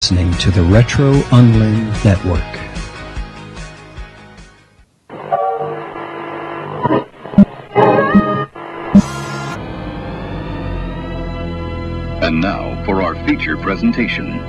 listening to the Retro Unlim Network. And now for our feature presentation.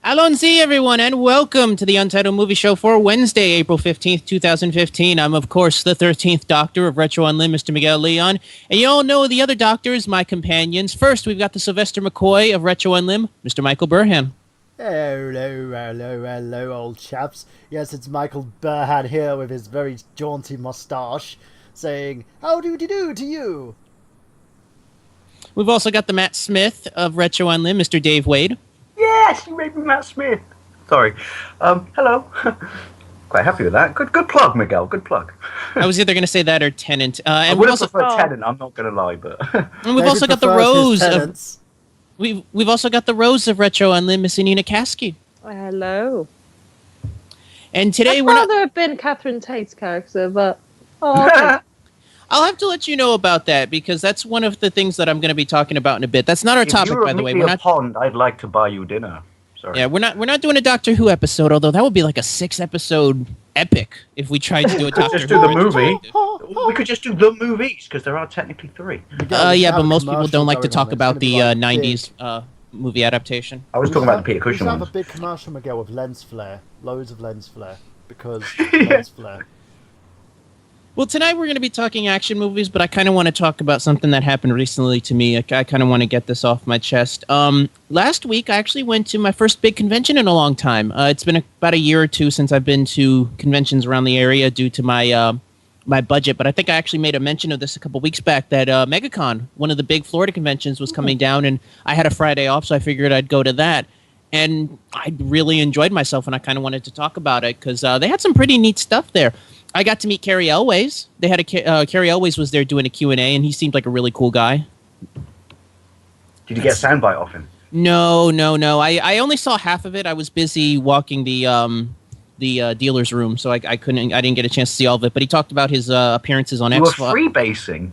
Allons-y, everyone, and welcome to the Untitled Movie Show for Wednesday, April 15th, 2015. I'm, of course, the 13th Doctor of Retro Unlim, Mr. Miguel Leon. And you all know the other doctors, my companions. First, we've got the Sylvester McCoy of Retro Unlim, Mr. Michael Burhan. Hello, old chaps. Yes, it's Michael Burhan here with his very jaunty moustache, saying, how do to you? We've also got the Matt Smith of Retro Unlim, Mr. Dave Wade. Yes, you made me Matt Smith. Sorry. Hello. Quite happy with that. Good plug, Miguel. Good plug. I was either going to say that or Tennant. And I would have preferred Tennant, I'm not going to lie, but... And we've also got the Rose of... We've also got the Rose of Retro Unlim, Miss Annina Kasky. Hello. And today I'd rather have been Catherine Tate's character, but... Oh, I'll have to let you know about that, because that's one of the things that I'm going to be talking about in a bit. That's not our topic, by the way. We're not pond. I'd like to buy you dinner. Sorry. Yeah, we're not doing a Doctor Who episode, although that would be like a 6-episode epic if we tried to do a Doctor Who. Just do the movie. We could just do the movies, because there are technically 3. Yeah, but most people don't like to talk about the 90s movie adaptation. I was talking about the Peter Cushing ones. We have a big commercial, Miguel, with lens flare. Loads of lens flare. Because lens flare. Well, tonight we're going to be talking action movies, but I kind of want to talk about something that happened recently to me. I kind of want to get this off my chest. Last week, I actually went to my first big convention in a long time. It's been about a year or two since I've been to conventions around the area due to my my budget, but I think I actually made a mention of this a couple weeks back, that MegaCon, one of the big Florida conventions, was coming down, and I had a Friday off, so I figured I'd go to that. And I really enjoyed myself, and I kind of wanted to talk about it, because they had some pretty neat stuff there. I got to meet Carrie Elways. They had Carrie Elways was there doing a Q&A, and he seemed like a really cool guy. Did you get a soundbite off him? No. I only saw half of it. I was busy walking the dealer's room, so I didn't get a chance to see all of it. But he talked about his appearances on X-Files. You were freebasing?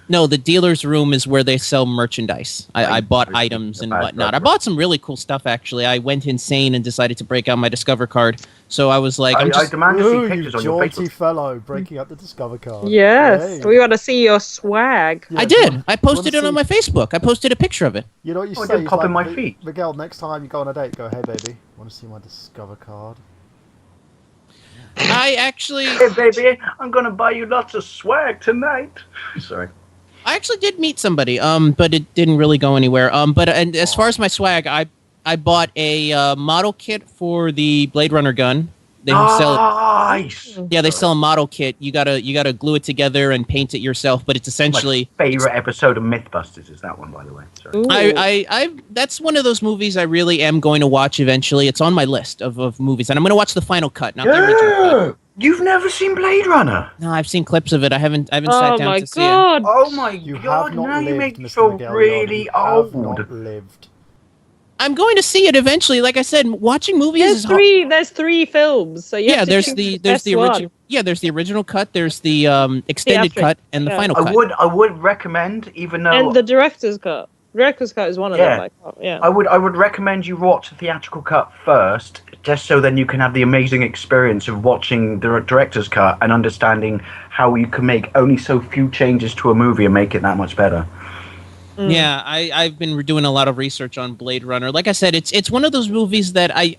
No, the dealer's room is where they sell merchandise. I bought items and whatnot. I bought some really cool stuff, actually. I went insane and decided to break out my Discover card. So I was like, I demand to see pictures on your Facebook. Jaunty fellow breaking up the Discover card. yes, Hey. we want to see your swag. Yeah, I did. I posted it on my Facebook. I posted a picture of it. You know what you Oh, say? don't pop in my feet. Miguel, next time you go on a date, go, hey baby, want to see my Discover card? I actually... Hey, baby, I'm going to buy you lots of swag tonight. Sorry. I actually did meet somebody, but it didn't really go anywhere. And as far as my swag, I bought a model kit for the Blade Runner gun. They sell. Nice. Yeah, they sell a model kit. You gotta glue it together and paint it yourself. But it's essentially my favorite episode of MythBusters is that one, by the way. Sorry. I that's one of those movies I really am going to watch eventually. It's on my list of movies, and I'm going to watch the final cut, not the original cut. You've never seen Blade Runner? No, I've seen clips of it. I haven't sat down to see it. Oh my You god! have not Now lived, you make me Mr. feel Miguel, really you have old. not lived. I'm going to see it eventually. Like I said, watching movies There's three films, so you have to there's choose the one. original. Yeah, there's the original cut. There's the extended cut and the final cut. I would recommend, even though And the director's cut. Director's cut is one of them. I would recommend you watch the theatrical cut first, just so then you can have the amazing experience of watching the director's cut and understanding how you can make only so few changes to a movie and make it that much better. Yeah, I've been doing a lot of research on Blade Runner. Like I said, it's one of those movies that I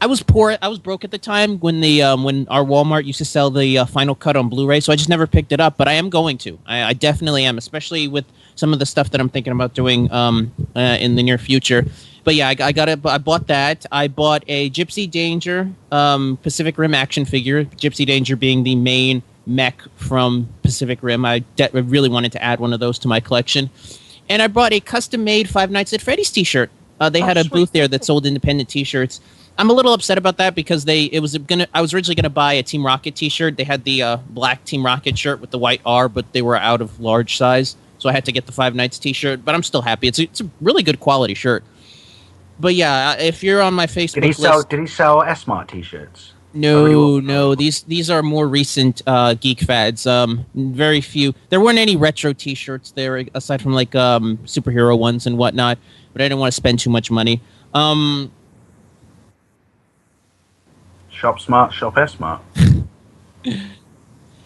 was poor. I was broke at the time when when our Walmart used to sell the final cut on Blu-ray, so I just never picked it up. But I am going to. I definitely am, especially with some of the stuff that I'm thinking about doing in the near future. But yeah, I bought that. I bought a Gypsy Danger Pacific Rim action figure. Gypsy Danger being the main mech from Pacific Rim. I really wanted to add one of those to my collection. And I bought a custom-made Five Nights at Freddy's t-shirt. They had a booth there that sold independent t-shirts. I'm a little upset about that because I was originally going to buy a Team Rocket t-shirt. They had the black Team Rocket shirt with the white R, but they were out of large size. So I had to get the Five Nights t-shirt, but I'm still happy. It's a really good quality shirt. But yeah, if you're on my Facebook list... Did he sell S-Mart t-shirts? No. These are more recent geek fads. Very few. There weren't any retro T-shirts there aside from like superhero ones and whatnot. But I didn't want to spend too much money. Shop smart, shop S smart.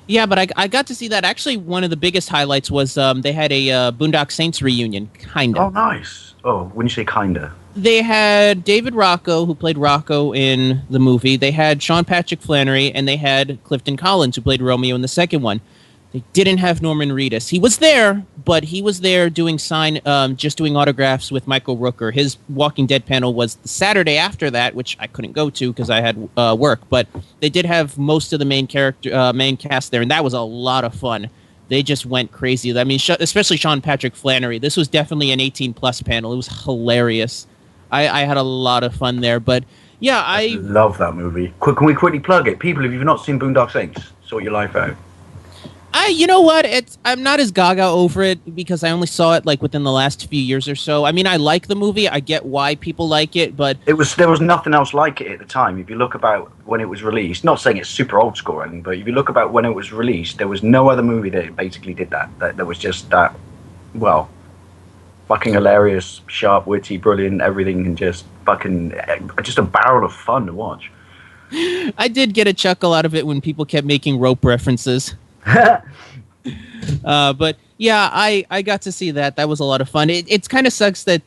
Yeah, but I got to see that. Actually, one of the biggest highlights was they had a Boondock Saints reunion, kind of. Oh, nice. Oh, when you say kinda. They had David Rocco, who played Rocco in the movie. They had Sean Patrick Flannery, and they had Clifton Collins, who played Romeo in the second one. They didn't have Norman Reedus. He was there, but he was there doing just doing autographs with Michael Rooker. His Walking Dead panel was the Saturday after that, which I couldn't go to because I had work. But they did have most of the main cast there, and that was a lot of fun. They just went crazy. I mean, especially Sean Patrick Flannery. This was definitely an 18-plus panel. It was hilarious. I had a lot of fun there. But yeah, I love that movie. Can we quickly plug it? People, if you've not seen Boondock Saints, sort your life out. You know what? I'm not as gaga over it because I only saw it like within the last few years or so. I mean, I like the movie. I get why people like it, but there was nothing else like it at the time. If you look about when it was released, not saying it's super old school or anything, but if you look about when it was released, there was no other movie that basically did that. There was just that, well, fucking hilarious, sharp, witty, brilliant, everything, and just a barrel of fun to watch. I did get a chuckle out of it when people kept making rope references. But yeah, I got to see that. That was a lot of fun. It kind of sucks that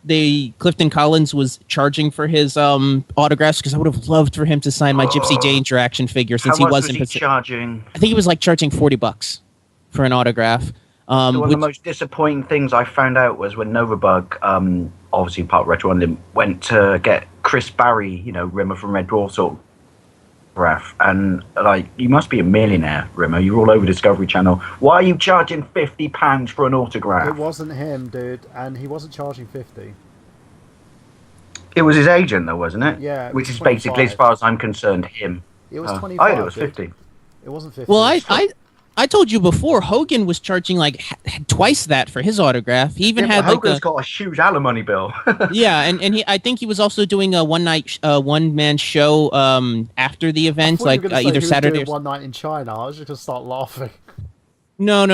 Clifton Collins was charging for his autographs because I would have loved for him to sign my Gypsy Danger action figure since How he much wasn't. was he charging? I think he was like charging $40 for an autograph. One of the most disappointing things I found out was when Novabug, obviously part of Retro London, went to get Chris Barry, Rimmer from Red Dwarf, sort of autograph, and like, you must be a millionaire, Rimmer. You're all over Discovery Channel. Why are you charging £50 for an autograph? It wasn't him, dude, and he wasn't charging 50. It was his agent, though, wasn't it? Yeah. Which is basically, as far as I'm concerned, him. It was 25. Oh, it was 50. It wasn't 50. Well, I told you before, Hogan was charging like twice that for his autograph. He even had Hogan's got a huge alimony bill. Yeah, and I think he was also doing a one man show after the event, like either Saturday or one night in China. I was just gonna start laughing. No.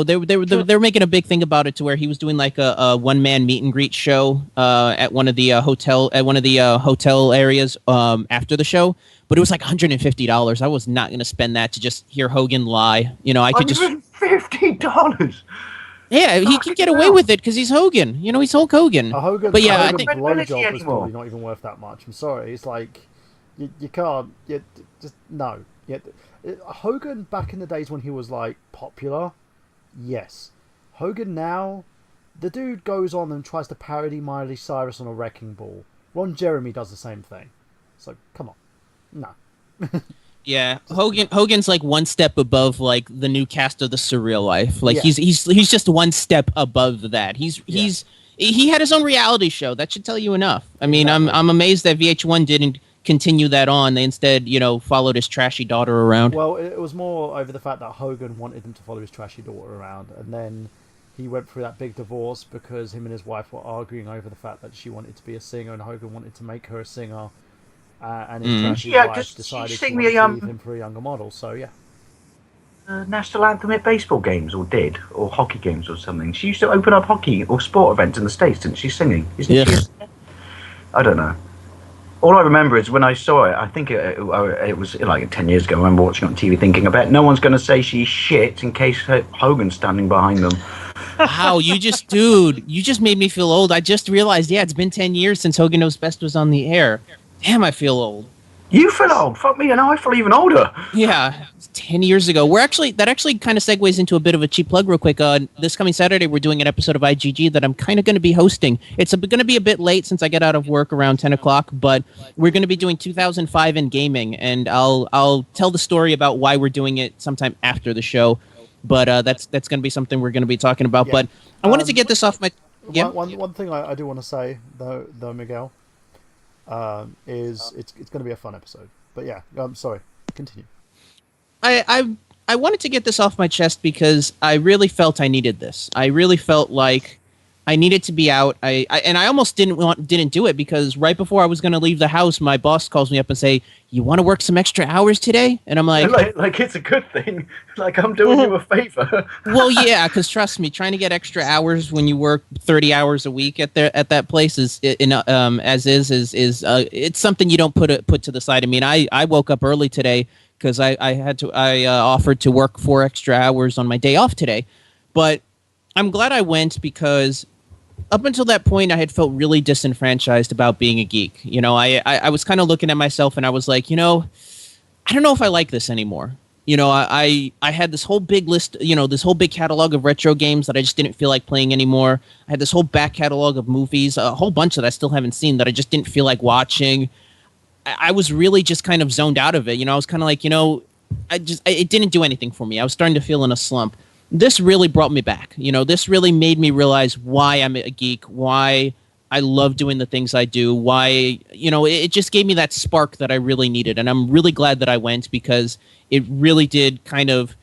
They were making a big thing about it to where he was doing like a one man meet and greet show at one of the hotel areas after the show. But it was like $150. I was not going to spend that to just hear Hogan lie. I could just $150. Yeah, he can get away with it because he's Hogan. He's Hulk Hogan. But yeah, I think blowjob was probably not even worth that much. I'm sorry. It's like you can't. Just no. Hogan back in the days when he was like popular, yes. Hogan now, the dude goes on and tries to parody Miley Cyrus on a wrecking ball. Ron Jeremy does the same thing. So come on. No. Yeah, Hogan's like one step above like the new cast of The Surreal Life. Like he's just one step above that. He had his own reality show. That should tell you enough. I mean, exactly. I'm amazed that VH1 didn't continue that on. They instead, followed his trashy daughter around. Well, it was more over the fact that Hogan wanted him to follow his trashy daughter around, and then he went through that big divorce because him and his wife were arguing over the fact that she wanted to be a singer and Hogan wanted to make her a singer. And his trashy wife decided to leave him for a younger model. So yeah, national anthem at baseball games, or hockey games, or something. She used to open up hockey or sport events in the States, didn't she? Singing, isn't she? I don't know. All I remember is when I saw it. I think it was like 10 years ago. I remember watching it on TV, thinking, "I bet no one's going to say she's shit in case Hogan's standing behind them." Wow, you just made me feel old. I just realized, it's been 10 years since Hogan Knows Best was on the air. Damn, I feel old. You feel old? Fuck me, and I feel even older. Yeah, 10 years ago. That actually kind of segues into a bit of a cheap plug real quick. This coming Saturday, we're doing an episode of IGG that I'm kind of going to be hosting. It's going to be a bit late since I get out of work around 10 o'clock, but we're going to be doing 2005 in gaming, and I'll tell the story about why we're doing it sometime after the show. But that's going to be something we're going to be talking about. Yeah. But I wanted to get this off my... Yeah. One thing I do want to say, though, Miguel... is it's going to be a fun episode. But yeah, I'm sorry. Continue. I wanted to get this off my chest because I really felt I needed this. I really felt like I needed to be out. I almost didn't do it because right before I was going to leave the house, my boss calls me up and say, "You want to work some extra hours today?" And I'm like it's a good thing. Like I'm doing you a favor. well, yeah, because trust me, trying to get extra hours when you work 30 hours a week at that place is it's something you don't put to the side. I mean, I woke up early today because I offered to work 4 extra hours on my day off today, but I'm glad I went because up until that point, I had felt really disenfranchised about being a geek. You know, I was kind of looking at myself and I was like, I don't know if I like this anymore. You know, I had this whole big list, this whole big catalog of retro games that I just didn't feel like playing anymore. I had this whole back catalog of movies, a whole bunch that I still haven't seen that I just didn't feel like watching. I was really just kind of zoned out of it. I was kind of like, it didn't do anything for me. I was starting to feel in a slump. This really brought me back. This really made me realize why I'm a geek, why I love doing the things I do, why, it just gave me that spark that I really needed. And I'm really glad that I went because it really did kind of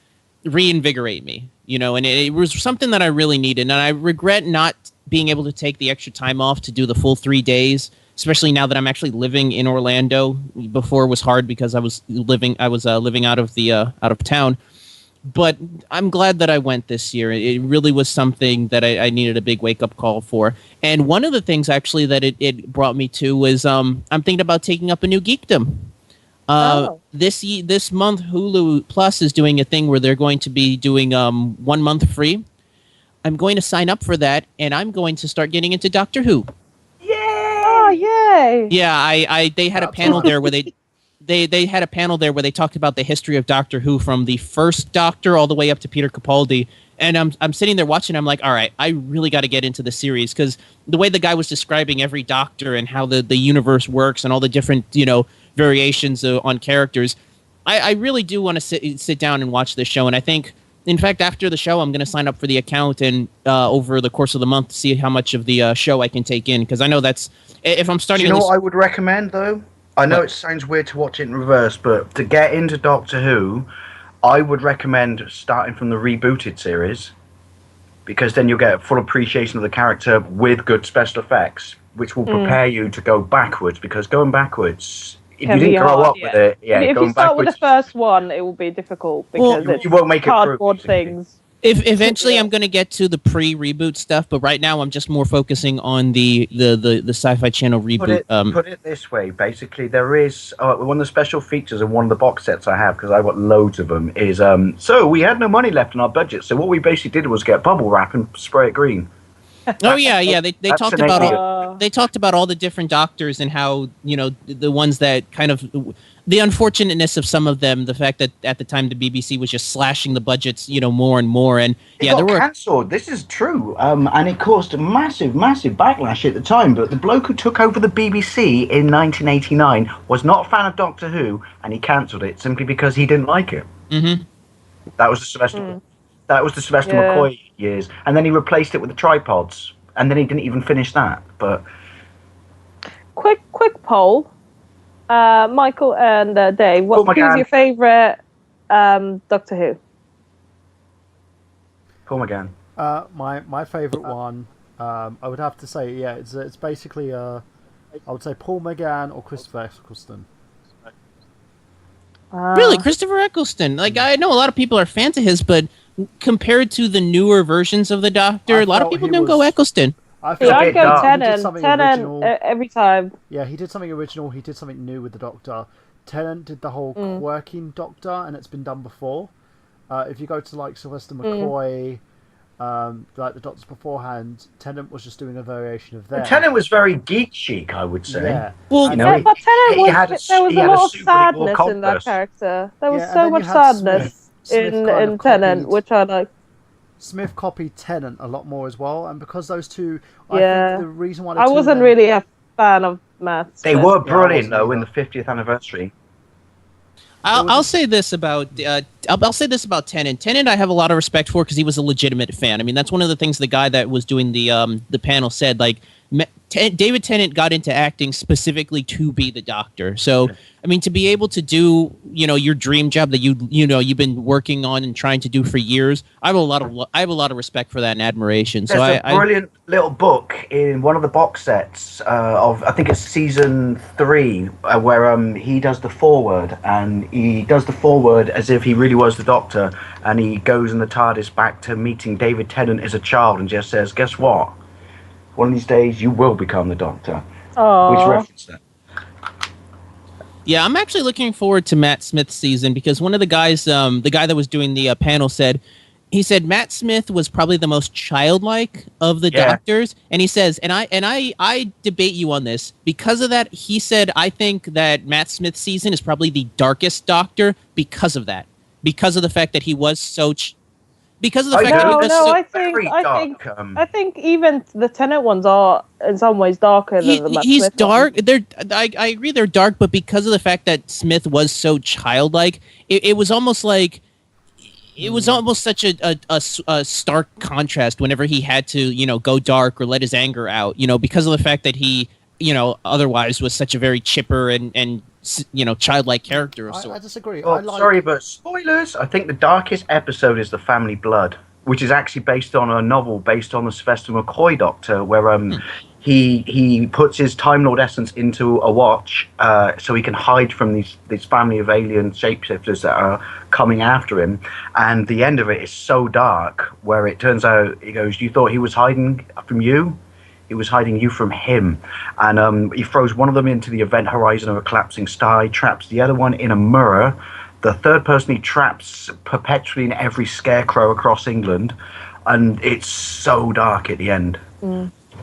reinvigorate me, and it was something that I really needed. And I regret not being able to take the extra time off to do the full 3 days, especially now that I'm actually living in Orlando. Before it was hard because I was living out of town. But I'm glad that I went this year. It really was something that I needed a big wake-up call for. And one of the things, actually, that it brought me to was I'm thinking about taking up a new geekdom. This month, Hulu Plus is doing a thing where they're going to be doing 1 month free. I'm going to sign up for that, and I'm going to start getting into Doctor Who. Yay! Oh, yay! Yeah, they had a panel there where they had a panel there where they talked about the history of Doctor Who from the first Doctor all the way up to Peter Capaldi. And I'm sitting there watching. I'm like, all right, I really got to get into the series because the way the guy was describing every Doctor and how the universe works and all the different variations on characters, I really do want to sit down and watch this show. And I think, in fact, after the show, I'm going to sign up for the account and over the course of the month see how much of the show I can take in because I know that's if I'm starting. Do you know what I would recommend though? I know it sounds weird to watch it in reverse, but to get into Doctor Who, I would recommend starting from the rebooted series because then you'll get a full appreciation of the character with good special effects, which will prepare you to go backwards because going backwards, if you didn't grow up with it, if you start with the first one, it will be difficult because you won't make it cardboard things. If eventually I'm going to get to the pre-reboot stuff, but right now I'm just more focusing on the Sci-Fi Channel reboot. Put it this way, basically, there is one of the special features in one of the box sets I have because I've got loads of them. Is so we had no money left in our budget, so what we basically did was get bubble wrap and spray it green. Oh yeah. They talked about all the different Doctors and how the ones that kind of the unfortunateness of some of them, the fact that at the time the BBC was just slashing the budgets, more and more, and it got cancelled. This is true, and it caused a massive backlash at the time. But the bloke who took over the BBC in 1989 was not a fan of Doctor Who, and he cancelled it simply because he didn't like it. Mm-hmm. That was the Sylvester. That was the Sylvester McCoy years, and then he replaced it with the tripods, and then he didn't even finish that. But quick poll. Michael and Dave, who's your favourite Doctor Who? Paul McGann. My favourite one, I would have to say, it's basically I would say Paul McGann or Christopher Eccleston. Really, Christopher Eccleston? Like I know a lot of people are fans of his, but compared to the newer versions of the Doctor, a lot of people don't go Eccleston. I'd go Tennant every time. Yeah, he did something original. He did something new with the Doctor. Tennant did the whole quirking Doctor, and it's been done before. If you go to like Sylvester McCoy, like the Doctors beforehand, Tennant was just doing a variation of that. Tennant was very geek chic, I would say. Yeah. Well, but Tennant there was a lot of sadness in that character. There was so much sadness in Tennant, which I like. Smith copied Tennant a lot more as well, and because those two, I think the reason why I wasn't really a fan of Matt Smith. They were brilliant though in the 50th anniversary. I'll say this about Tennant. Tennant, I have a lot of respect for because he was a legitimate fan. I mean, that's one of the things the guy that was doing the panel said. Like David Tennant got into acting specifically to be the Doctor. So, I mean, to be able to do, your dream job that you've been working on and trying to do for years, I have a lot of respect for that and admiration. There's a brilliant little book in one of the box sets of, I think it's season 3, where he does the foreword, and he does the foreword as if he really was the Doctor, and he goes in the TARDIS back to meeting David Tennant as a child and just says, "Guess what? One of these days, you will become the Doctor." Aww. Which reference that? Yeah, I'm actually looking forward to Matt Smith's season because one of the guys, the guy that was doing the panel said Matt Smith was probably the most childlike of the Doctors, and he says, and I debate you on this because of that. He said, I think that Matt Smith's season is probably the darkest Doctor because of that, because of the fact that he was so. Because of the fact that he was so I think even the Tennant ones are in some ways darker than the Matt He's Smith dark. ones. I agree they're dark, but because of the fact that Smith was so childlike, it was almost like such a stark contrast whenever he had to go dark or let his anger out. Because of the fact that he otherwise was such a very chipper and childlike character of sorts. I disagree. Sorry, but spoilers. I think the darkest episode is The Family Blood, which is actually based on a novel based on the Sylvester McCoy Doctor, where he puts his Time Lord essence into a watch so he can hide from this family of alien shapeshifters that are coming after him. And the end of it is so dark, where it turns out, he goes, "You thought he was hiding from you? He was hiding you from him." And he throws one of them into the event horizon of a collapsing star. He traps the other one in a mirror. The third person he traps perpetually in every scarecrow across England. And it's so dark at the end.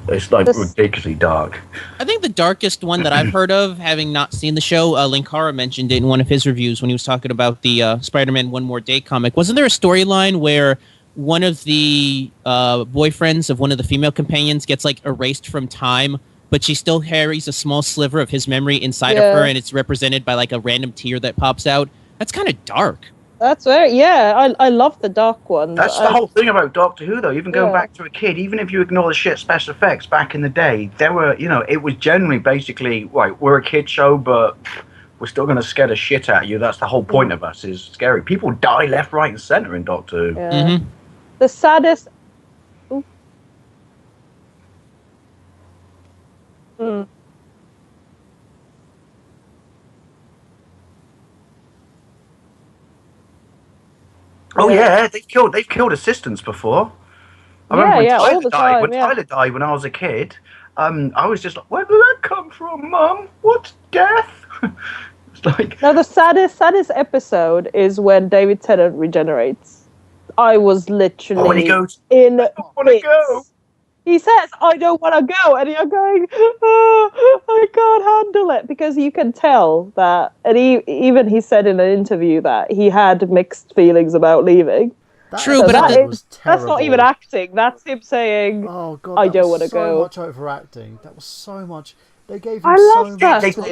It's ridiculously dark. I think the darkest one that I've heard of, having not seen the show, Linkara mentioned it in one of his reviews when he was talking about the Spider-Man One More Day comic. Wasn't there a storyline where one of the boyfriends of one of the female companions gets erased from time, but she still carries a small sliver of his memory inside of her, and it's represented by a random tear that pops out? That's kind of dark. That's very, I love the dark one. That's the whole thing about Doctor Who, though. Even going back to a kid, even if you ignore the shit special effects back in the day, there were, it was generally basically, right, we're a kid show, but we're still going to scare the shit out of you. That's the whole point of us, is scary. People die left, right, and center in Doctor Who. Yeah. Mm-hmm. The saddest... Ooh. Oh yeah, they've killed assistants before. I remember when Tyler died when I was a kid. I was just like, "Where did that come from, Mum? What's death?" It's like... Now the saddest episode is when David Tennant regenerates. I was literally when he goes, in "I don't want to go." He says, "I don't want to go," and you're going, "Oh, I can't handle it," because you can tell that, and he said in an interview that he had mixed feelings about leaving. True, but that's not even acting. That's him saying, "Oh God, I don't want to go." So much overacting. That was so much. They gave him I so love that. much. They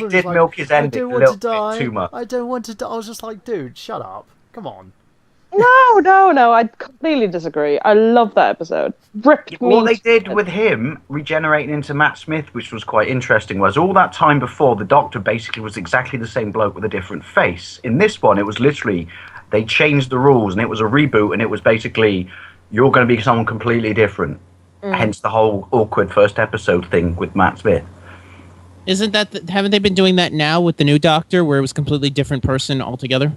did milk his ending a little bit too much. I don't want to die. I was just like, dude, shut up. Come on. No, I completely disagree. I love that episode. What they did with him regenerating into Matt Smith, which was quite interesting, was all that time before, the Doctor basically was exactly the same bloke with a different face. In this one, it was literally, they changed the rules, and it was a reboot, and it was basically, you're going to be someone completely different. Hence the whole awkward first episode thing with Matt Smith. Haven't they been doing that now with the new Doctor, where it was a completely different person altogether?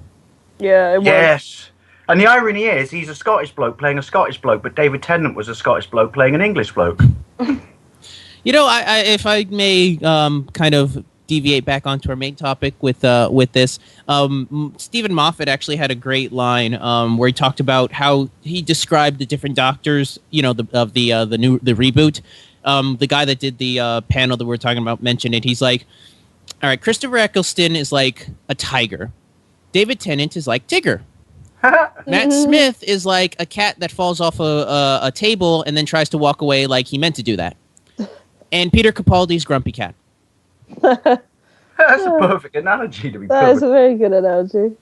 Yeah, it was. Yes. And the irony is, he's a Scottish bloke playing a Scottish bloke, but David Tennant was a Scottish bloke playing an English bloke. If I may kind of deviate back onto our main topic with this, Stephen Moffat actually had a great line where he talked about how he described the different Doctors, the reboot. The guy that did the panel that we were talking about mentioned it. He's like, all right, Christopher Eccleston is like a tiger. David Tennant is like Tigger. Matt Smith is like a cat that falls off a table and then tries to walk away like he meant to do that. And Peter Capaldi's Grumpy Cat. That's a perfect analogy to be That is a very good analogy.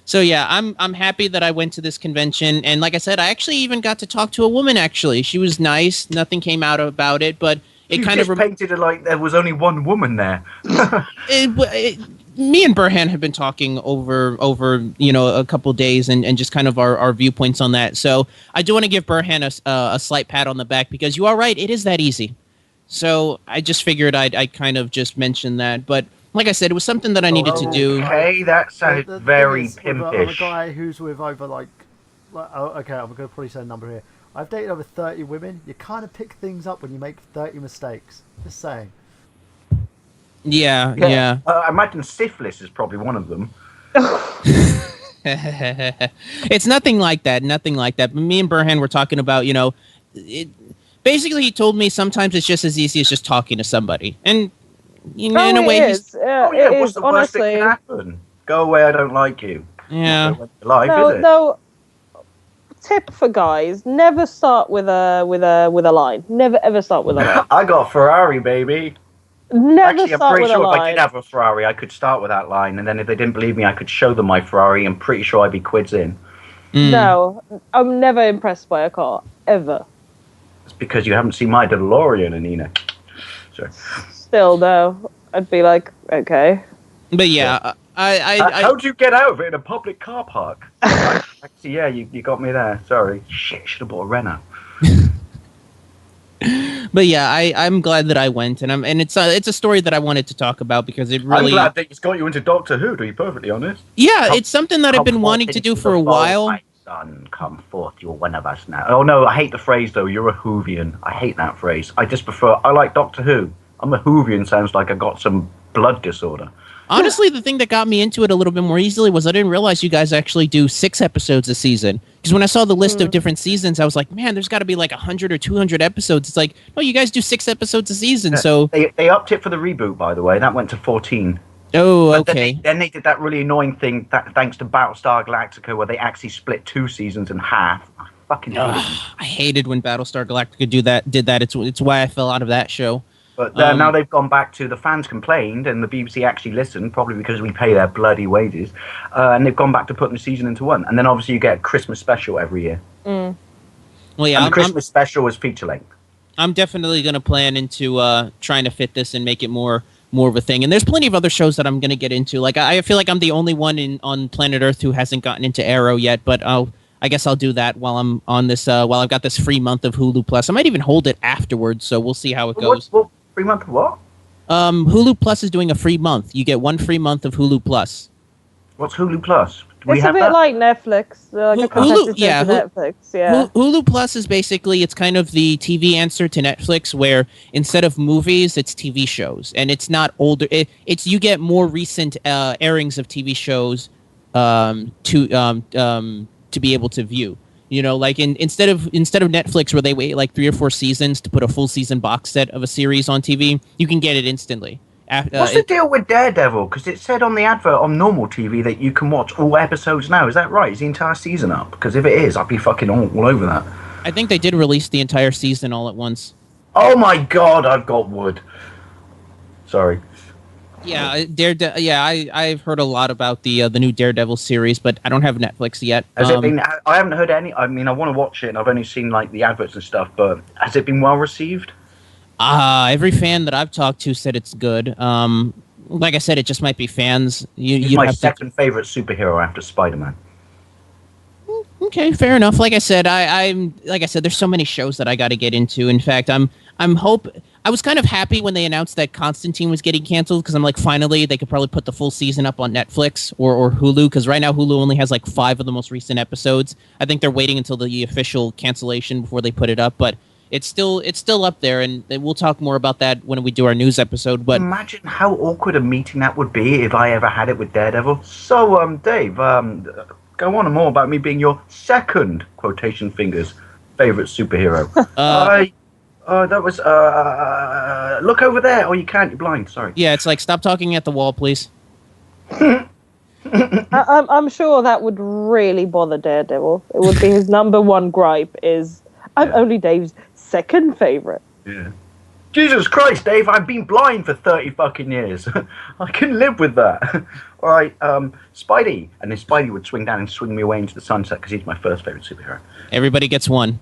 So yeah, I'm happy that I went to this convention, and like I said, I actually even got to talk to a woman. Actually, she was nice. Nothing came out about it, but it You kind of just painted it like there was only one woman there. me and Burhan have been talking over a couple days and just kind of our viewpoints on that. So I do want to give Burhan a slight pat on the back because you are right, it is that easy. So I just figured I'd kind of just mention that, but like I said, it was something that I needed to do. Okay, that sounded The very thing is, pimpish. I'm a guy who's with over okay, I'm going to probably say a number here. I've dated over 30 women. You kind of pick things up when you make 30 mistakes. Just saying. Yeah. I imagine syphilis is probably one of them. It's nothing like that. But me and Burhan were talking about, basically he told me sometimes it's just as easy as just talking to somebody. And in a way, what's the worst that can happen? Go away, I don't like you. Yeah. Life, is it? No. Tip for guys: never start with a line. Never ever start with a line. I got a Ferrari, baby. Never Actually, I'm start pretty with sure a if I line. did have a Ferrari, I could start with that line, and then if they didn't believe me, I could show them my Ferrari. I'm pretty sure I'd be quids in. No, I'm never impressed by a car ever. It's because you haven't seen my DeLorean, Annina. Sorry. Still, no, I'd be like, okay. But yeah, how'd you get out of it in a public car park? Actually, yeah, you got me there. Sorry. Shit, should have bought a Renault. But yeah, I'm glad that I went, and it's a story that I wanted to talk about because it really. I'm glad that it's got you into Doctor Who. To be perfectly honest. Yeah, it's something that I've been wanting to do for a while. My son, come forth. You're one of us now. Oh no, I hate the phrase though. You're a Whovian. I hate that phrase. I just prefer. I like Doctor Who. I'm a Whovian. Sounds like I got some blood disorder. Honestly, the thing that got me into it a little bit more easily was I didn't realize you guys actually do 6 episodes a season. Because when I saw the list of different seasons, I was like, man, there's got to be like 100 or 200 episodes. It's like, no, you guys do 6 episodes a season. So they upped it for the reboot, by the way. That went to 14. Oh, but okay. Then they did that really annoying thing, thanks to Battlestar Galactica, where they actually split 2 seasons in half. I fucking hate it. I hated when Battlestar Galactica did that. It's why I fell out of that show. But now they've gone back to the fans complained, and the BBC actually listened, probably because we pay their bloody wages, and they've gone back to putting the season into 1. And then obviously you get a Christmas special every year. Well, yeah, and the Christmas special was feature length. I'm definitely going to plan into trying to fit this and make it more of a thing. And there's plenty of other shows that I'm going to get into. Like I feel like I'm the only one on planet Earth who hasn't gotten into Arrow yet, but I guess I'll do that while I'm on this. While I've got this free month of Hulu Plus, I might even hold it afterwards. So we'll see how it goes. What free month of what? Hulu Plus is doing a free month. You get 1 free month of Hulu Plus. What's Hulu Plus? It's a bit like Netflix, like a competitor to Netflix. Yeah. Hulu Plus is basically it's kind of the TV answer to Netflix, where instead of movies, it's TV shows, and it's not older. It's you get more recent airings of TV shows to be able to view. You know, like instead of Netflix where they wait like 3 or 4 seasons to put a full season box set of a series on TV, you can get it instantly. What's the deal with Daredevil? Because it said on the advert on normal TV that you can watch all episodes now. Is that right? Is the entire season up? Because if it is, I'd be fucking all over that. I think they did release the entire season all at once. Oh my god, I've got wood. Sorry. Yeah, I've heard a lot about the new Daredevil series, but I don't have Netflix yet. Has it been? I haven't heard any. I mean, I want to watch it, and I've only seen like the adverts and stuff. But has it been well received? Every fan that I've talked to said it's good. Like I said, it just might be fans. He's my second favorite superhero after Spider-Man. Okay, fair enough. Like I said, there's so many shows that I got to get into. In fact, I was kind of happy when they announced that Constantine was getting canceled because I'm like, finally, they could probably put the full season up on Netflix or Hulu because right now Hulu only has like 5 of the most recent episodes. I think they're waiting until the official cancellation before they put it up, but it's still up there, and we'll talk more about that when we do our news episode. But imagine how awkward a meeting that would be if I ever had it with Daredevil. So, Dave, go on more about me being your second quotation fingers favorite superhero. That was look over there. Oh, you can't. You're blind. Sorry. Yeah, it's like stop talking at the wall, please. I'm sure that would really bother Daredevil. It would be his number 1 gripe. I'm only Dave's second favorite. Yeah. Jesus Christ, Dave! I've been blind for 30 fucking years. I can live with that. All right, Spidey, and then Spidey would swing down and swing me away into the sunset because he's my first favorite superhero. Everybody gets one.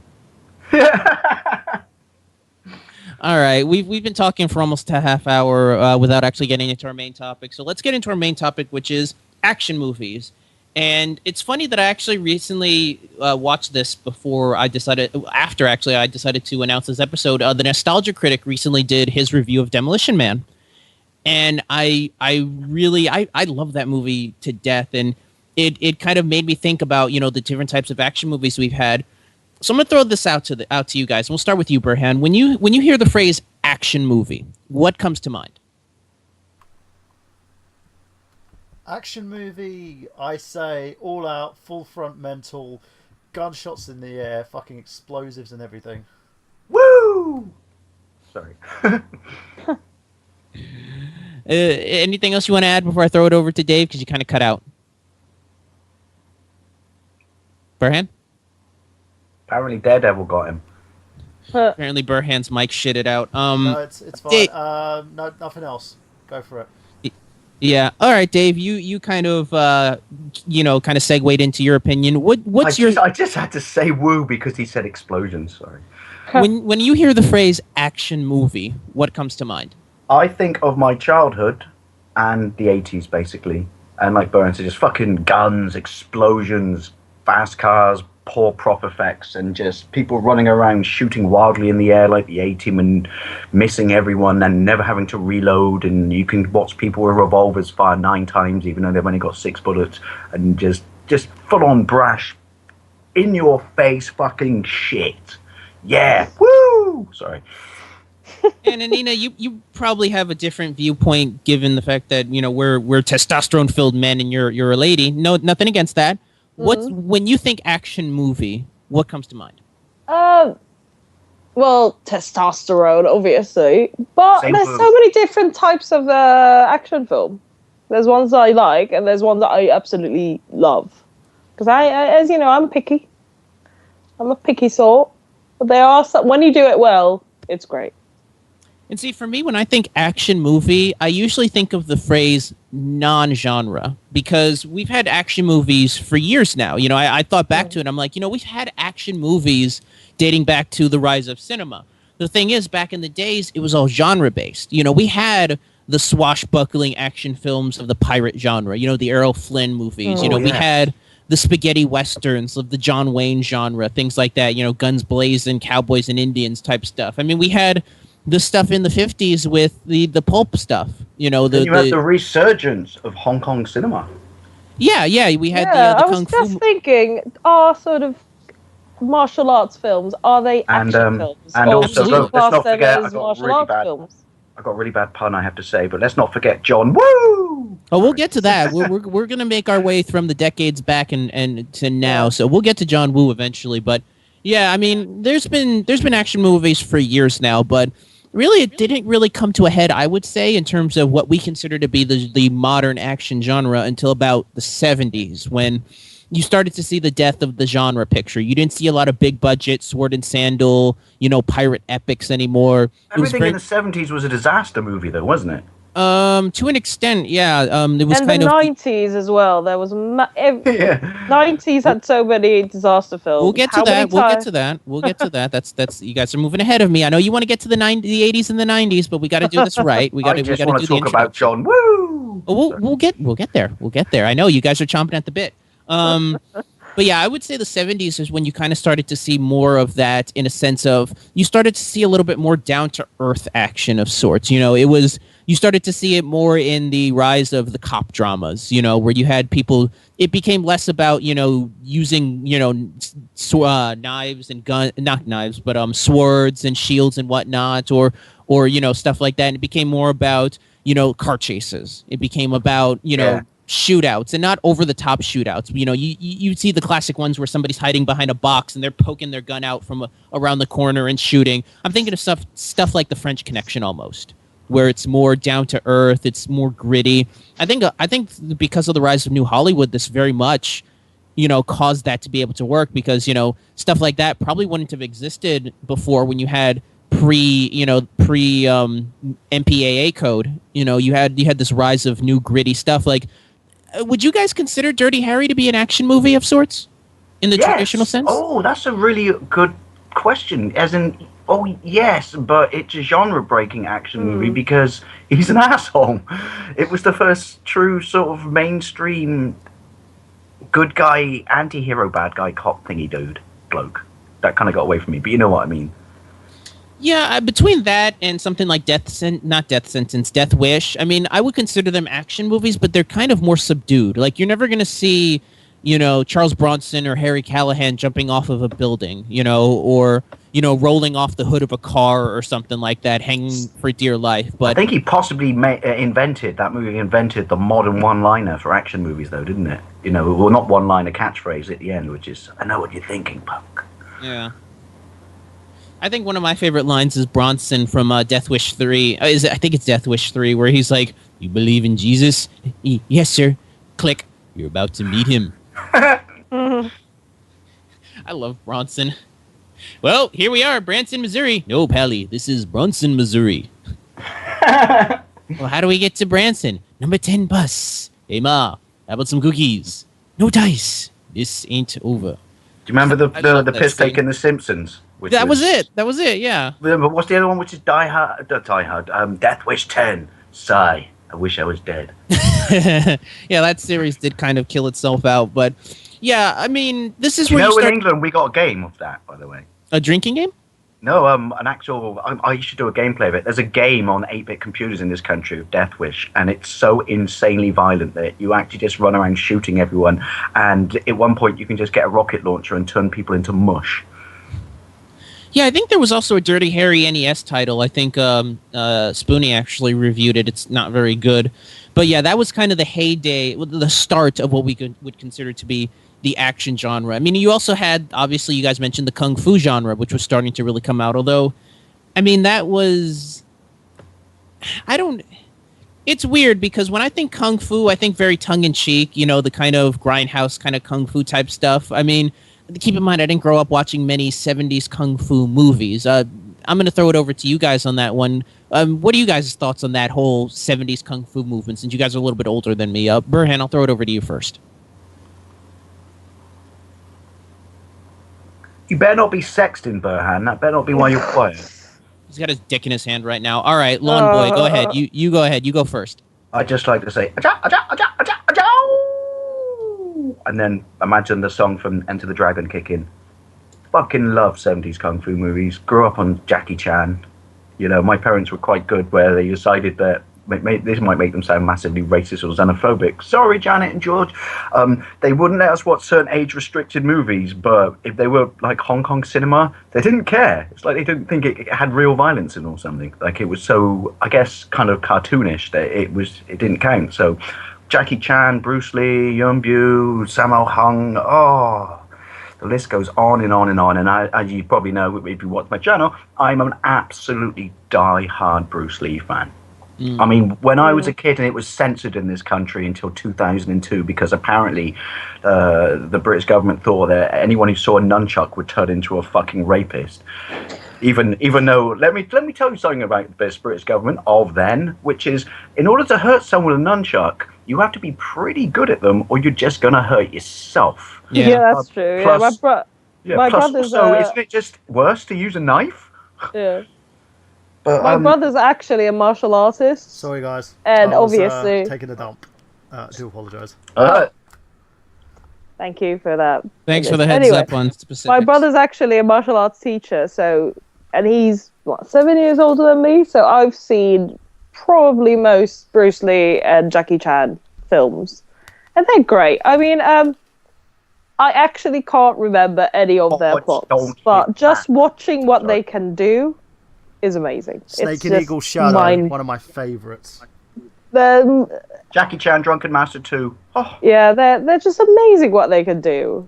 All right, we've been talking for almost a half hour without actually getting into our main topic. So let's get into our main topic, which is action movies. And it's funny that I actually recently watched this after I decided to announce this episode. The Nostalgia Critic recently did his review of Demolition Man, and I love that movie to death, and it kind of made me think about the different types of action movies we've had. So I'm gonna throw this out to you guys. We'll start with you, Burhan. When you hear the phrase action movie, what comes to mind? Action movie, I say all out, full front mental, gunshots in the air, fucking explosives and everything. Woo! Sorry. Anything else you want to add before I throw it over to Dave? Because you kind of cut out. Burhan? Apparently Daredevil got him. Apparently Burhan's mic shitted out. No, it's fine. No, nothing else. Go for it. Yeah. All right, Dave. You kind of segued into your opinion. I just had to say woo because he said explosions. Sorry. When you hear the phrase action movie, what comes to mind? I think of my childhood and the 80s basically, and like Burn said, just fucking guns, explosions, fast cars, poor prop effects, and just people running around shooting wildly in the air like the A-Team and missing everyone and never having to reload, and you can watch people with revolvers fire 9 times even though they've only got 6 bullets, and just full-on brash, in your face fucking shit. Yeah. Woo! Sorry. And Annina, you probably have a different viewpoint given the fact that we're testosterone-filled men and you're a lady. No, nothing against that. When you think action movie, what comes to mind? Well, testosterone, obviously, but there's so many different types of action film. There's ones that I like, and there's ones that I absolutely love. Because as you know, I'm picky. I'm a picky sort, but there are some, when you do it well, it's great. And see, for me, when I think action movie, I usually think of the phrase non-genre, because we've had action movies for years now. I thought back to it. I'm like, we've had action movies dating back to the rise of cinema. The thing is, back in the days, it was all genre-based. We had the swashbuckling action films of the pirate genre, the Errol Flynn movies. We had the spaghetti westerns of the John Wayne genre, things like that, guns blazing, cowboys and Indians type stuff. I mean, we had the stuff in the 50s with the pulp stuff, you had the resurgence of Hong Kong cinema. Yeah, we had the Kung Fu. I was just thinking, are sort of martial arts films, are they action films? And also, let's not forget, I got a really bad pun, I have to say, but let's not forget John Woo! Oh, we'll get to that. We're going to make our way from the decades back and to now, so we'll get to John Woo eventually. But yeah, I mean, there's been action movies for years now, but really, it didn't really come to a head, I would say, in terms of what we consider to be the modern action genre until about the 70s, when you started to see the death of the genre picture. You didn't see a lot of big budget, sword and sandal, pirate epics anymore. Everything in the 70s was a disaster movie, though, wasn't it? To an extent, yeah. It was and kind the of 90s as well. There was 90s had so many disaster films. We'll get to that. That's you guys are moving ahead of me. I know you want to get to the 80s and the 90s, we got to do this right. We got to talk about John Woo. Oh, we'll get there. We'll get there. I know you guys are chomping at the bit. But yeah, I would say the 70s is when you kind of started to see more of that, in a sense of you started to see a little bit more down to earth action of sorts. You started to see it more in the rise of the cop dramas, where you had people. It became less about using knives and not knives, but swords and shields and whatnot, or stuff like that. And it became more about car chases. It became about shootouts, and not over the top shootouts. You see the classic ones where somebody's hiding behind a box and they're poking their gun out from around the corner and shooting. I'm thinking of stuff like The French Connection almost, where it's more down to earth, it's more gritty. I think because of the rise of New Hollywood, this very much caused that to be able to work, because stuff like that probably wouldn't have existed before when you had pre MPAA code. You had this rise of new gritty stuff. Like, would you guys consider Dirty Harry to be an action movie of sorts in the traditional sense? Oh, that's a really good question. As in, Oh, yes, but it's a genre-breaking action movie because he's an asshole. It was the first true sort of mainstream good guy, anti-hero, bad guy, cop thingy dude, bloke. That kind of got away from me, but you know what I mean. Yeah, between that and something like Death Wish, I mean, I would consider them action movies, but they're kind of more subdued. Like, you're never going to see, Charles Bronson or Harry Callahan jumping off of a building, or, rolling off the hood of a car or something like that, hanging for dear life. But I think he possibly invented the modern one-liner for action movies, though, didn't it? Well, not one-liner, catchphrase at the end, which is, I know what you're thinking, punk. Yeah. I think one of my favorite lines is Bronson from Death Wish 3. I think it's Death Wish 3, where he's like, "You believe in Jesus?" "Yes, sir." Click. "You're about to meet him." I love Bronson. "Well, here we are, Branson, Missouri." "No, Pally, this is Bronson, Missouri." "Well, how do we get to Branson?" "Number 10 bus." "Hey, Ma, how about some cookies?" "No dice. This ain't over." Do you remember the piss scene. take in The Simpsons? That was it, yeah. But what's the other one, which is Die Hard? Death Wish 10. Sigh. I wish I was dead. Yeah, that series did kind of kill itself out, but yeah, I mean, this is You where know, you start... in England, we got a game of that, by the way. A drinking game? No, an actual... I used to do a gameplay of it. There's a game on 8-bit computers in this country of Death Wish, and it's so insanely violent that you actually just run around shooting everyone, and at one point you can just get a rocket launcher and turn people into mush. Yeah, I think there was also a Dirty Harry NES title. I think Spoonie actually reviewed it. It's not very good. But yeah, that was kind of the heyday, the start of what we would consider to be the action genre. I mean, you also had, obviously, you guys mentioned the Kung Fu genre, which was starting to really come out. Although, I mean, that was... It's weird because when I think Kung Fu, I think very tongue-in-cheek, the kind of grindhouse kind of Kung Fu type stuff. I mean... Keep in mind, I didn't grow up watching many 70s Kung Fu movies. I'm going to throw it over to you guys on that one. What are you guys' thoughts on that whole 70s Kung Fu movement, since you guys are a little bit older than me? Burhan, I'll throw it over to you first. You better not be sexting, Burhan. That better not be why you're quiet. He's got his dick in his hand right now. All right, Lawn Boy, go ahead. You go ahead. You go first. I'd just like to say, aja, aja, aja, aja, aja, and then imagine the song from Enter the Dragon kick in. Fucking love 70s Kung Fu movies. Grew up on Jackie Chan. My parents were quite good where they decided that this might make them sound massively racist or xenophobic. Sorry, Janet and George. They wouldn't let us watch certain age-restricted movies, but if they were like Hong Kong cinema, they didn't care. It's like they didn't think it had real violence in or something. Like, it was so, I guess, kind of cartoonish that it didn't count. So Jackie Chan, Bruce Lee, Yuen Bu, Sammo Hung, the list goes on and on and on. And as you probably know, if you watch my channel, I'm an absolutely die-hard Bruce Lee fan. I mean, when I was a kid, and it was censored in this country until 2002, because apparently the British government thought that anyone who saw a nunchuck would turn into a fucking rapist. Even though, let me tell you something about this British government of then, which is, in order to hurt someone with a nunchuck, you have to be pretty good at them, or you're just going to hurt yourself. Yeah, that's true. Plus, my brother's also, isn't it just worse to use a knife? Yeah. But, my brother's actually a martial artist. Sorry, guys. And I was, obviously... taking a dump. I do apologise. Thank you for that. Thanks for the heads up on specifics. My brother's actually a martial arts teacher, and he's, 7 years older than me, so I've seen probably most Bruce Lee and Jackie Chan films. And they're great. I mean, I actually can't remember any of their plots, but just watching what they can do is amazing. Snake and Eagle Shadow, one of my favourites. Jackie Chan, Drunken Master 2. Oh. Yeah, they're just amazing what they can do.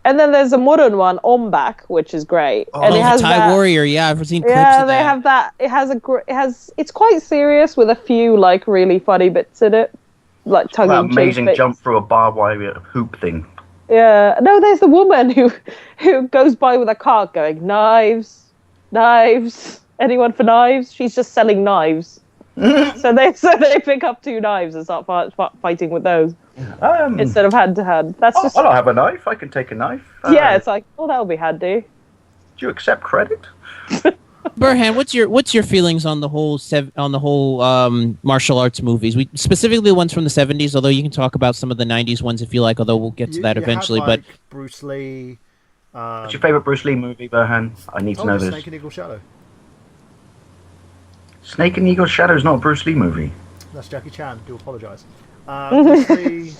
And then there's a modern one, Ombak, which is great. Oh, and it has Thai Warrior, yeah, I've seen clips of that. Yeah, they have that. It's quite serious with a few like really funny bits in it, like tongue-in-cheek amazing bits. Jump through a barbed wire hoop thing. Yeah, no, there's the woman who goes by with a cart going, knives. Anyone for knives? She's just selling knives. so they pick up 2 knives and start fighting with those instead of hand to hand. That's just. I don't have a knife. I can take a knife. Yeah, it's like, oh, that'll be handy. Do you accept credit? Burhan, what's your feelings on the whole martial arts movies? We specifically the ones from the 70s, although you can talk about some of the 90s ones if you like, although we'll get to that eventually. Had, like, Bruce Lee. What's your favorite Bruce Lee movie, Burhan? I need to know this. Snake and Eagle Shadow. Snake and Eagle Shadow is not a Bruce Lee movie. That's Jackie Chan. Do apologise. Bruce Lee.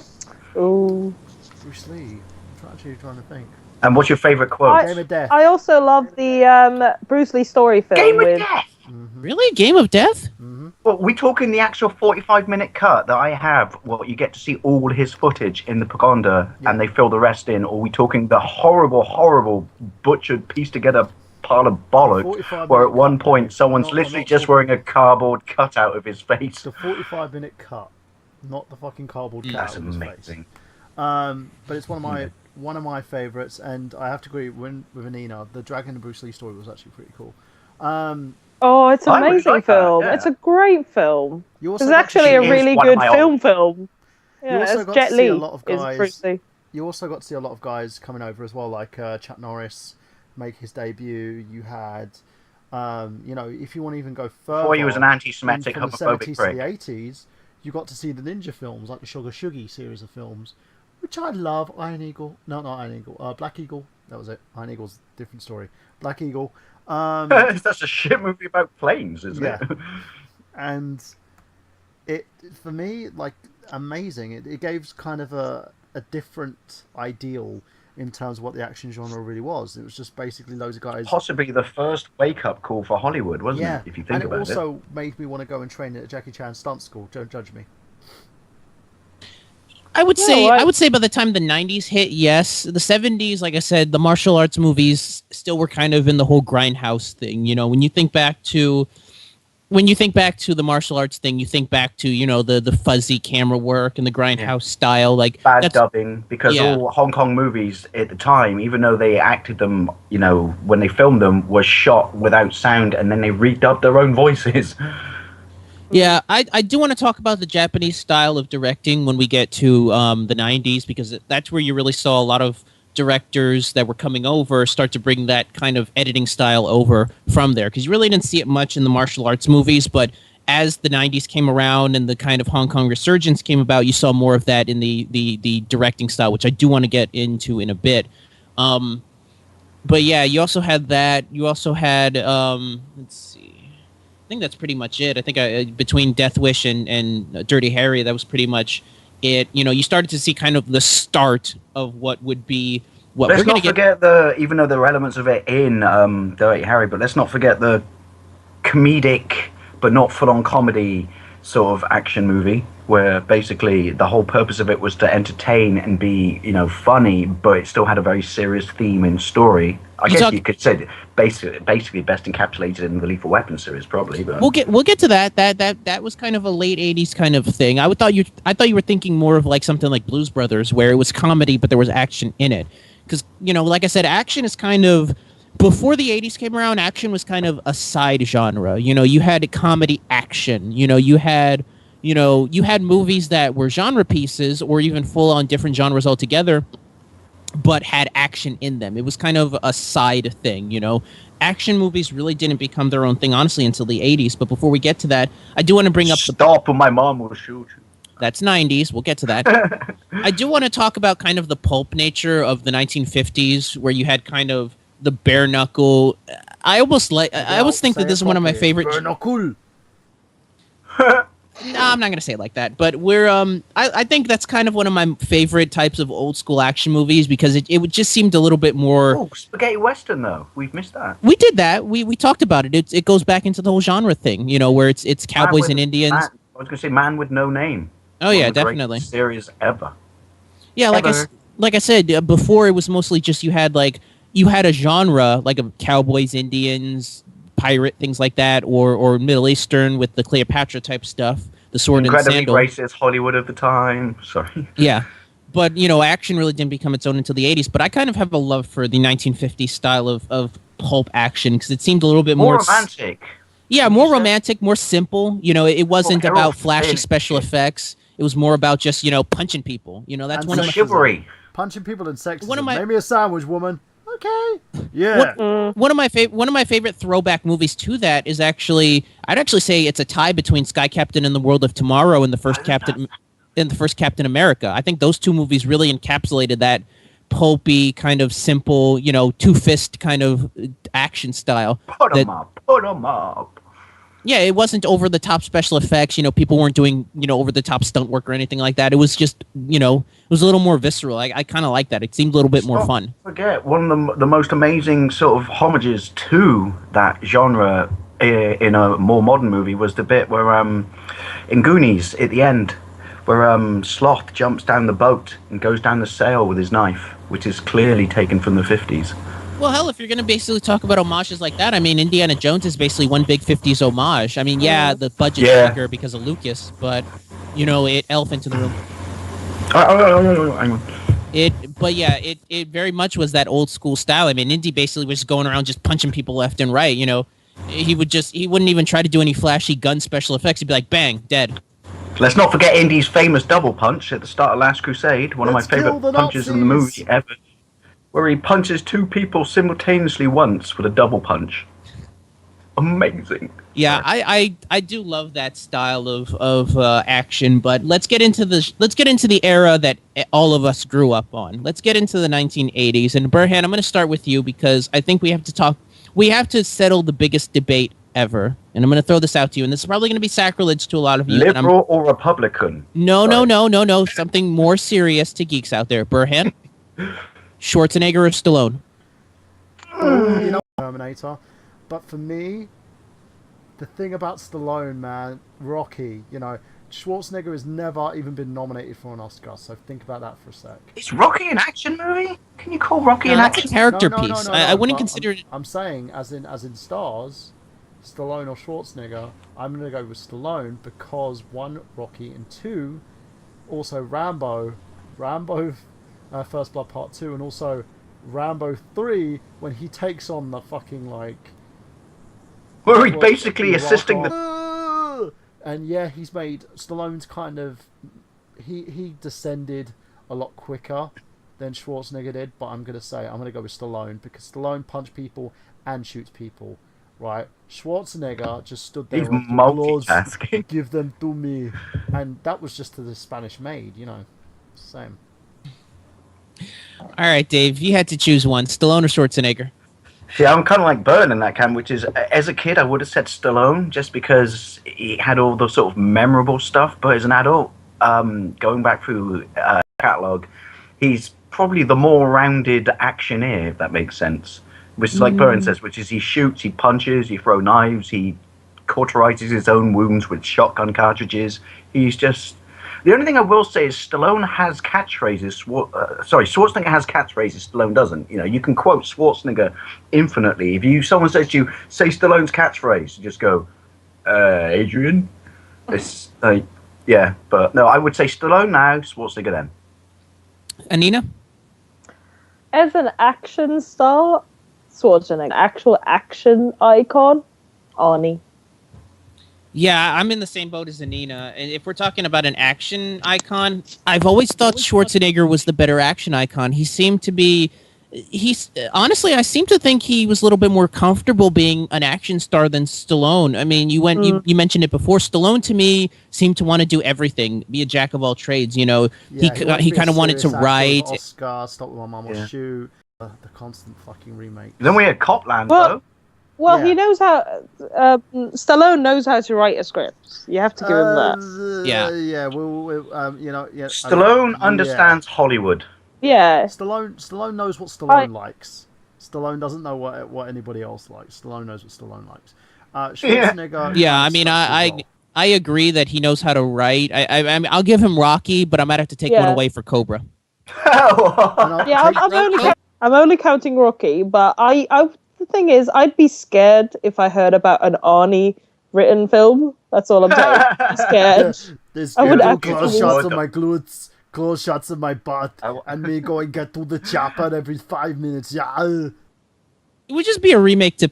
Ooh. Bruce Lee. I'm actually trying to think. And what's your favorite quote? Game of Death. I also love the Bruce Lee story film. Game of Death? Mm-hmm. Really? Game of Death? Mm-hmm. Well, we talking the actual 45-minute cut that I have, well, you get to see all his footage in the Pagonda, and they fill the rest in, or we talking the horrible, butchered, pieced-together pile of bollocks, where at one point someone's literally just wearing a cardboard cutout of his face. The 45-minute cut, not the fucking cardboard cutout. That's of his amazing. Face. But it's one of my favourites, and I have to agree with Annina. The Dragon and Bruce Lee story was actually pretty cool. Oh, it's an I would amazing like that, film. yeah. It's a great film. You It's also got to actually see- a really one of good my film. Yeah, also it's got Jet to see a Li lot of is guys- Bruce Lee. You also got to see a lot of guys coming over as well, like Chuck Norris make his debut. You had, if you want to even go further, Before he was an anti-Semitic, from the homophobic 70s to prick. the 80s, you got to see the ninja films, like the Sugar Shuggy series of films, which I love. Iron Eagle, no, not Iron Eagle, Black Eagle. That was it. Iron Eagle's a different story. Black Eagle. That's a shit movie about planes, isn't it? And it, for me, like, amazing. It gave kind of a different ideal in terms of what the action genre really was. It was just basically loads of guys. Possibly the first wake-up call for Hollywood, wasn't it? If you think and about it also made me want to go and train at a Jackie Chan stunt school. Don't judge me. I would Yeah, say well, I would say by the time the 90s hit, yes. The 70s, like I said, the martial arts movies still were kind of in the whole grindhouse thing. You know, when you think back to the martial arts thing, you think back to, the fuzzy camera work and the grindhouse style, like bad dubbing, because Yeah. all Hong Kong movies at the time, even though they acted them, when they filmed them, were shot without sound, and then they redubbed their own voices. Yeah, I do want to talk about the Japanese style of directing when we get to the 90s, because that's where you really saw a lot of directors that were coming over start to bring that kind of editing style over from there, because you really didn't see it much in the martial arts movies, but as the 90s came around and the kind of Hong Kong resurgence came about, you saw more of that in the directing style, which I do want to get into in a bit. But yeah, you also had that. You also had, let's see. I think that's pretty much it. I think between Death Wish and Dirty Harry, that was pretty much it. You started to see kind of the start of what would be what Let's we're going not to get. forget even though there are elements of it in Dirty Harry, but let's not forget the comedic but not full-on comedy sort of action movie, where basically the whole purpose of it was to entertain and be, funny, but it still had a very serious theme and story. I guess you could say basically best encapsulated in the Lethal Weapon series, probably. But We'll get to that. That was kind of a late '80s kind of thing. I thought you were thinking more of like something like Blues Brothers, where it was comedy but there was action in it. Because like I said, action is kind of before the '80s came around. Action was kind of a side genre. You had comedy action. You had movies that were genre pieces or even full on different genres altogether, but had action in them. It was kind of a side thing, Action movies really didn't become their own thing, honestly, until the 80s. But before we get to that, I do want to bring up Stop, or my mom will shoot you. That's 90s. We'll get to that. I do want to talk about kind of the pulp nature of the 1950s, where you had kind of the bare knuckle. I almost think that this is one of my favorite. Bare knuckle. No, I'm not going to say it like that. But I think that's kind of one of my favorite types of old school action movies, because it just seemed a little bit more. Oh, spaghetti western though. We've missed that. We did that. We talked about it. It goes back into the whole genre thing, where it's cowboys and Indians. I was going to say Man with No Name. Oh yeah, definitely. Series ever. Yeah, like I said before, it was mostly just you had a genre like of cowboys, Indians, pirate, things like that, or Middle Eastern with the Cleopatra type stuff, the sword and sandal. Incredibly racist Hollywood of the time. Sorry. Yeah, but action really didn't become its own until the 80s. But I kind of have a love for the 1950s style of pulp action, because it seemed a little bit more romantic. Yeah, more romantic, more simple. It wasn't about flashy special effects. It was more about just punching people. That's And one of my chivalry. Punching people and sexism. One of my- Make me a sandwich, woman. Okay. Yeah. One of my favorite throwback movies to that is actually, I'd actually say it's a tie between Sky Captain and the World of Tomorrow and the first Captain America. I think those two movies really encapsulated that pulpy kind of simple, two-fist kind of action style. Put 'em up. Yeah, it wasn't over the top special effects. People weren't doing over the top stunt work or anything like that. It was just it was a little more visceral. I kind of like that. It seemed a little bit more fun. Forget one of the most amazing sort of homages to that genre in a more modern movie was the bit where in Goonies at the end where Sloth jumps down the boat and goes down the sail with his knife, which is clearly taken from the 50s. Well, hell, if you're going to basically talk about homages like that, I mean, Indiana Jones is basically one big 50s homage. I mean, yeah, the budget's bigger because of Lucas, but, elephant in the room. It very much was that old school style. I mean, Indy basically was going around just punching people left and right, He wouldn't even try to do any flashy gun special effects. He'd be like, bang, dead. Let's not forget Indy's famous double punch at the start of Last Crusade, one of my favorite punches in the movie ever. Where he punches two people simultaneously once with a double punch. Amazing. Yeah, I do love that style of action, but let's get into the era that all of us grew up on. Let's get into the 1980s. And Burhan, I'm going to start with you because I think we have to settle the biggest debate ever. And I'm going to throw this out to you, and this is probably going to be sacrilege to a lot of you. Liberal or Republican? No. Something more serious to geeks out there. Burhan? Schwarzenegger or Stallone? Terminator. But for me, the thing about Stallone, man, Rocky, Schwarzenegger has never even been nominated for an Oscar, so think about that for a sec. Is Rocky an action movie? Can you call Rocky an action? It's a character piece. I wouldn't consider it. I'm saying, as in stars, Stallone or Schwarzenegger, I'm going to go with Stallone because one, Rocky, and two, also Rambo, First Blood Part 2, and also Rambo 3 when he takes on the fucking where he's basically assisting the. And yeah, he's made Stallone's kind of he descended a lot quicker than Schwarzenegger did, but I'm gonna go with Stallone because Stallone punches people and shoots people, right? Schwarzenegger just stood there. He's multitasking. Give them to me, and that was just to the Spanish maid, same. All right, Dave, you had to choose one, Stallone or Schwarzenegger? See, I'm kind of like Byrne in that camp, which is, as a kid, I would have said Stallone, just because he had all the sort of memorable stuff, but as an adult, going back through catalogue, he's probably the more rounded actioneer, if that makes sense. Which is like Byrne says, which is he shoots, he punches, he throws knives, he cauterizes his own wounds with shotgun cartridges. He's just... The only thing I will say is Stallone has catchphrases. Schwarzenegger has catchphrases. Stallone doesn't. You can quote Schwarzenegger infinitely. If someone says to you, say Stallone's catchphrase, you just go, Adrian. It's yeah, but no, I would say Stallone now, Schwarzenegger then. Annina? As an action star, Schwarzenegger. Actual action icon, Arnie. Yeah, I'm in the same boat as Annina. And if we're talking about an action icon, I've always thought Schwarzenegger was the better action icon. He seemed to be... honestly, I seem to think he was a little bit more comfortable being an action star than Stallone. I mean, you mentioned it before. Stallone, to me, seemed to want to do everything, be a jack of all trades. He kind of wanted to write. Oscar, Stop With My Mom Will Shoot. The constant fucking remake. Then we had Copland, though. Well, he knows how. Stallone knows how to write a script. You have to give him that. Yeah. Stallone understands Hollywood. Yeah. Stallone knows what Stallone likes. Stallone doesn't know what anybody else likes. Stallone knows what Stallone likes. Schwarzenegger. Yeah, I mean, I agree that he knows how to write. I'll give him Rocky, but I might have to take one away for Cobra. I'm only counting Rocky, but the thing is, I'd be scared if I heard about an Arnie written film. That's all I'm saying. I'm scared. There's close shots of my glutes, close shots of my butt, and me going get to the chopper every 5 minutes. Yeah. It would just be a remake to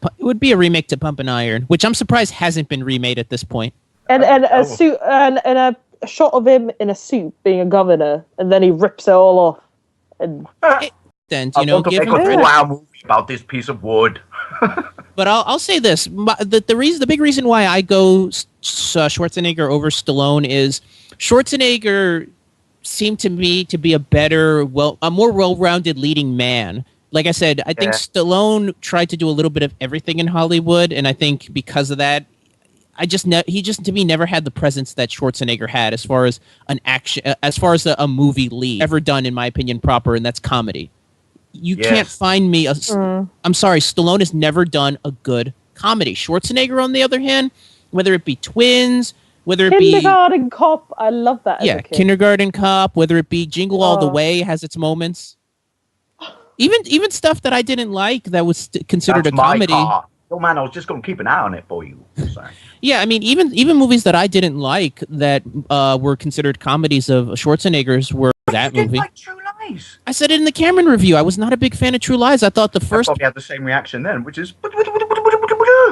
Pump and Iron, which I'm surprised hasn't been remade at this point. And a suit and a shot of him in a suit being a governor, and then he rips it all off. And extent, I you know, want to give make him a credit. 2-hour movie about this piece of wood. But I'll say this: the big reason why I go Schwarzenegger over Stallone is Schwarzenegger seemed to me to be a more well-rounded leading man. Like I said, I think Yeah. Stallone tried to do a little bit of everything in Hollywood, and I think because of that, he just to me never had the presence that Schwarzenegger had as far as a movie lead ever done, in my opinion, proper, and that's comedy. You Yes. can't find me I'm sorry, Stallone has never done a good comedy. Schwarzenegger, on the other hand, whether it be Twins, whether it be Kindergarten Cop. I love that as a kid. Kindergarten Cop, whether it be Jingle All the Oh. Way, has its moments. Even stuff that I didn't like that was considered That's a comedy. my car. Oh man, I was just going to keep an eye on it for you. Sorry. Yeah, I mean, even movies that I didn't like that were considered comedies of Schwarzenegger's were that You didn't movie. like True Lies. I said it in the Cameron review. I was not a big fan of True Lies. I thought the I first probably had the same reaction then, which is.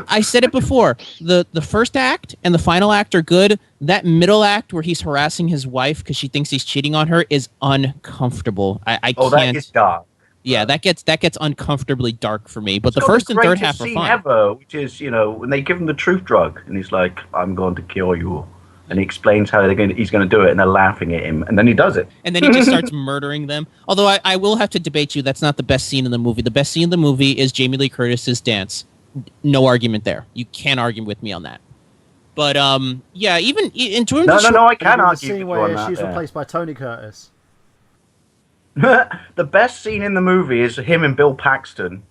I said it before. The first act and the final act are good. That middle act where he's harassing his wife because she thinks he's cheating on her is uncomfortable. I Oh, can't. that is dark. Yeah, that gets uncomfortably dark for me. But It's the got first and third greatest half are scene fine. ever, which is, when they give him the truth drug, and he's like, "I'm going to kill you," and he explains how he's going to do it, and they're laughing at him, and then he does it. And then he just starts murdering them. Although I will have to debate you, that's not the best scene in the movie. The best scene in the movie is Jamie Lee Curtis's dance. No argument there. You can't argue with me on that. But yeah, even in terms of No, I can The argue scene with you where on that. she's there. replaced by Tony Curtis. The best scene in the movie is him and Bill Paxton,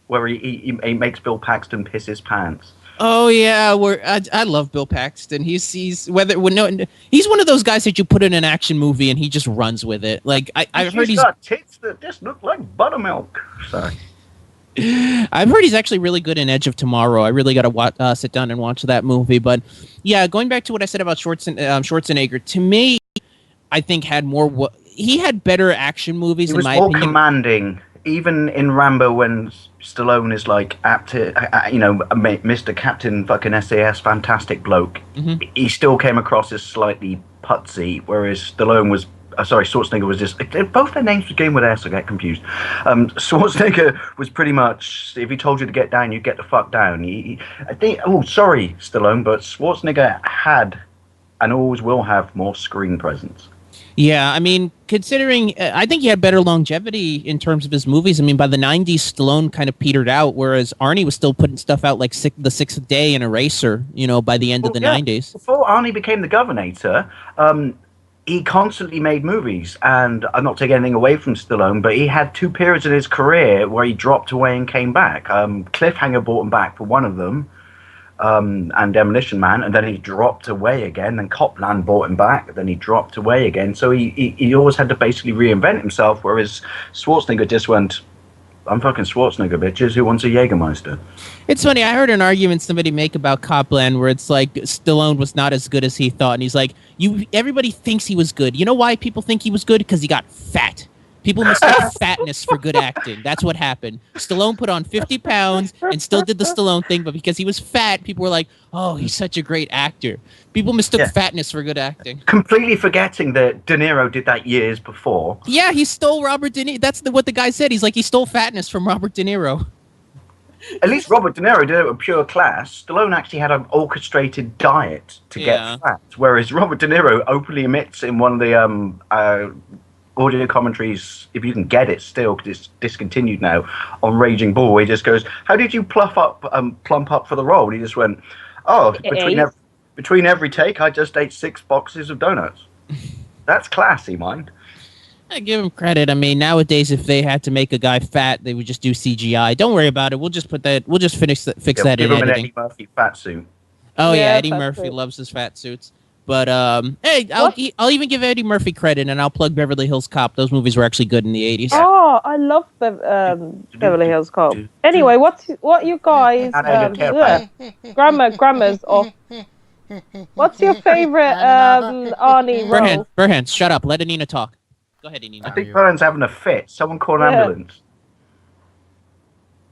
where he makes Bill Paxton piss his pants. Oh yeah, I love Bill Paxton. He's one of those guys that you put in an action movie and he just runs with it. Like I've heard He's got tits that just look like buttermilk. Sorry. I've heard he's actually really good in Edge of Tomorrow. I really got to sit down and watch that movie. But yeah, going back to what I said about Schwarzenegger, to me, I think he had better action movies. He was in my more opinion. commanding. Even in Rambo, when Stallone is like apt to, Mr. Captain fucking SAS, fantastic bloke, he still came across as slightly putsy, whereas Stallone was. Schwarzenegger was just. Both their names begin with S, I get confused. Schwarzenegger was pretty much, if he told you to get down, you get the fuck down. Sorry, Stallone, but Schwarzenegger had and always will have more screen presence. Yeah, I mean, considering, I think he had better longevity in terms of his movies. I mean, by the 90s, Stallone kind of petered out, whereas Arnie was still putting stuff out like The Sixth Day and Eraser, by the end of the 90s. Before Arnie became the Governator, he constantly made movies, and I'm not taking anything away from Stallone, but he had two periods in his career where he dropped away and came back. Cliffhanger brought him back for one of them, and Demolition Man, and then he dropped away again. Then Copland brought him back, then he dropped away again. So he always had to basically reinvent himself, whereas Schwarzenegger just went, I'm fucking Schwarzenegger, bitches. Who wants a Jägermeister? It's funny. I heard an argument somebody make about Copland where it's like Stallone was not as good as he thought. And he's like, everybody thinks he was good. You know why people think he was good? Because he got fat. People mistake fatness for good acting. That's what happened. Stallone put on 50 pounds and still did the Stallone thing, but because he was fat, people were like, oh, he's such a great actor. People mistook fatness for good acting. Completely forgetting that De Niro did that years before. Yeah, he stole Robert De Niro. That's what the guy said. He's like, he stole fatness from Robert De Niro. At least Robert De Niro did it with pure class. Stallone actually had an orchestrated diet to get fat, whereas Robert De Niro openly admits in one of the audio commentaries, if you can get it still, because it's discontinued now, on Raging Bull, he just goes, how did you plump up for the role? And he just went, between every take, I just ate 6 boxes of donuts. That's classy, mind. I give him credit. I mean, nowadays, if they had to make a guy fat, they would just do CGI. Don't worry about it. We'll just fix that in give him editing. an Eddie Murphy fat suit. Oh yeah, Eddie fat Murphy suit. loves his fat suits. But hey, I'll even give Eddie Murphy credit, and I'll plug Beverly Hills Cop. Those movies were actually good in the 80s. Oh, I love Beverly Hills Cop. Anyway, what you guys grammars of? What's your favorite Arnie role? Burhan, shut up. Let Annina talk. Go ahead, I Annina. think Vern's having a fit. Someone call an ambulance.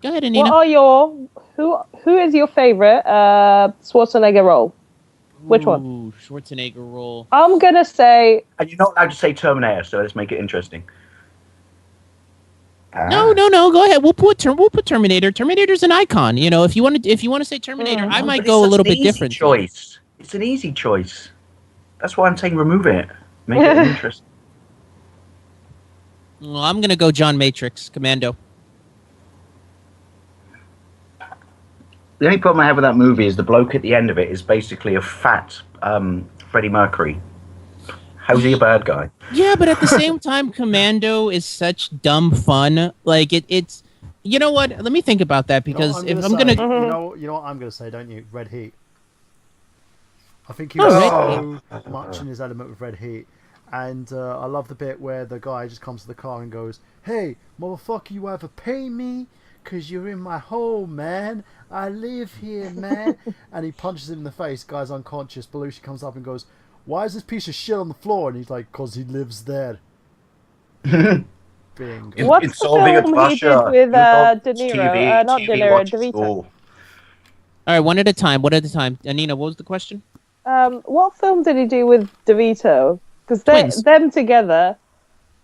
Go ahead, What Annina. are who is your favorite Schwarzenegger role? Which one? Ooh, Schwarzenegger role. I'm gonna say And you're not allowed to say Terminator, so let's make it interesting. No. Go ahead. We'll put Terminator. Terminator's an icon. You know, if you want to say Terminator, I might go a little bit different. Choice. It's an easy choice. That's why I'm saying remove it. Make it interesting. Well, I'm gonna go John Matrix Commando. The only problem I have with that movie is the bloke at the end of it is basically a fat Freddie Mercury. How's he a bad guy? Yeah, but at the same time, Commando is such dumb fun. Like it's. You know what? Let me think about that because you know what I'm gonna say, don't you? Red Heat. I think he was so much in his element with Red Heat, and I love the bit where the guy just comes to the car and goes, "Hey, motherfucker, you ever pay me? 'Cause you're in my home, man. I live here, man." And he punches him in the face. Guy's unconscious. Belushi comes up and goes, "Why is this piece of shit on the floor?" And he's like, "'Cause he lives there." Bing. What's the film he did with De Niro? Not De Niro, DeVito. All right, one at a time. Annina, what was the question? What film did he do with DeVito? Because them together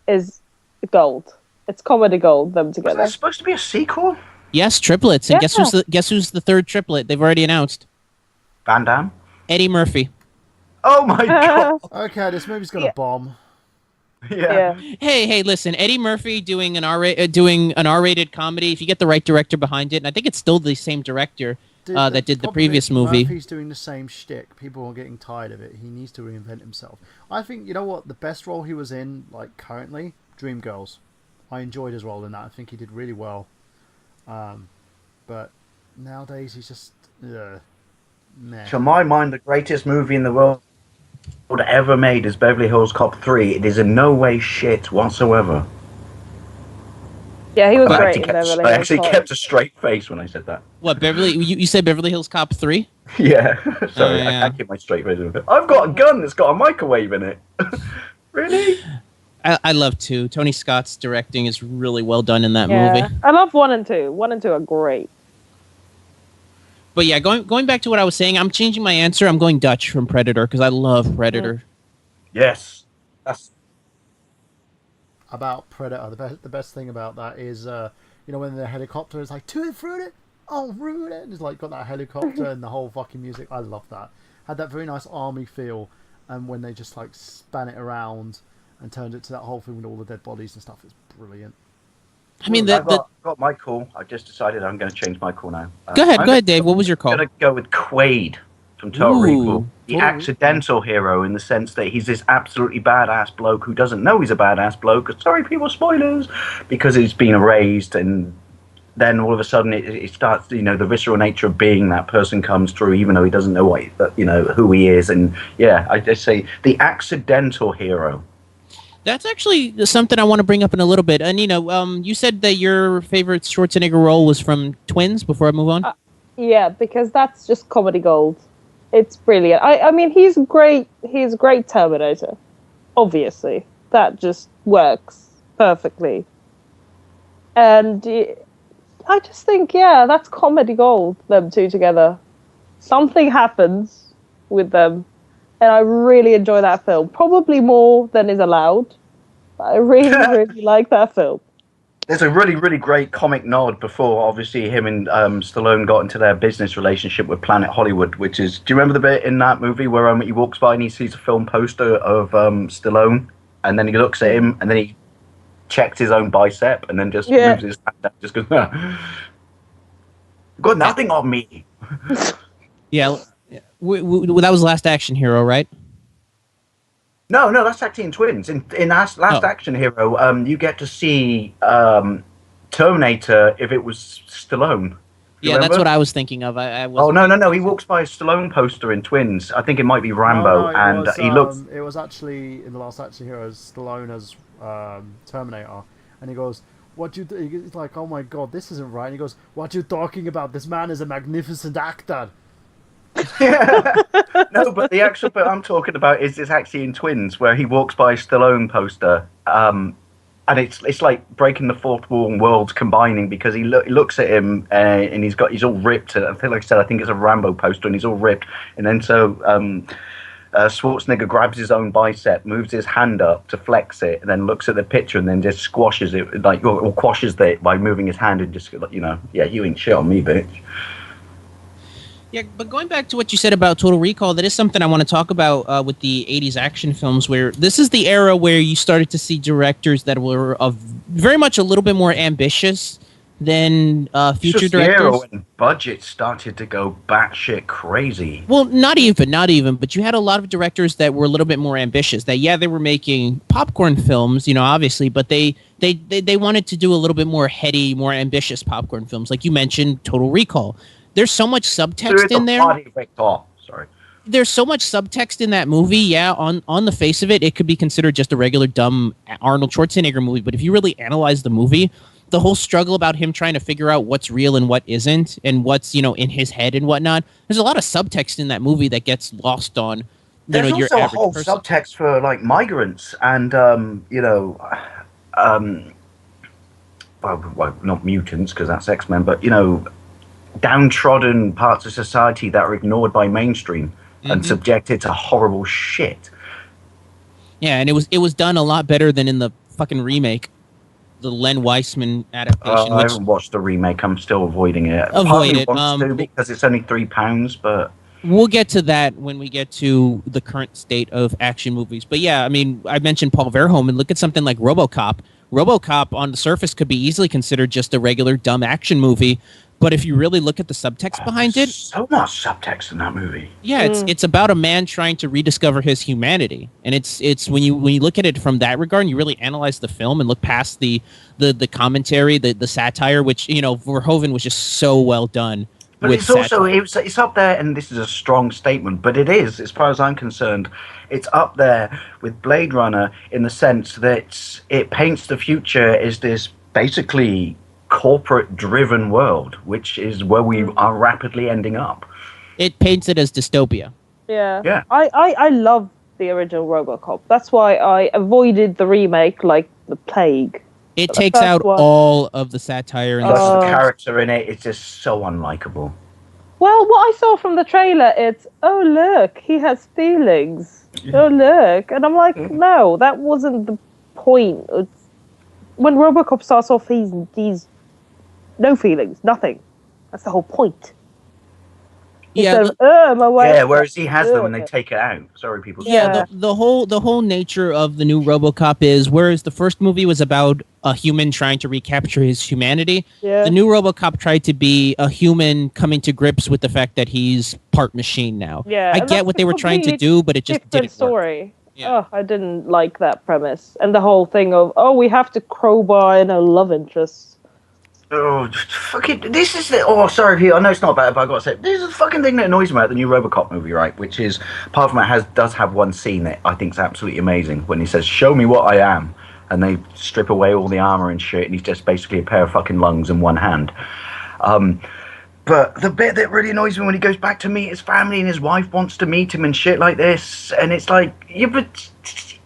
is gold. It's comedy gold. Them together. Was that supposed to be a sequel? Yes, triplets. And guess who's the third triplet? They've already announced. Van Damme. Eddie Murphy. Oh my god. Okay, this movie's gonna bomb. Yeah. Hey, listen, Eddie Murphy doing an R-rated comedy. If you get the right director behind it, and I think it's still the same director that did the previous movie. Murphy's doing the same shtick. People are getting tired of it. He needs to reinvent himself. I think, you know what, the best role he was in, like currently, Dreamgirls. I enjoyed his role in that. I think he did really well. But nowadays he's just meh. To my mind, the greatest movie in the world ever made is Beverly Hills Cop 3. It is in no way shit whatsoever. Yeah, he was great. I actually kept a straight face when I said that. What, Beverly? You said Beverly Hills Cop 3? Yeah. Sorry, I can't keep my straight face with it. I've got a gun that's got a microwave in it. Really? I love 2. Tony Scott's directing is really well done in that movie. I love 1 and 2. 1 and 2 are great. But yeah, going back to what I was saying, I'm changing my answer. I'm going Dutch from Predator because I love Predator. Yes. That's about Predator. The best thing about that is, when the helicopter is like, "To it, fruit it, oh, root it," and it's like got that helicopter and the whole fucking music. I love that. Had that very nice army feel, and when they just like span it around and turned it to that whole thing with all the dead bodies and stuff, it's brilliant. I mean, I've got my call. I just decided I'm going to change my call now. Go ahead, Dave. What was your call? I'm going to go with Quaid from Total Recall. The accidental hero, in the sense that he's this absolutely badass bloke who doesn't know he's a badass bloke. Sorry, people, spoilers, because he's been erased, and then all of a sudden it starts. The visceral nature of being that person comes through, even though he doesn't know who he is. And yeah, I just say the accidental hero. That's actually something I want to bring up in a little bit. And you said that your favorite Schwarzenegger role was from Twins. Before I move on, yeah, because that's just comedy gold. It's brilliant. I mean, he's great. He's a great Terminator. Obviously, that just works perfectly. And I just think, that's comedy gold. Them two together, something happens with them. And I really enjoy that film. Probably more than is allowed. But I really, really like that film. There's a really, really great comic nod before, obviously, him and Stallone got into their business relationship with Planet Hollywood, which is... Do you remember the bit in that movie where he walks by and he sees a film poster of Stallone, and then he looks at him, and then he checks his own bicep, and then just moves his hand down, just goes, got nothing on me. Yeah. That was Last Action Hero, right? No, that's actually in Twins. In Last Action Hero, you get to see Terminator if it was Stallone. Yeah, that's what I was thinking of. Oh, no. He walks by a Stallone poster in Twins. I think it might be Rambo, he looks... It was actually in the Last Action Hero, Stallone as Terminator, and he goes, "What you?" He's like, "Oh my god, this isn't right." And he goes, "What you talking about? This man is a magnificent actor." No, but the actual bit I'm talking about is actually in Twins, where he walks by a Stallone poster, and it's like breaking the fourth wall and worlds combining, because he looks at him and he's all ripped. I think, like I said, I think it's a Rambo poster, and he's all ripped. And then so Schwarzenegger grabs his own bicep, moves his hand up to flex it, and then looks at the picture and then just squashes it, like, or quashes it by moving his hand and just, yeah, you ain't shit on me, bitch. Yeah, but going back to what you said about Total Recall, that is something I want to talk about with the 80s action films, where this is the era where you started to see directors that were very much a little bit more ambitious than future directors. The era when budgets started to go batshit crazy. Well, not even, but you had a lot of directors that were a little bit more ambitious. That, yeah, they were making popcorn films, obviously, but they wanted to do a little bit more heady, more ambitious popcorn films. Like you mentioned, Total Recall. There's so much subtext in there. Sorry. There's so much subtext in that movie. Yeah, on the face of it, it could be considered just a regular dumb Arnold Schwarzenegger movie. But if you really analyze the movie, the whole struggle about him trying to figure out what's real and what isn't, and what's in his head and whatnot, there's a lot of subtext in that movie that gets lost on your average person. There's also a whole subtext for like migrants and well, not mutants because that's X-Men, but downtrodden parts of society that are ignored by mainstream and subjected to horrible shit. Yeah, and it was done a lot better than in the fucking remake, the Len Weissman adaptation. I haven't watched the remake. I'm still avoiding it. Avoid it. Wants to because it's only £3, but we'll get to that when we get to the current state of action movies. But yeah, I mean, I mentioned Paul Verhoeven. Look at something like RoboCop. RoboCop on the surface could be easily considered just a regular dumb action movie. But if you really look at the subtext behind it, so much subtext in that movie. Yeah, it's about a man trying to rediscover his humanity, and it's when you look at it from that regard, and you really analyze the film and look past the commentary, the satire, which Verhoeven was just so well done. But it's also it's up there, and this is a strong statement, but it is, as far as I'm concerned, it's up there with Blade Runner in the sense that it paints the future as this basically corporate-driven world, which is where we are rapidly ending up. It paints it as dystopia. Yeah. I love the original RoboCop. That's why I avoided the remake like the plague. It takes out all of the satire. And the character in it is just so unlikable. Well, what I saw from the trailer, it's, oh, look, he has feelings. Oh, look. And I'm like, no, that wasn't the point. When RoboCop starts off, he's no feelings, nothing. That's the whole point. Yeah, whereas he has them when they take it out. Sorry, people. Yeah, the whole nature of the new RoboCop is, whereas the first movie was about a human trying to recapture his humanity, the new RoboCop tried to be a human coming to grips with the fact that he's part machine now. Yeah, I get what they were trying to do, but it just didn't story. Work. Yeah. Oh, I didn't like that premise, and the whole thing of we have to crowbar in a love interest. Oh, fucking! This is the. Oh, sorry, Pete. I know it's not bad, but I got to say, this is the fucking thing that annoys me about the new RoboCop movie, right? Which is, apart from it, does have one scene that I think is absolutely amazing when he says, "Show me what I am," and they strip away all the armor and shit, and he's just basically a pair of fucking lungs and one hand. But the bit that really annoys me when he goes back to meet his family and his wife wants to meet him and shit like this, and it's like, yeah, but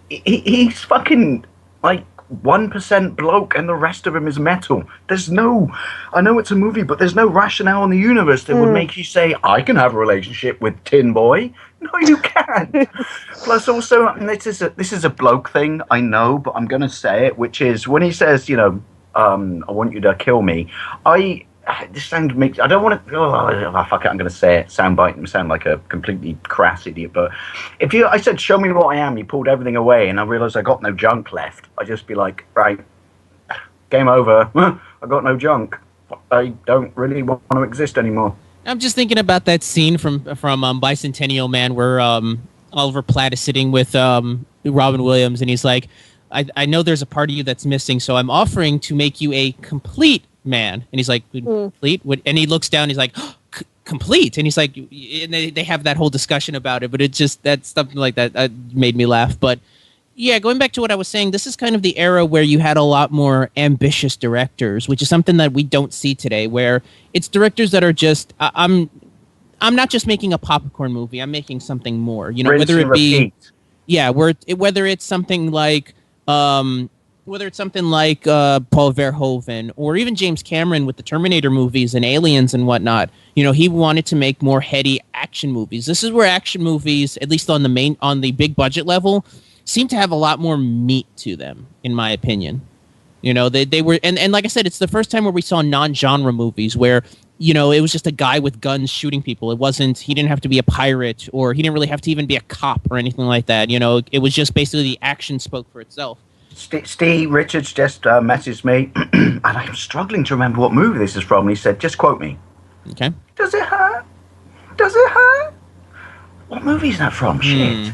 he's fucking like 1% bloke and the rest of him is metal. There's no, I know it's a movie, but there's no rationale in the universe that would make you say, I can have a relationship with Tin Boy. No, you can't. Plus also, and this is a bloke thing, I know, but I'm going to say it, which is when he says, I want you to kill me, this sound makes, I don't want to, fuck it, I'm going to say it, sound like a completely crass idiot, but I said, show me what I am, you pulled everything away, and I realised I got no junk left, I'd just be like, right, game over, I got no junk, I don't really want to exist anymore. I'm just thinking about that scene from Bicentennial Man where Oliver Platt is sitting with Robin Williams, and he's like, I know there's a part of you that's missing, so I'm offering to make you a complete man. And he's like, complete? And he looks down, he's like, complete? And he's like, and they have that whole discussion about it, but it just, that's something like that made me laugh. But yeah, going back to what I was saying, this is kind of the era where you had a lot more ambitious directors, which is something that we don't see today, where it's directors that are just, I'm not just making a popcorn movie, I'm making something more, whether it be, whether it's something like, whether it's something like Paul Verhoeven or even James Cameron with the Terminator movies and Aliens and whatnot, he wanted to make more heady action movies. This is where action movies, at least on the big budget level, seem to have a lot more meat to them, in my opinion. They were, and like I said, it's the first time where we saw non-genre movies where, it was just a guy with guns shooting people. He didn't have to be a pirate, or he didn't really have to even be a cop or anything like that. It was just basically the action spoke for itself. Steve Richards just messaged me, and I'm struggling to remember what movie this is from. And he said, "Just quote me." Okay. Does it hurt? Does it hurt? What movie is that from? Shit.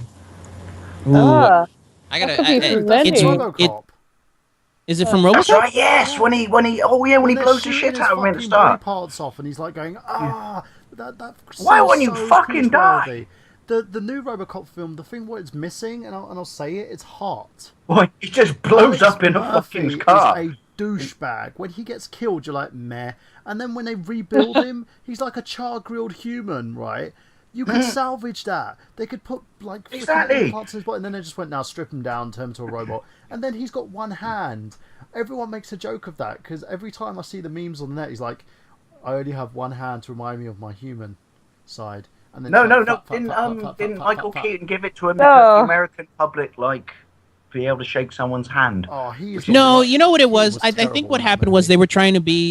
Ooh, Ah, I gotta. that could be from That's many. RoboCop. Is it from That's RoboCop? right. Yes. When he When blows the they're shit shooting out of him at the his fucking body start. parts off, and he's like going, that Why seems won't you so fucking die? cringeworthy. The new RoboCop film, the thing what it's missing, and I'll say it, it's heart. Boy, he just blows Alex up in a Murphy fucking car. Is a douchebag. When he gets killed, you're like, meh. And then when they rebuild him, he's like a char-grilled human, right? You could salvage that. They could put like Exactly. parts in his body, and then they just went, now strip him down, turn him into a robot, and then he's got one hand. Everyone makes a joke of that because every time I see the memes on the net, he's like, I only have one hand to remind me of my human side. And then No. fat, Didn't fat, Michael fat. Keaton give it to him No. because the American public be able to shake someone's hand? Oh, he is No, you know what it was? I terrible think what in that happened was movie.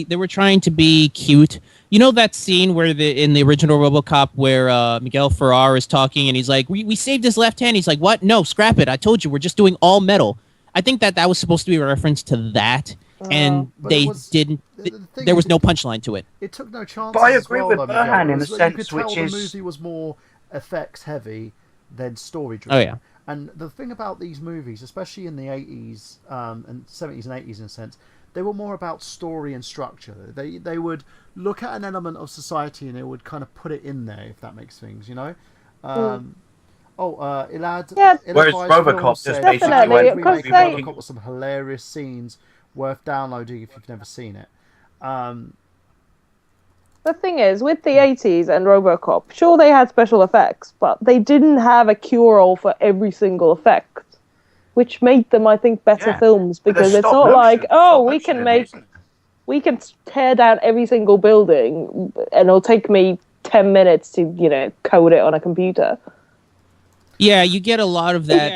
they were trying to be cute. You know that scene where in the original RoboCop where Miguel Ferrer is talking and he's like, "We saved his left hand." He's like, "What? No, scrap it. I told you we're just doing all metal." I think that was supposed to be a reference to that, and But they it was- didn't. the thing There is, was no punchline to it. It took no chances. But I as agree well, with though, Burhan Miguel. in the It was- sense you could tell which the is- movie was more effects heavy than story driven. Oh, yeah. And the thing about these movies, especially in the 80s and 70s and 80s in a sense, they were more about story and structure. They would look at an element of society and they would kind of put it in there, if that makes things, Ilad. Yeah. Whereas Ilad RoboCop Films just said, basically Definitely, went, because remake of they- RoboCop with some hilarious scenes worth downloading if you've never seen it. The thing is, with the 80s and RoboCop, sure they had special effects, but they didn't have a cure-all for every single effect, which made them, I think, better Yeah. films But the because it's stop not motion- like, stop oh, we motion can is make, amazing. we can tear down every single building and it'll take me 10 minutes to, code it on a computer. Yeah, you get a lot of that.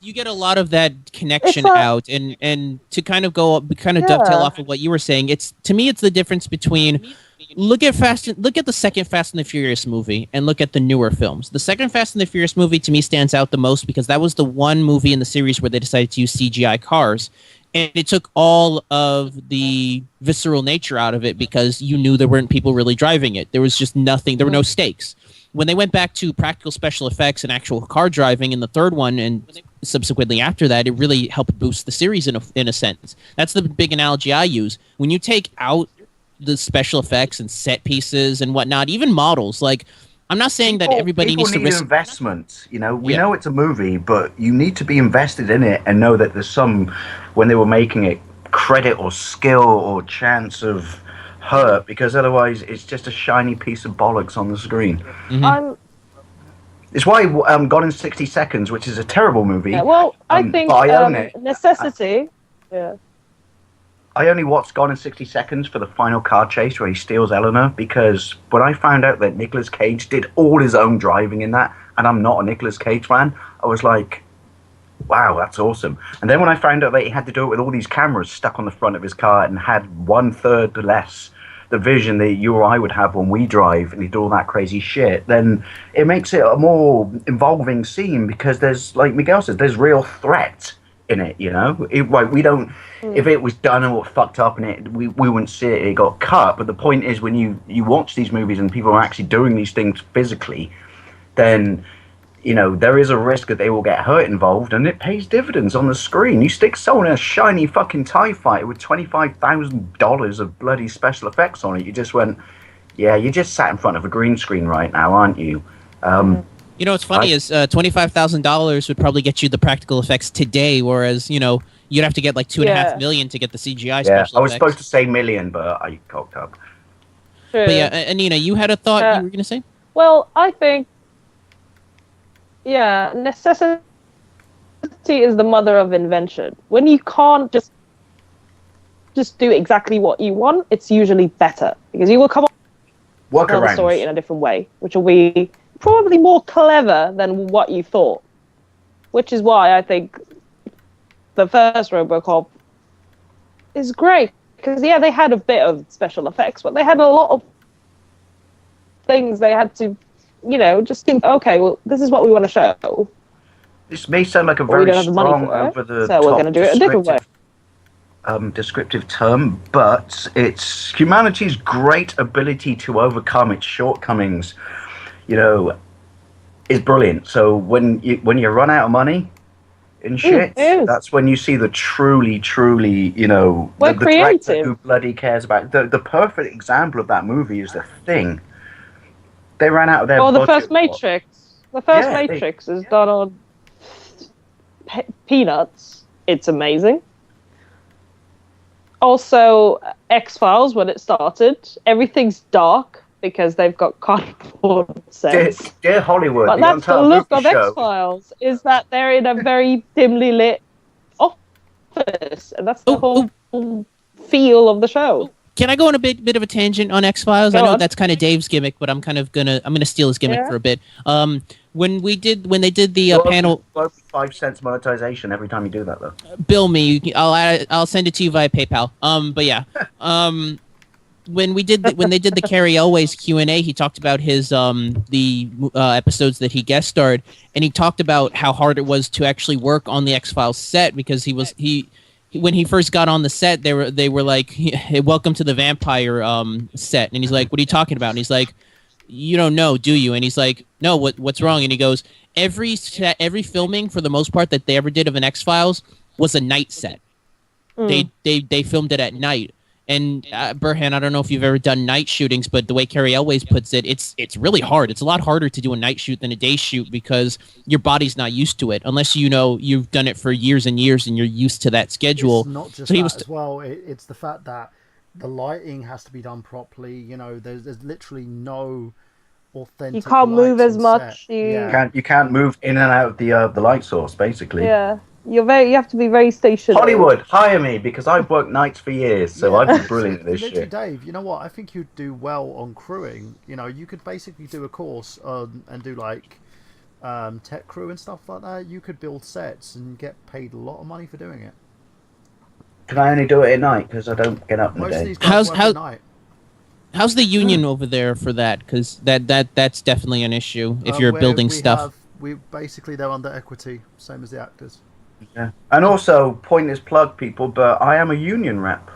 You get a lot of that connection It's out, and to kind of dovetail off of what you were saying. To me, it's the difference between look at the second Fast and the Furious movie and look at the newer films. The second Fast and the Furious movie to me stands out the most because that was the one movie in the series where they decided to use CGI cars, and it took all of the visceral nature out of it because you knew there weren't people really driving it. There was just nothing. There were no stakes. When they went back to practical special effects and actual car driving in the third one and subsequently after that, it really helped boost the series in a sense. That's the big analogy I use. When you take out the special effects and set pieces and whatnot, even models, like I'm not saying that everybody needs to risk investment. We know it's a movie, but you need to be invested in it and know that there's some, when they were making it, credit or skill or chance of hurt, because otherwise it's just a shiny piece of bollocks on the screen. I'm It's why Gone in 60 Seconds, which is a terrible movie. Yeah, well, I think but I own it. necessity. Yeah. I only watched Gone in 60 Seconds for the final car chase where he steals Eleanor, because when I found out that Nicolas Cage did all his own driving in that, and I'm not a Nicolas Cage fan, I was like, wow, that's awesome. And then when I found out that he had to do it with all these cameras stuck on the front of his car and had 1/3 less the vision that you or I would have when we drive and he do all that crazy shit, then it makes it a more involving scene because there's, like Miguel says, there's real threat in it, we don't, if it was done or fucked up and we wouldn't see it got cut. But the point is, when you watch these movies and people are actually doing these things physically, then there is a risk that they will get hurt involved, and it pays dividends on the screen. You stick someone in a shiny fucking TIE fighter with $25,000 of bloody special effects on it, you just went, yeah, you just sat in front of a green screen right now, aren't you? What's funny is $25,000 would probably get you the practical effects today, whereas you'd have to get like $2.5 million to get the CGI special effects. I was supposed to say million, but I cocked up. True. But yeah, Annina, you had a thought you were going to say? Well, I think, necessity creativity is the mother of invention. When you can't just do exactly what you want, it's usually better because you will come up with the story in a different way, which will be probably more clever than what you thought. Which is why I think the first RoboCop is great because they had a bit of special effects, but they had a lot of things they had to, just think. Okay, well, this is what we want to show. This may sound like a very strong over the top, so we're going to do it a different way. Descriptive term, but it's humanity's great ability to overcome its shortcomings, is brilliant. So when you run out of money and shit, that's when you see the truly, the director who bloody cares about. The perfect example of that movie is The Thing. They ran out of their budget. The first Matrix. The first Matrix is done on peanuts. It's amazing. Also, X-Files, when it started, everything's dark because they've got cardboard sets. Dear Hollywood, but that's the look of X-Files, is that they're in a very dimly lit office, and that's the whole feel of the show. Can I go on a bit of a tangent on X-Files? I know that's kind of Dave's gimmick, but I'm gonna steal his gimmick for a bit. When they did the panel, 5 cents monetization every time you do that, though. Bill me, I'll send it to you via PayPal. But yeah, when they did the Carrie Elways Q&A, he talked about his the episodes that he guest starred, and he talked about how hard it was to actually work on the X-Files set because when he first got on the set, they were like, hey, "Welcome to the vampire set," and he's like, "What are you talking about?" And he's like, "You don't know, do you?" And he's like, "No, what's wrong?" And he goes, every filming for the most part that they ever did of an X-Files was a night set. They filmed it at night. And Burhan, I don't know if you've ever done night shootings, but the way Carrie Elways puts it, it's really hard. It's a lot harder to do a night shoot than a day shoot because your body's not used to it, unless you've done it for years and years and you're used to that schedule. It's not just that as well. It's the fact that the lighting has to be done properly. There's literally no authentic. You can't move as much. You can't move in and out of the light source, basically. Yeah. You have to be very stationary. Hollywood, hire me because I've worked nights for years, so I'd be brilliant at this shit. Dave, you know what? I think you'd do well on crewing. You could basically do a course and do like tech crew and stuff like that. You could build sets and get paid a lot of money for doing it. Can I only do it at night because I don't get up in the day? Most of these guys work at night. How's the union over there for that? Because that's definitely an issue if you're building stuff. They're under equity, same as the actors. Yeah. And also, pointless plug, people, but I am a union rep.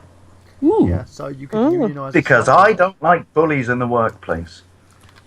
Ooh. Yeah, so you can unionize. Because I don't like bullies in the workplace.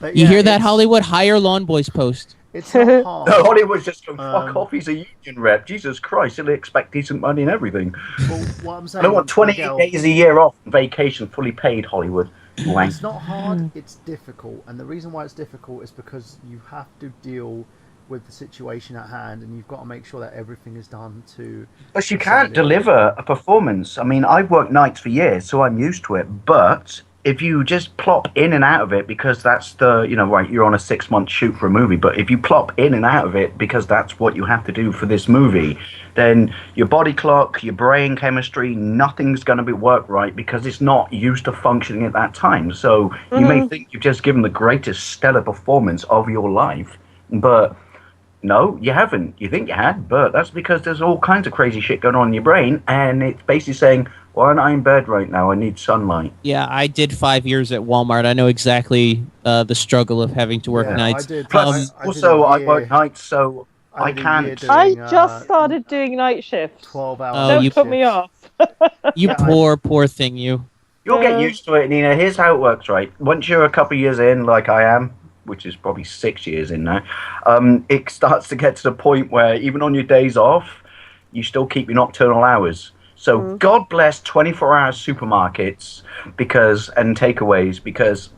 But you hear that, Hollywood? Hire Lawn Boys Post. It's not hard. No, Hollywood's just going, fuck off, he's a union rep. Jesus Christ, he'll expect decent money and everything. Well, what I'm saying, I don't want 28 days a year off vacation, fully paid, Hollywood. It's not hard, it's difficult. And the reason why it's difficult is because you have to deal with the situation at hand, and you've got to make sure that everything is done to... But you can't deliver a performance. I mean, I've worked nights for years, so I'm used to it. But if you just plop in and out of it, because that's you're on a 6-month shoot for a movie, but if you plop in and out of it because that's what you have to do for this movie, then your body clock, your brain chemistry, nothing's going to work right because it's not used to functioning at that time. So you may think you've just given the greatest stellar performance of your life, but... No, you haven't. You think you had, but that's because there's all kinds of crazy shit going on in your brain, and it's basically saying, why aren't I in bed right now? I need sunlight. Yeah, I did 5 years at Walmart. I know exactly the struggle of having to work nights. I did. Plus, I work nights, so I can't. I just started doing night shifts. 12 hours. Oh, Don't put me off. You poor thing, you. You'll get used to it, Nina. Here's how it works, right? Once you're a couple of years in, like I am, which is probably 6 years in now, it starts to get to the point where even on your days off, you still keep your nocturnal hours. So God bless 24-hour supermarkets and takeaways because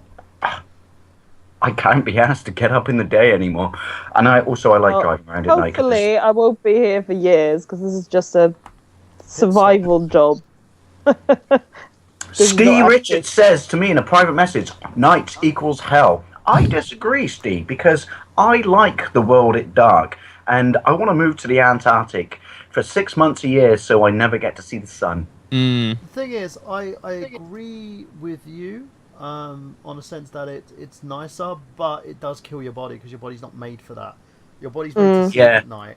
I can't be asked to get up in the day anymore. And I like driving around at night. Hopefully, I won't be here for years because this is just a survival job. Steve Richards says to me in a private message, night equals hell. I disagree, Steve, because I like the world at dark. and I want to move to the Antarctic for 6 months a year so I never get to see the sun. The thing is, I agree with you on a sense that it's nicer, but it does kill your body because your body's not made for that. Your body's made to sleep at night.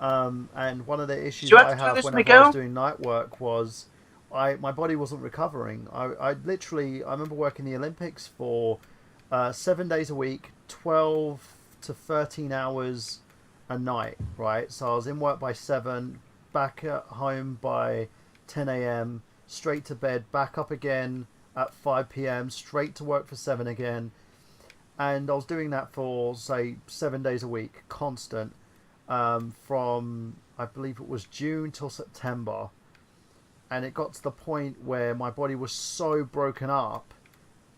And one of the issues I have whenever I was doing night work was my body wasn't recovering. I remember working the Olympics for 7 days a week, 12 to 13 hours a night, right? So I was in work by 7, back at home by 10 a.m., straight to bed, back up again at 5 p.m., straight to work for 7 again. And I was doing that for, say, 7 days a week, constant, from, I believe it was June till September. And it got to the point where my body was so broken up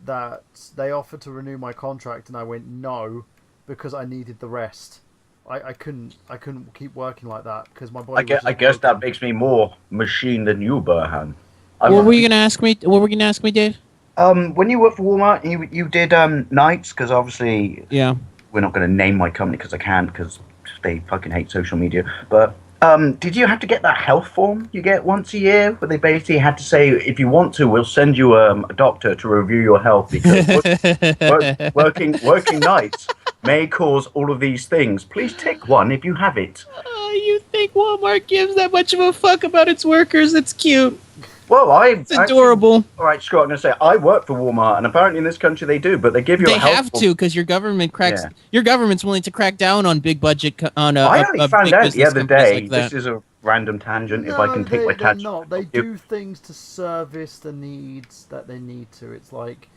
that they offered to renew my contract, and I went no, because I needed the rest. I couldn't keep working like that because my body. I guess that makes me more machine than you, Burhan. What were you gonna ask me? What were you gonna ask me, Dave? When you worked for Walmart, you did nights, because obviously, we're not going to name my company because I can't, because they fucking hate social media. But did you have to get that health form you get once a year, where they basically had to say, if you want to, we'll send you a doctor to review your health because working nights may cause all of these things. Please tick 1 if you have it. You think Walmart gives that much of a fuck about its workers? It's cute. Well, it's adorable. All right, Scott, I'm going to say I work for Walmart, and apparently in this country they do, but they give you a health form. They have to, because your government cracks. Yeah. Your government's willing to crack down on big budget. I only found out the other day. This is a random tangent. If I can take my tangent. They do things to service the needs that they need to. It's like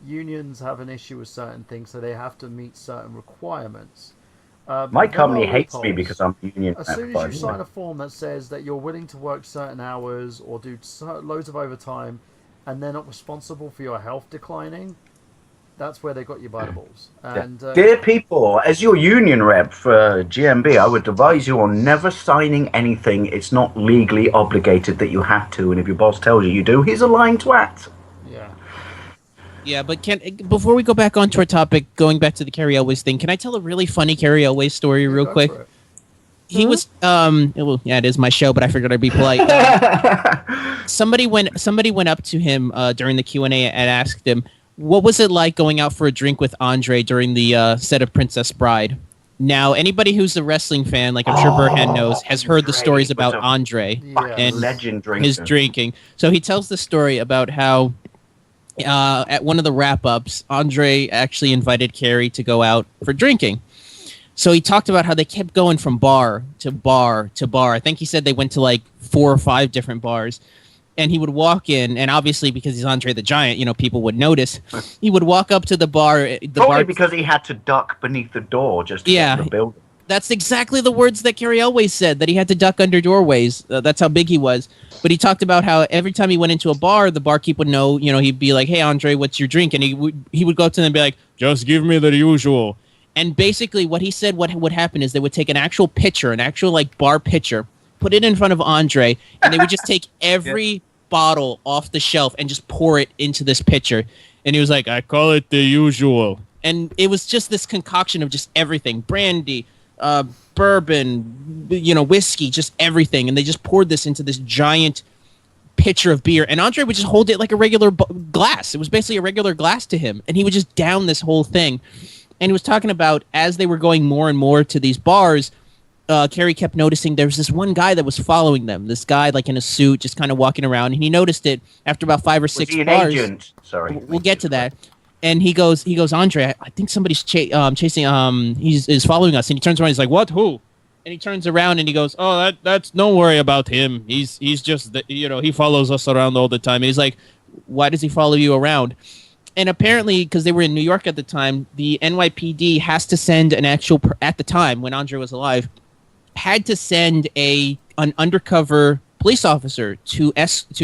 unions have an issue with certain things, so they have to meet certain requirements. My company hates me because I'm union. As soon as you sign a form that says that you're willing to work certain hours or do loads of overtime, and they're not responsible for your health declining, that's where they got you by the balls. And dear people, as your union rep for GMB, I would advise you on never signing anything. It's not legally obligated that you have to, and if your boss tells you do, he's a lying twat. Yeah, but before we go back onto our topic, going back to the Carrie Elways thing, can I tell a really funny Carrie Elways story real quick? He was it is my show, but I figured I'd be polite. Somebody went up to him during the Q&A and asked him, what was it like going out for a drink with Andre during the set of Princess Bride? Now, anybody who's a wrestling fan, like I'm sure Burhan knows, has heard the stories about Andre and his drinking. So he tells the story about how at one of the wrap-ups, Andre actually invited Carrie to go out for drinking. So he talked about how they kept going from bar to bar to bar. I think he said they went to like 4 or 5 different bars. And he would walk in, and obviously because he's Andre the Giant, people would notice. He would walk up to the bar. Probably because he had to duck beneath the door just to get to the building. That's exactly the words that Carrie Elways said, that he had to duck under doorways. That's how big he was. But he talked about how every time he went into a bar, the barkeep would know, he'd be like, hey, Andre, what's your drink? And he would go up to them and be like, just give me the usual. And basically what he said what would happen is they would take an actual pitcher, an actual like bar pitcher, put it in front of Andre, and they would just take every bottle off the shelf and just pour it into this pitcher. And he was like, I call it the usual. And it was just this concoction of just everything. Brandy, bourbon, whiskey, just everything. And they just poured this into this giant pitcher of beer. And Andre would just hold it like a regular glass. It was basically a regular glass to him. And he would just down this whole thing. And he was talking about as they were going more and more to these bars, Carrie kept noticing there was this one guy that was following them. This guy, like in a suit, just kind of walking around. And he noticed it after about 5 or 6 was he an bars. Agent? Sorry, we'll get to that. And he goes, Andre, I think somebody's chasing. He's following us. And he turns around. He's like, what? Who? And he turns around and he goes, oh, that's don't worry about him. He's just he follows us around all the time. And he's like, why does he follow you around? And apparently, because they were in New York at the time, the NYPD has to send an actual, at the time when Andre was alive, had to send an undercover police officer to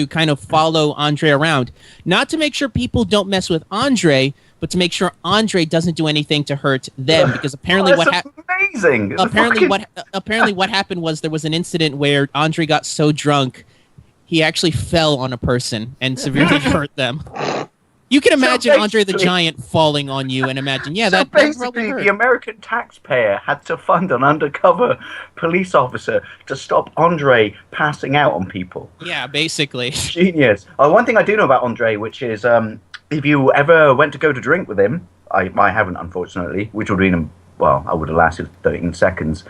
kind of follow Andre around, not to make sure people don't mess with Andre, but to make sure Andre doesn't do anything to hurt them. Because apparently, amazing. Apparently, what happened was there was an incident where Andre got so drunk, he actually fell on a person and severely hurt them. You can imagine Andre the basically- Giant falling on you, and imagine, yeah, So that probably basically, hurt. the American taxpayer had to fund an undercover police officer to stop Andre passing out on people. Yeah, basically. Genius. One thing I do know about Andre, which is if you ever went to go to drink with him, I haven't, unfortunately, which would have been, well, I would have lasted 13 seconds.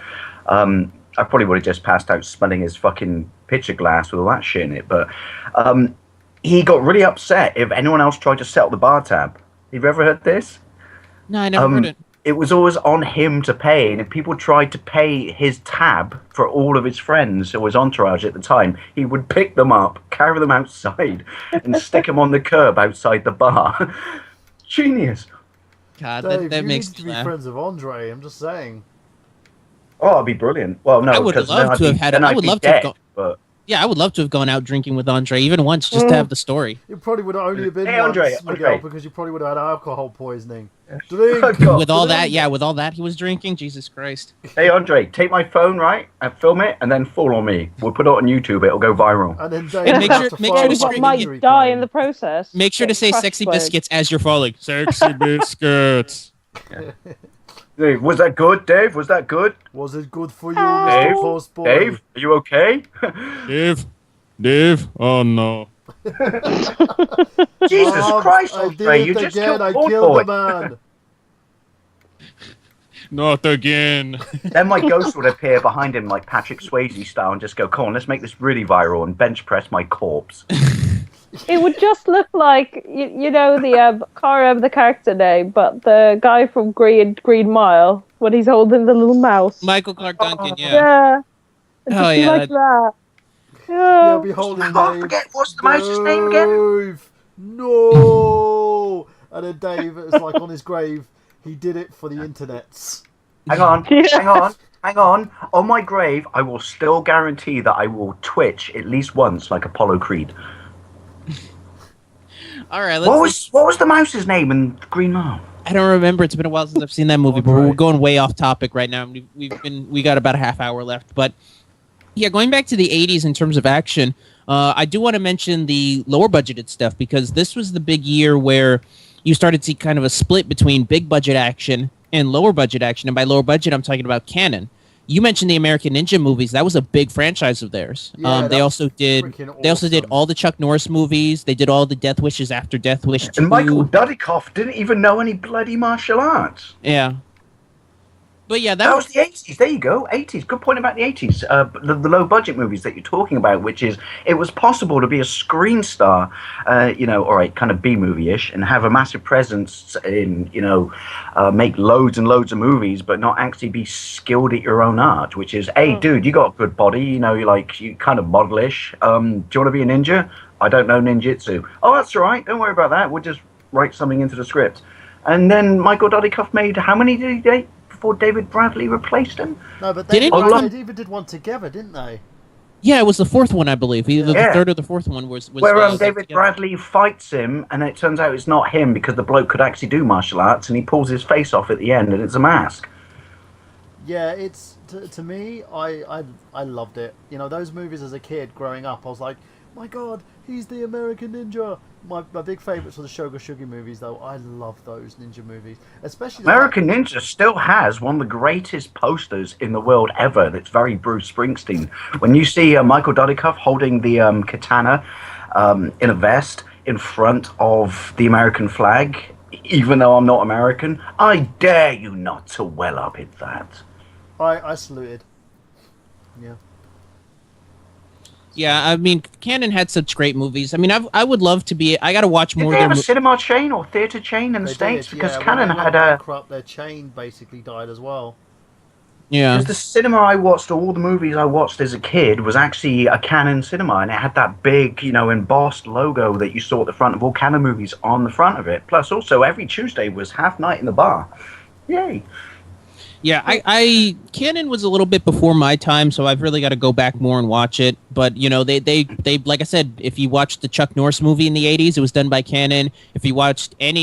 I probably would have just passed out smelling his fucking picture glass with all that shit in it. But he got really upset if anyone else tried to settle the bar tab. Have you ever heard this? No, I never heard it. It was always on him to pay, and if people tried to pay his tab for all of his friends or his entourage at the time, he would pick them up, carry them outside, and stick them on the curb outside the bar. Genius. God, Dave, that you makes need to me be laugh. friends with Andre. I'm just saying. Oh, it'd be brilliant. Well, no, I would 'cause love then to I'd have be- had- then I I'd would be love to have dead, gone- but Yeah, I would love to have gone out drinking with Andre, even once, just to have the story. It probably would have only been Hey, Andre, once, Miguel, Andre. because you probably would have had alcohol poisoning. I've Drink. got- With all that, Drink. yeah, with all that he was drinking, Jesus Christ. Hey, Andre, take my phone, right, and film it, and then fall on me. We'll put it on YouTube. It'll go viral. And then Dave And would make have sure- to make file sure a to But screen injury might die claim. in the process. Make sure to Get say crushed sexy by it. biscuits as you're falling. Sexy biscuits. Dave, was that good, Dave? Was that good? Was it good for you, Dave? Mr. Postboy? Dave, are you okay? Dave, oh no. Jesus Mom, Christ, I Andre, did you it just again. killed I Boy killed Boy. the man. Not again. Then my ghost would appear behind him like Patrick Swayze style and just go, come on, let's make this really viral and bench press my corpse. It would just look like you know the can't remember the character name, but the guy from Green Mile when he's holding the little mouse. Michael Clark Duncan, yeah. Yeah. It'd Oh, just be yeah, like that. Yeah, Yeah. behold I his can't name. forget, what's the mouse's name again? Dave. No. And then Dave, it's like on his grave, he did it for the internets. Hang on, Yeah. hang on. On my grave, I will still guarantee that I will twitch at least once like Apollo Creed. All right, What let's. was the mouse's name in Green Mile? I don't remember. It's been a while since I've seen that movie, but Andre. we're going way off topic right now. We got about a half hour left, but yeah, going back to the '80s in terms of action, I do want to mention the lower budgeted stuff because this was the big year where you started to see kind of a split between big budget action and lower budget action. And by lower budget, I'm talking about canon. You mentioned the American Ninja movies. That was a big franchise of theirs. Yeah, They that also was did. freaking They also did awesome. all the Chuck Norris movies. They did all the Death Wishes after Death Wish 2. And Michael Dudikoff didn't even know any bloody martial arts. Yeah. But yeah, That was the 80s. There you go. 80s. Good point about the 80s. The low budget movies that you're talking about, which is it was possible to be a screen star, all right, kind of B movie ish, and have a massive presence in, make loads and loads of movies, but not actually be skilled at your own art, which is, hey, dude, you got a good body, you kind of modelish. Do you want to be a ninja? I don't know ninjutsu. Oh, that's all right. Don't worry about that. We'll just write something into the script. And then Michael Dudikoff made, how many did he date before David Bradley replaced him? No, but Did they, it? they even did one together, didn't they? Yeah, it was the fourth one, I believe. Either Yeah. the third or the fourth one was Where David together. Bradley fights him, and it turns out it's not him because the bloke could actually do martial arts, and he pulls his face off at the end, and it's a mask. Yeah, it's to me, I loved it. Those movies as a kid growing up, I was like, my God, he's the American Ninja. My big favourites were the Shogo movies, though. I love those ninja movies, especially American Ninja still has one of the greatest posters in the world ever. That's very Bruce Springsteen. When you see Michael Dudikoff holding the katana in a vest in front of the American flag, even though I'm not American, I dare you not to well up in that. I saluted. Yeah. Yeah, I mean, Canon had such great movies. I mean, I would love to be. I got to watch Did more they of have their. a cinema chain or theatre chain in the They States? did, Because yeah, when Canon they went had a... bankrupt, their chain basically died as well. Yeah. Because the cinema I watched, all the movies I watched as a kid, was actually a Canon cinema, and it had that big, embossed logo that you saw at the front of all Canon movies on the front of it. Plus, also, every Tuesday was half night in the bar. Yay. Yeah, I Canon was a little bit before my time, so I've really got to go back more and watch it. But they like I said, if you watched the Chuck Norris movie in the '80s, it was done by Canon. If you watched any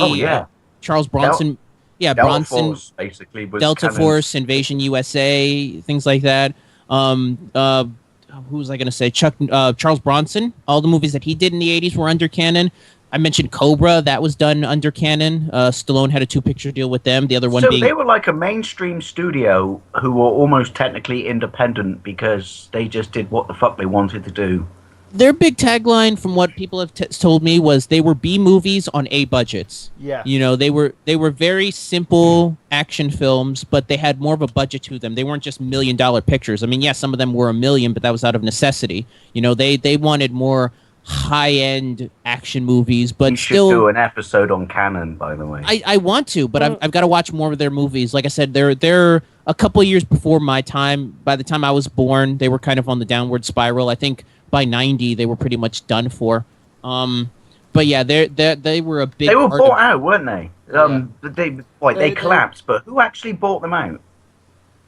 Charles Bronson, Delta Bronson, Force, basically, was Delta Canon's. Force, Invasion USA, things like that. Who was I going to say? Charles Bronson. All the movies that he did in the '80s were under Canon. I mentioned Cobra, that was done under Canon. Stallone had a 2-picture deal with them. The other one So being they were like a mainstream studio who were almost technically independent because they just did what the fuck they wanted to do. their big tagline, from what people have told me, was they were B movies on A budgets. Yeah. You know, they were very simple action films, but they had more of a budget to them. They weren't just $1 million pictures. I mean, yeah, some of them were $1 million, but that was out of necessity. You know, they wanted more high-end action movies, but We should still do an episode on Canon, by the way. I want to, but I've got to watch more of their movies. Like I said, they're a couple of years before my time. By the time I was born, they were kind of on the downward spiral. I think by 90 they were pretty much done for. But yeah, they were a big. They were part bought out, weren't they? They They- collapsed, but who actually bought them out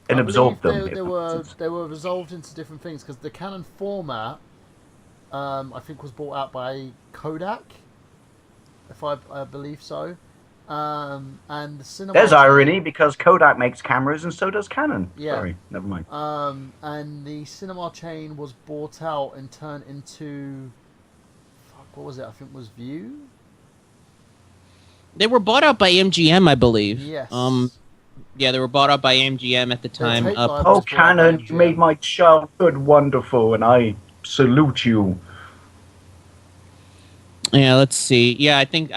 and I absorbed believe them? They were resolved into different things because the Canon format, I think, was bought out by Kodak, if I believe so. And the cinema. There's irony because Kodak makes cameras and so does Canon. Yeah. Sorry, never mind. And the cinema chain was bought out and turned into. Fuck, what was it? I think it was View. They were bought out by MGM, I believe. Yes. Yeah, they were bought out by MGM at the time. tape library- Oh, was bought out by Canon, you MGM. made my childhood wonderful, and I salute you. Yeah, let's see. Yeah, I think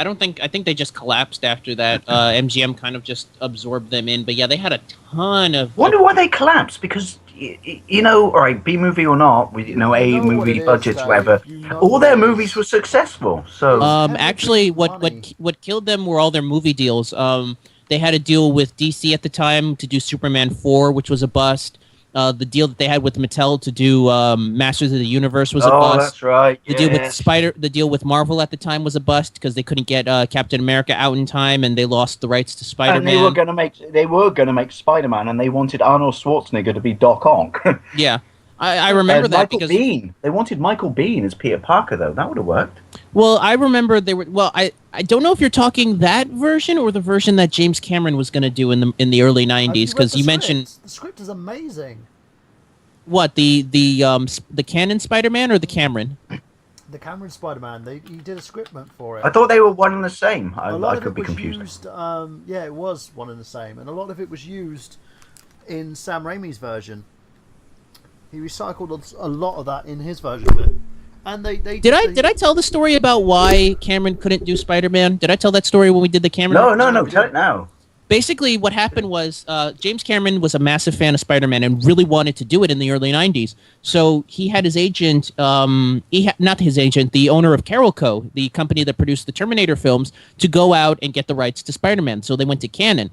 they just collapsed after that. MGM kind of just absorbed them in. But yeah, they had a ton of. Wonder why they collapsed, because you know, all right, B movie or not, with A know what movie it is, budgets, Dave. whatever. You know All their what it movies is. were successful. So Actually, money. what killed them were all their movie deals. They had a deal with DC at the time to do Superman 4, which was a bust. The deal that they had with Mattel to do Masters of the Universe was a bust. that's right. The deal with Marvel at the time was a bust because they couldn't get Captain America out in time, and they lost the rights to Spider-Man. And they were gonna make Spider-Man, and they wanted Arnold Schwarzenegger to be Doc Ock. Yeah, I remember that Michael because Biehn. They wanted Michael Biehn as Peter Parker, though. That would have worked. well, I remember they were. Well, I don't know if you're talking that version or the version that James Cameron was going to do in the early Have '90s, read because the you script? mentioned The script is amazing. what the Canon Spider-Man or the Cameron. The Cameron Spider-Man. He did a scriptment for it. I thought they were one and the same. A lot I of could it be was confused. used. Yeah, it was one and the same, and a lot of it was used in Sam Raimi's version. He recycled a lot of that in his version of it. And they Did I tell the story about why Cameron couldn't do Spider-Man? Did I tell that story when we did the Cameron? No. Tell it now. Basically, what happened was James Cameron was a massive fan of Spider-Man and really wanted to do it in the early '90s. So he had his agent, not his agent, the owner of Carol Co., the company that produced the Terminator films, to go out and get the rights to Spider-Man. So they went to Canon.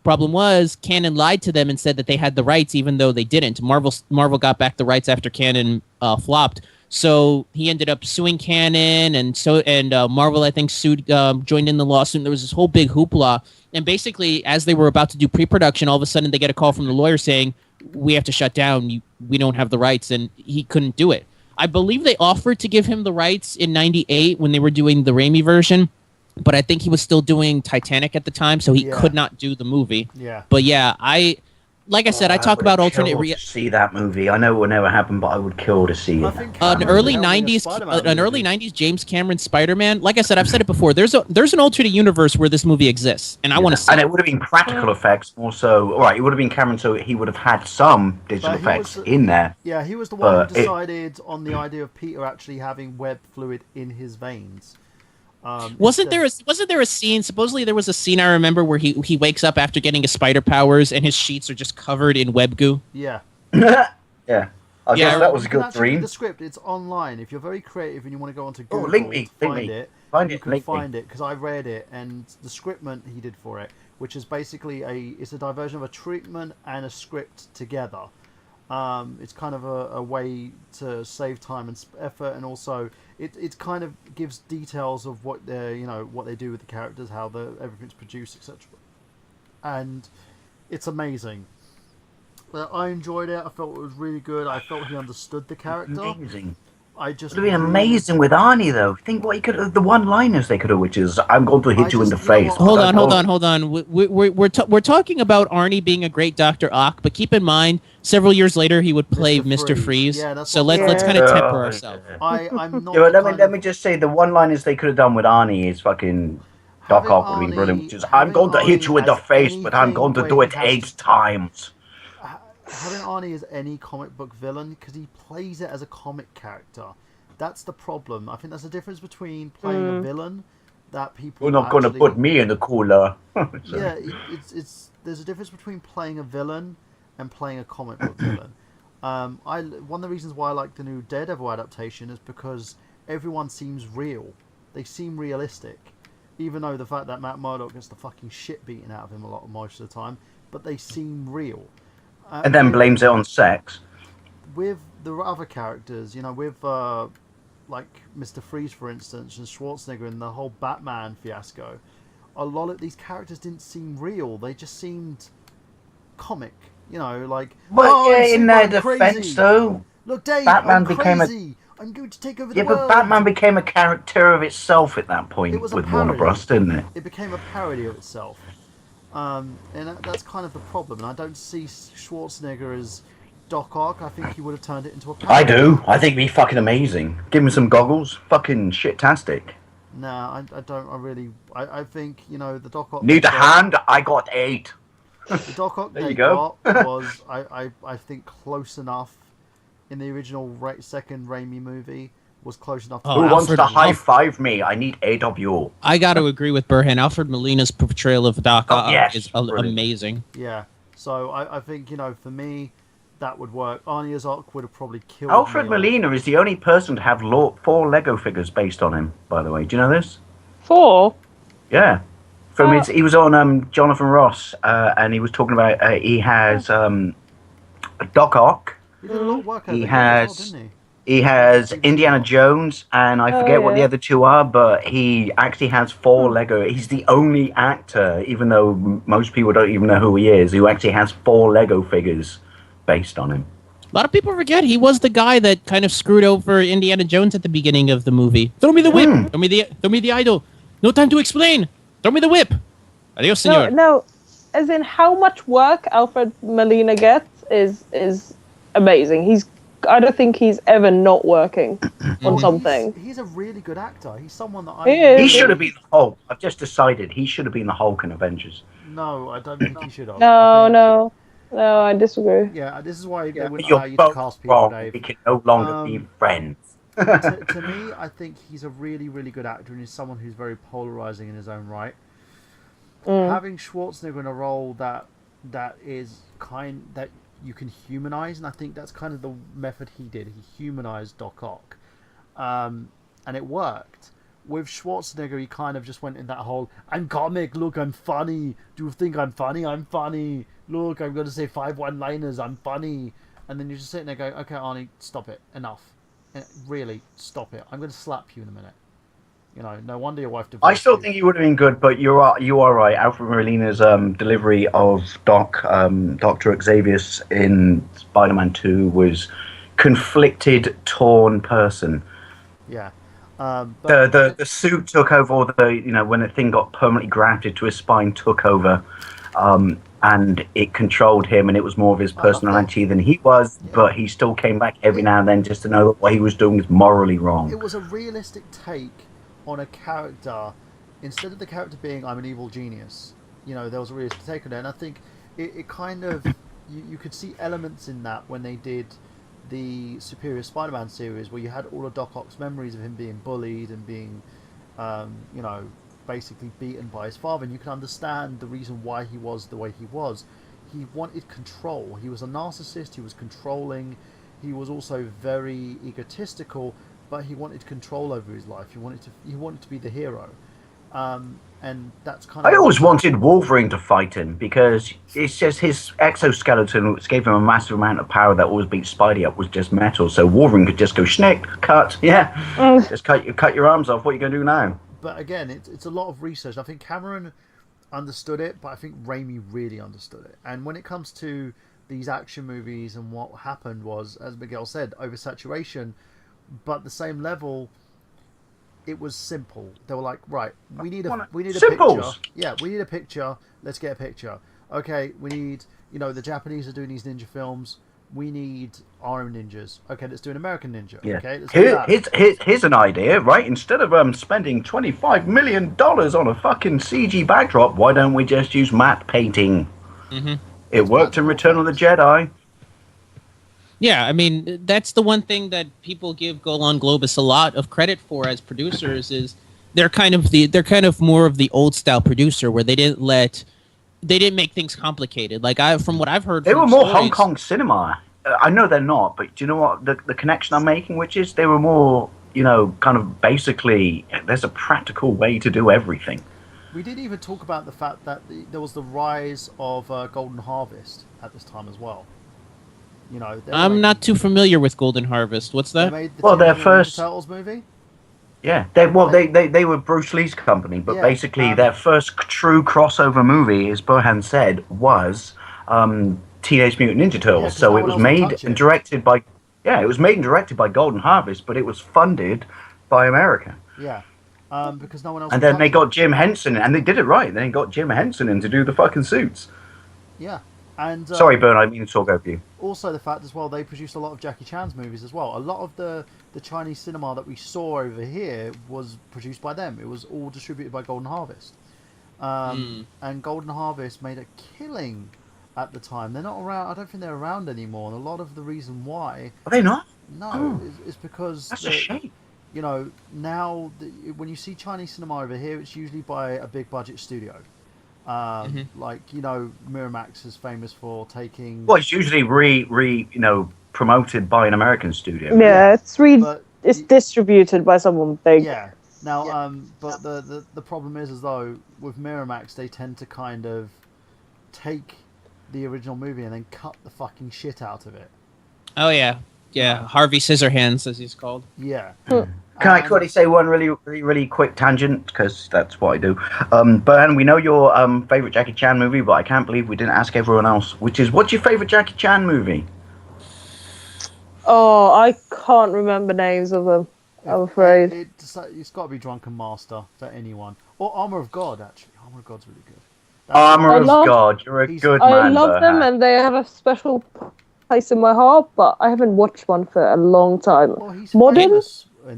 Problem was, Canon lied to them and said that they had the rights, even though they didn't. Marvel got back the rights after Canon flopped. So he ended up suing Canon, and Marvel, I think, joined in the lawsuit. And there was this whole big hoopla. And basically, as they were about to do pre-production, all of a sudden they get a call from the lawyer saying, "We have to shut down. We don't have the rights," and he couldn't do it. I believe they offered to give him the rights in '98 when they were doing the Raimi version, but I think he was still doing Titanic at the time, so he could not do the movie. Yeah. But yeah, like I said, I talk about alternate See that movie? I know it will never happen, but I would kill to see I it. think an Cameron early helped me a '90s, Spider-Man an early movie. '90s James Cameron Spider-Man. Like I said, I've said it before. There's an alternate universe where this movie exists, and I want to see. And it would have been practical effects also. All right, it would have been Cameron, so he would have had some digital But he effects was- in there. Yeah, he was the one who But it- decided on the idea of Peter actually having web fluid in his veins. Wasn't there a scene? Supposedly there was a scene I remember where he wakes up after getting his spider powers and his sheets are just covered in web goo. Yeah. Yeah. I guess that was a You can good actually read dream. The script, it's online. If you're very creative and you want to go onto Oh, Google link me, to link find me. it, Find you it, can link me. find it because I read it, and the scriptment he did for it, which is basically it's a diversion of a treatment and a script together. It's kind of a way to save time and effort, and also it kind of gives details of what they do with the characters, how everything's produced, etc. And it's amazing. I enjoyed it. I felt it was really good. I felt he understood the character. Amazing. I just It would have been really- amazing with Arnie, though. Think what he could the one-liners they could have, which is, I'm going to hit you in the just- you know face. what? Hold on. We're talking about Arnie being a great Dr. Ock, but keep in mind, several years later he would play Mr. Mr. Freeze. Yeah, that's So what I'm let's saying. kind of temper ourselves. I'm not. Yeah, but the let kind me of- just say the one-liners they could have done with Arnie is fucking Doc Having Ock would have been brilliant. Arnie- Which is, I'm having going to hit Arnie you in the as face, but I'm anything going to where do he it has 8 to- times. Having Arnie as any comic book villain because he plays it as a comic character. That's the problem. I think that's the difference between playing a villain that people. You're not going to actually- put me in the cooler. Yeah, it's there's a difference between playing a villain and playing a comic book villain. One of the reasons why I like the new Daredevil adaptation is because everyone seems real. They seem realistic, even though the fact that Matt Murdock gets the fucking shit beaten out of him most of the time, but they seem real. And then blames it on sex. With the other characters, with like Mr. Freeze, for instance, and Schwarzenegger and the whole Batman fiasco, a lot of these characters didn't seem real. They just seemed comic, like. But oh, yeah, I'm in their super defense, crazy. though, Look, Dave, Batman I'm became a- crazy. I'm going to take over the yeah, world. but Batman became a character of itself at that point It was a with Warner parody. Bros, didn't it? It became a parody of itself, and that's kind of the problem. And I don't see Schwarzenegger as Doc Ock. I think he would have turned it into a parody. I do. I think it'd be fucking amazing. Give him some goggles. Fucking shit-tastic. Nah, I don't. I think the Doc Ock. Need a hand? I got 8. The Doc Ock There they you go. got was I think close enough in the original second Raimi movie was close enough. Oh, Who wants Alfred- to high-five me? I need 8 of you. I got to agree with Burhan. Alfred Molina's portrayal of Doc Oh, Ock yes, is brilliant. amazing. Yeah. So I think for me that would work. Arnie as Ock would have probably killed. Alfred me. Molina is the only person to have 4 Lego figures based on him, by the way. Do you know this? 4? Yeah. He was on Jonathan Ross, and he was talking about he has Doc Ock, He did a lot of work. He over has- there as well, didn't he has Indiana Jones, and I forget what the yeah. other 2 are, but he actually has 4 Lego. He's the only actor, even though most people don't even know who he is, who actually has 4 Lego figures based on him. A lot of people forget he was the guy that kind of screwed over Indiana Jones at the beginning of the movie. Throw me the whip. Throw me the idol. No time to explain. Throw me the whip. Adios, senor. No, as in how much work Alfred Molina gets is amazing. I don't think he's ever not working on something. He's a really good actor. He's someone that He is. He should have been the Hulk. I've just decided he should have been the Hulk in Avengers. No, I don't think he should have. No, I disagree. Yeah, this is why they wouldn't You're allow you to both cast people, wrong. Dave. We can no longer be friends. To me, I think he's a really, really good actor and he's someone who's very polarizing in his own right. Having Schwarzenegger in a role that is that you can humanize, and I think that's kind of the method he did. He humanized Doc Ock, and it worked. With Schwarzenegger, he kind of just went in that whole, I'm comic, look, I'm funny. Do you think I'm funny? I'm funny. Look, I'm going to say 5 one-liners, I'm funny. And then you're just sitting there going, okay, Arnie, stop it. Enough. Really, stop it. I'm going to slap you in a minute. No wonder your wife divorced I still you. think he would have been good, but you are right. Alfred Molina's delivery of Dr. Xavier in Spider-Man 2 was conflicted, torn person. Yeah. The suit took over, or when the thing got permanently grafted to his spine, took over, and it controlled him, and it was more of his personality than he was. Yeah. But he still came back every now and then just to know that what he was doing was morally wrong. It was a realistic take on a character. Instead of the character being, I'm an evil genius, there was a realistic take on it. And I think it kind of, you could see elements in that when they did the Superior Spider-Man series, where you had all of Doc Ock's memories of him being bullied and being, basically beaten by his father, and you can understand the reason why he was the way he was. He wanted control. He was a narcissist. He was controlling. He was also very egotistical, but he wanted control over his life. He wanted to be the hero, and that's kind of. I always wanted Wolverine to fight him because it's just his exoskeleton, which gave him a massive amount of power that always beat Spidey up, was just metal. So Wolverine could just go schnick, cut, just cut your arms off. What are you going to do now? But again, it's a lot of research. I think Cameron understood it, but I think Raimi really understood it. And when it comes to these action movies, and what happened was, as Miguel said, oversaturation. but at the same level, it was simple. They were like, right, we need a Simples. picture. Yeah, we need a picture. Let's get a picture. Okay, we need, the Japanese are doing these ninja films. We need our own ninjas. Okay, let's do an American ninja. Yeah. Okay, let's do that. Here's an idea, right? Instead of spending $25 million on a fucking CG backdrop, why don't we just use matte painting? Mm-hmm. It worked in Return of the Jedi. Yeah, I mean, that's the one thing that people give Golan Globus a lot of credit for as producers is they're kind of more of the old style producer where they didn't make things complicated. Like from what I've heard, they were more Hong Kong cinema. I know they're not, but do you know what the connection I'm making? Which is they were more, kind of basically. There's a practical way to do everything. We didn't even talk about the fact that there was the rise of Golden Harvest at this time as well. I'm not too familiar with Golden Harvest. What's that? Their first Turtles movie. Yeah, they were Bruce Lee's company, but basically their first true crossover movie, as Bohan said, was Teenage Mutant Ninja Turtles. So it was made and directed by Golden Harvest, but it was funded by America. Yeah, because no one else. And then they got Jim Henson, and they did it right. They got Jim Henson in to do the fucking suits. Yeah. And sorry, Bern, I didn't mean to talk over you. Also, the fact as well, they produced a lot of Jackie Chan's movies as well. A lot of the Chinese cinema that we saw over here was produced by them. It was all distributed by Golden Harvest. And Golden Harvest made a killing at the time. They're not around. I don't think they're around anymore. And a lot of the reason why... Are they not? No, is because... That's a shame. Now when you see Chinese cinema over here, it's usually by a big budget studio. Like Miramax is famous for taking. Well, it's usually promoted by an American studio. Yeah, it's distributed by someone big. Yeah. Now, but the problem is though with Miramax, they tend to kind of take the original movie and then cut the fucking shit out of it. Oh yeah, Harvey Scissorhands, as he's called. Yeah. Can I quickly say one really quick tangent, because that's what I do. Bern, we know your favourite Jackie Chan movie, but I can't believe we didn't ask everyone else, which is, what's your favourite Jackie Chan movie? Oh, I can't remember names of them, I'm afraid. It's got to be Drunken Master for anyone. Or Armour of God, actually. Armour of God's really good. Armour of God, you're a good man. I love them, and they have a special place in my heart, but I haven't watched one for a long time. Well, he's modern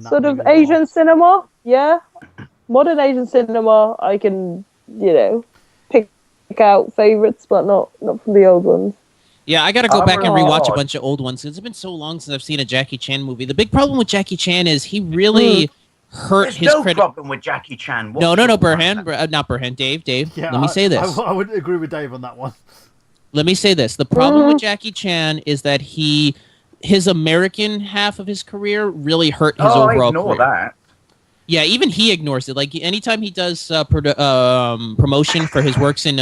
sort of Asian cinema, yeah. Modern Asian cinema, I can, pick out favourites, but not from the old ones. Yeah, I got to go back and rewatch a bunch of old ones. It's been so long since I've seen a Jackie Chan movie. The big problem with Jackie Chan is he really hurt his credit. There's no problem with Jackie Chan. No, Burhan. Not Burhan. Dave. Yeah, let me say this. I would agree with Dave on that one. Let me say this. The problem with Jackie Chan is that his American half of his career really hurt his overall I ignore career. That. Yeah, even he ignores it. Like anytime he does promotion for his works in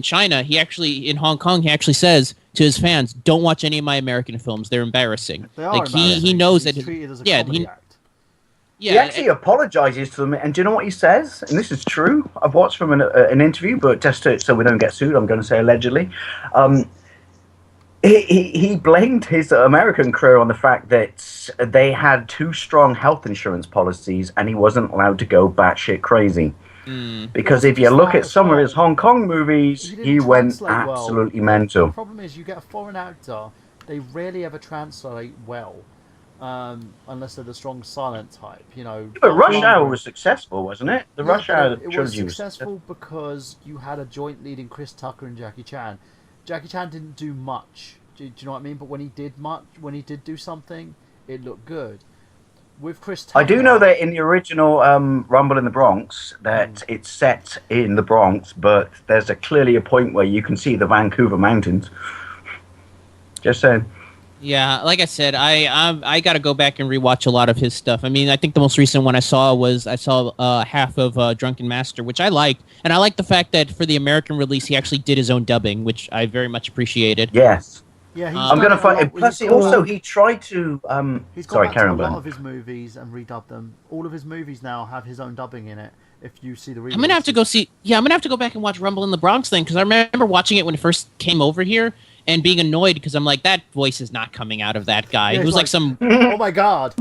China, in Hong Kong, he actually says to his fans, "Don't watch any of my American films. They're embarrassing." They are embarrassing. He knows that. Treated as a comedy act. He actually apologizes to them, and do you know what he says? And this is true. I've watched from an interview, but just so we don't get sued, I'm going to say allegedly. He blamed his American career on the fact that they had too strong health insurance policies, and he wasn't allowed to go batshit crazy. Because if you look at some of his Hong Kong movies, he went absolutely mental. The problem is, you get a foreign actor, they rarely ever translate well. Unless they're the strong silent type, But Rush Hour was successful, wasn't it? Rush Hour it was successful because you had a joint lead in Chris Tucker and Jackie Chan. Jackie Chan didn't do much. Do you know what I mean? But when he did do something, it looked good. With Chris Tucker, I do know that in the original Rumble in the Bronx, that it's set in the Bronx, but there's clearly a point where you can see the Vancouver mountains. Just saying. Yeah, like I said, I got to go back and rewatch a lot of his stuff. I mean, I think the most recent one I saw half of Drunken Master, which I liked, and I liked the fact that for the American release, he actually did his own dubbing, which I very much appreciated. Yes. Yeah, I'm going to find. Plus, he tried to. He's sorry, gone back Karen. to a lot of his movies and redubbed them. All of his movies now have his own dubbing in it. If you see the I'm gonna have to go see. Yeah, I'm gonna have to go back and watch Rumble in the Bronx thing because I remember watching it when it first came over here, and being annoyed because I'm like, that voice is not coming out of that guy. Yeah, It was it's like some Oh my god.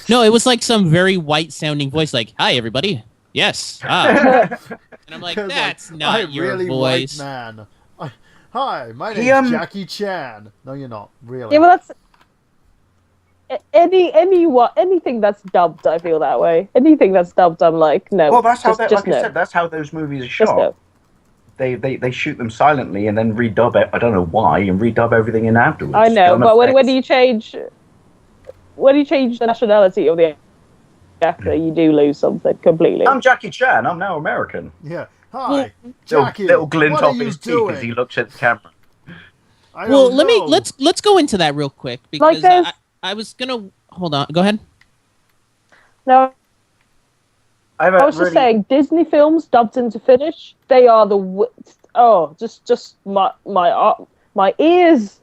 no, it was like some very white sounding voice, like, "Hi everybody, yes," and I'm like, It's "That's like, not I'm your really voice." white man. Hi, my name's Jackie Chan. No, you're not. Really. Yeah, well, that's anything that's dubbed. I feel that way. Anything that's dubbed, I'm like, no. Well, that's how just, that, just like I no. said, that's how those movies are Just shot. no. They shoot them silently and then redub it. I don't know why, and redub everything in afterwards. I know, Gun but when effects. you change the nationality of the actor, you do lose something completely. I'm Jackie Chan. I'm now American. Yeah. Hi, Well, Jackie. Little glint what off are you his doing? teeth as he looks at the camera. I Well, don't know. let's go into that real quick because there's- I was gonna hold on. Go ahead. No, I I was just saying, Disney films dubbed into Finnish, they are just my ears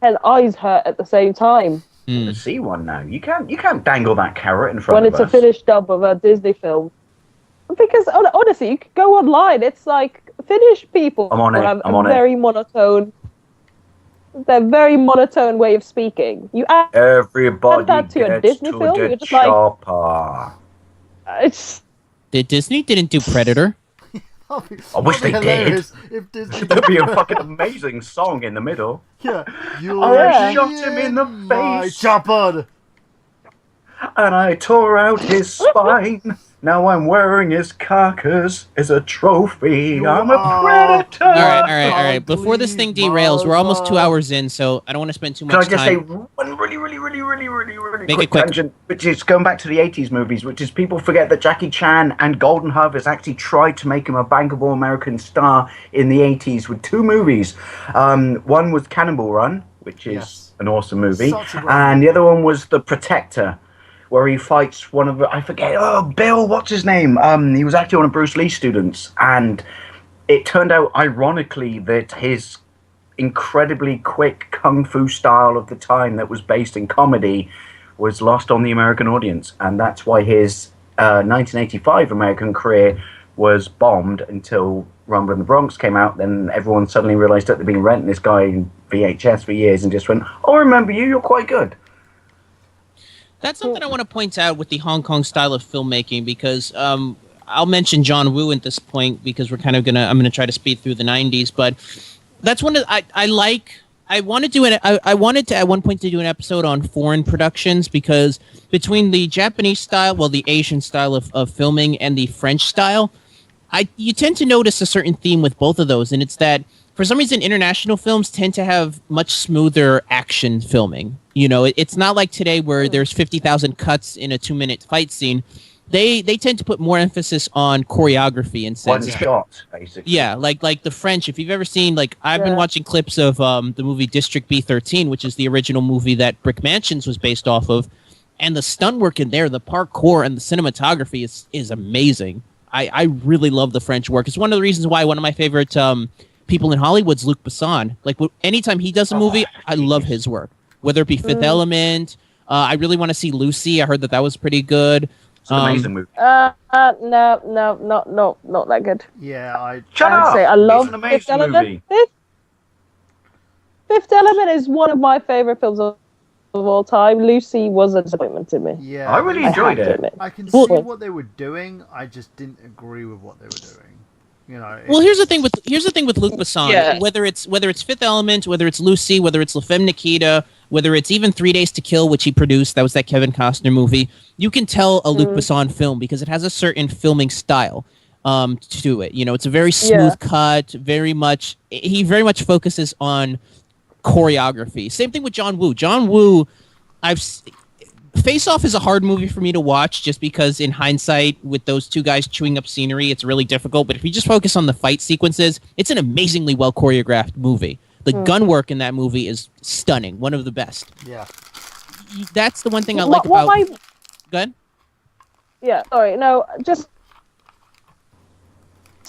and eyes hurt at the same time to see one now. You can't dangle that carrot in front when of it's a us. Finnish dub of a Disney film. Because honestly, you could go online. It's like Finnish people I'm on it, have I'm a on it. very monotone. They're very monotone way of speaking. You add Everybody that to a gets Disney to film, the you're just like- chopper. it's Disney didn't do Predator? I wish they did. Hilarious if Disney There'd be a fucking amazing song in the middle. Yeah. You I shot him in the my face. chopper. And I tore out his spine. Now I'm wearing his carcass as a trophy. You I'm a are- predator. All right. Before this thing Ugly derails, we're almost 2 mother. hours in, so I don't want to spend too Can I much just say time. one really Make quick it quick. tangent, which is going back to the 80s movies, which is people forget that Jackie Chan and Golden Harvest actually tried to make him a bankable American star in the 80s with two movies. One was Cannonball Run, which is Yes. an awesome movie, Such a great and movie. the other one was The Protector, where he fights one of I forget, Bill, what's his name? He was actually one of Bruce Lee's students, and it turned out, ironically, that his incredibly quick kung fu style of the time that was based in comedy was lost on the American audience, and that's why his 1985 American career was bombed until Rumble in the Bronx came out. Then everyone suddenly realized that they'd been renting this guy in VHS for years and just went, "Oh, I remember you, you're quite good." That's something I want to point out with the Hong Kong style of filmmaking because I'll mention John Woo at this point because I'm gonna try to speed through the 90s, but that's one of I wanted to at one point to do an episode on foreign productions because between the Japanese style, the Asian style of filming and the French style, you tend to notice a certain theme with both of those, and it's that for some reason international films tend to have much smoother action filming. You know, it's not like today where there's 50,000 cuts in a 2-minute fight scene. They tend to put more emphasis on choreography and One sense. shot, basically. Yeah, like the French. If you've ever seen, I've been watching clips of the movie District B13, which is the original movie that Brick Mansions was based off of, and the stunt work in there, the parkour and the cinematography is amazing. I really love the French work. It's one of the reasons why one of my favorite people in Hollywood's Luc Besson. Anytime he does a movie, I love his work. Whether it be Fifth Element, I really want to see Lucy. I heard that was pretty good. It's an amazing movie. no, not that good. Yeah, Shut I'd up! say I love It's an Fifth amazing Element. movie. Fifth Element is one of my favorite films of all time. Lucy was a disappointment to me. yeah. I really I enjoyed have to it. admit. I can see Well, what they were doing. I just didn't agree with what they were doing. You know. Well, here's the thing with Luc Besson. Yeah. Whether it's Fifth Element, whether it's Lucy, whether it's La Femme Nikita, whether it's even 3 Days to Kill, which he produced, that was that Kevin Costner movie. You can tell a Luc Besson film because it has a certain filming style to it. You know, it's a very smooth cut. He very much focuses on choreography. Same thing with John Woo. John Woo, Face Off is a hard movie for me to watch just because in hindsight with those two guys chewing up scenery, it's really difficult. But if you just focus on the fight sequences, it's an amazingly well choreographed movie. The gun work in that movie is stunning. One of the best. Yeah. That's the one thing I like about... Go ahead. Yeah, sorry, no, just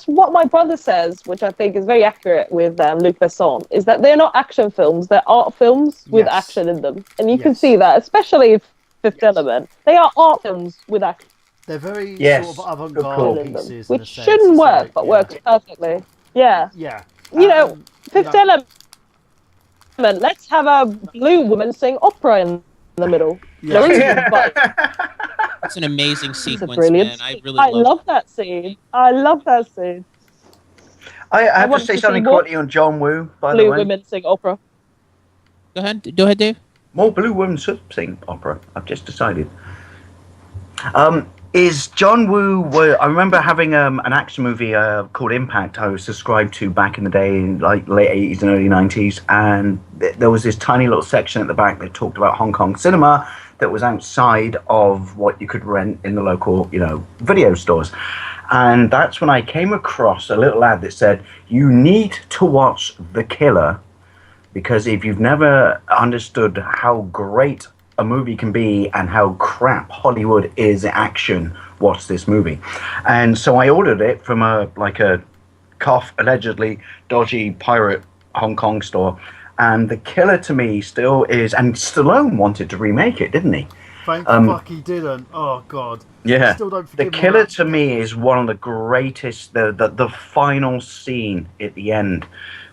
what my brother says, which I think is very accurate with Luc Besson, is that they're not action films, they're art films with Yes. action in them. And you can Yes. see that, especially Fifth Element. They are art films with action They're very Yes. sort of avant-garde Cool. in them, pieces, in a which sense. shouldn't It's work, like, but yeah. works perfectly. Yeah. Yeah, Fifth Element. Let's have a blue woman sing opera in the middle. Yeah. But It's an amazing it's a sequence, brilliant. man. I really I love love that scene. I love that scene. I have to wanted say to something see more quickly on John Woo, by the blue way. women sing opera. Go ahead, Dave. More blue women should sing opera. I've just decided. Is John Woo? I remember having an action movie called Impact. I was subscribed to back in the day, in like late '80s and early '90s, and there was this tiny little section at the back that talked about Hong Kong cinema that was outside of what you could rent in the local, video stores. And that's when I came across a little ad that said, "You need to watch The Killer, because if you've never understood how great a movie can be and how crap Hollywood is action, watch this movie." And so I ordered it from a allegedly dodgy pirate Hong Kong store. And The Killer to me still is, and Stallone wanted to remake it, didn't he? Thank fuck he didn't. Oh god. Yeah. I still don't The forgive him Killer on that. to me is one of the greatest, the final scene at the end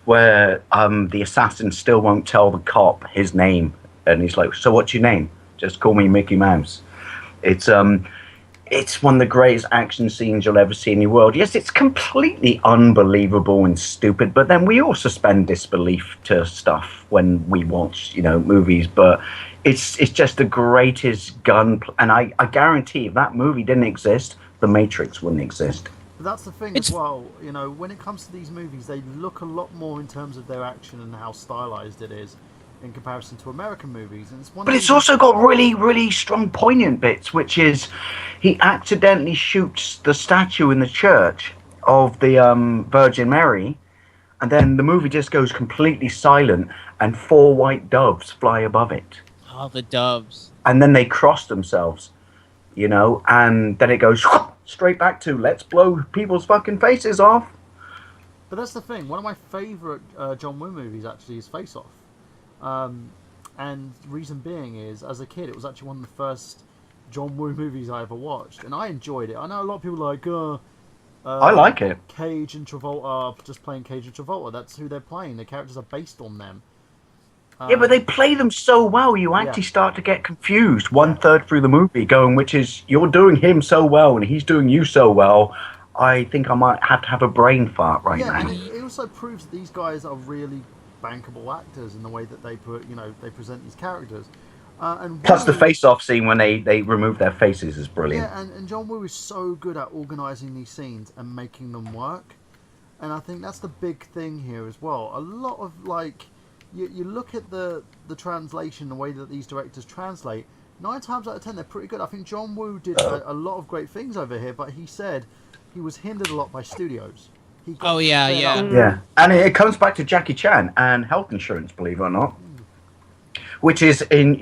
where the assassin still won't tell the cop his name. And he's like, "So what's your name?" "Just call me Mickey Mouse." It's one of the greatest action scenes you'll ever see in your world. Yes, it's completely unbelievable and stupid, but then we all suspend disbelief to stuff when we watch, movies. But it's just the greatest and I guarantee if that movie didn't exist, The Matrix wouldn't exist. But that's the thing as well. When it comes to these movies, they look a lot more in terms of their action and how stylized it is in comparison to American movies. And But it's also got really, really strong poignant bits, which is he accidentally shoots the statue in the church of the Virgin Mary, and then the movie just goes completely silent, and 4 white doves fly above it. Oh, the doves. And then they cross themselves, and then it goes straight back to let's blow people's fucking faces off. But that's the thing. One of my favourite John Woo movies actually is Face Off. And the reason being is, as a kid, it was actually one of the first John Woo movies I ever watched, and I enjoyed it. I know a lot of people are like, I like it. Cage and Travolta are just playing Cage and Travolta. That's who they're playing. The characters are based on them. Yeah, but they play them so well, you actually start to get confused 1/3 through the movie, going, which is, you're doing him so well and he's doing you so well, I think I might have to have a brain fart right now. Yeah, and it also proves that these guys are really bankable actors in the way that they they present these characters. And Plus the face-off scene when they remove their faces is brilliant. Yeah, and John Woo is so good at organising these scenes and making them work. And I think that's the big thing here as well. A lot of, you look at the translation, the way that these directors translate, 9 times out of 10 they're pretty good. I think John Woo did a lot of great things over here, but he said he was hindered a lot by studios. Yeah. And it comes back to Jackie Chan and health insurance, believe it or not. Which is in,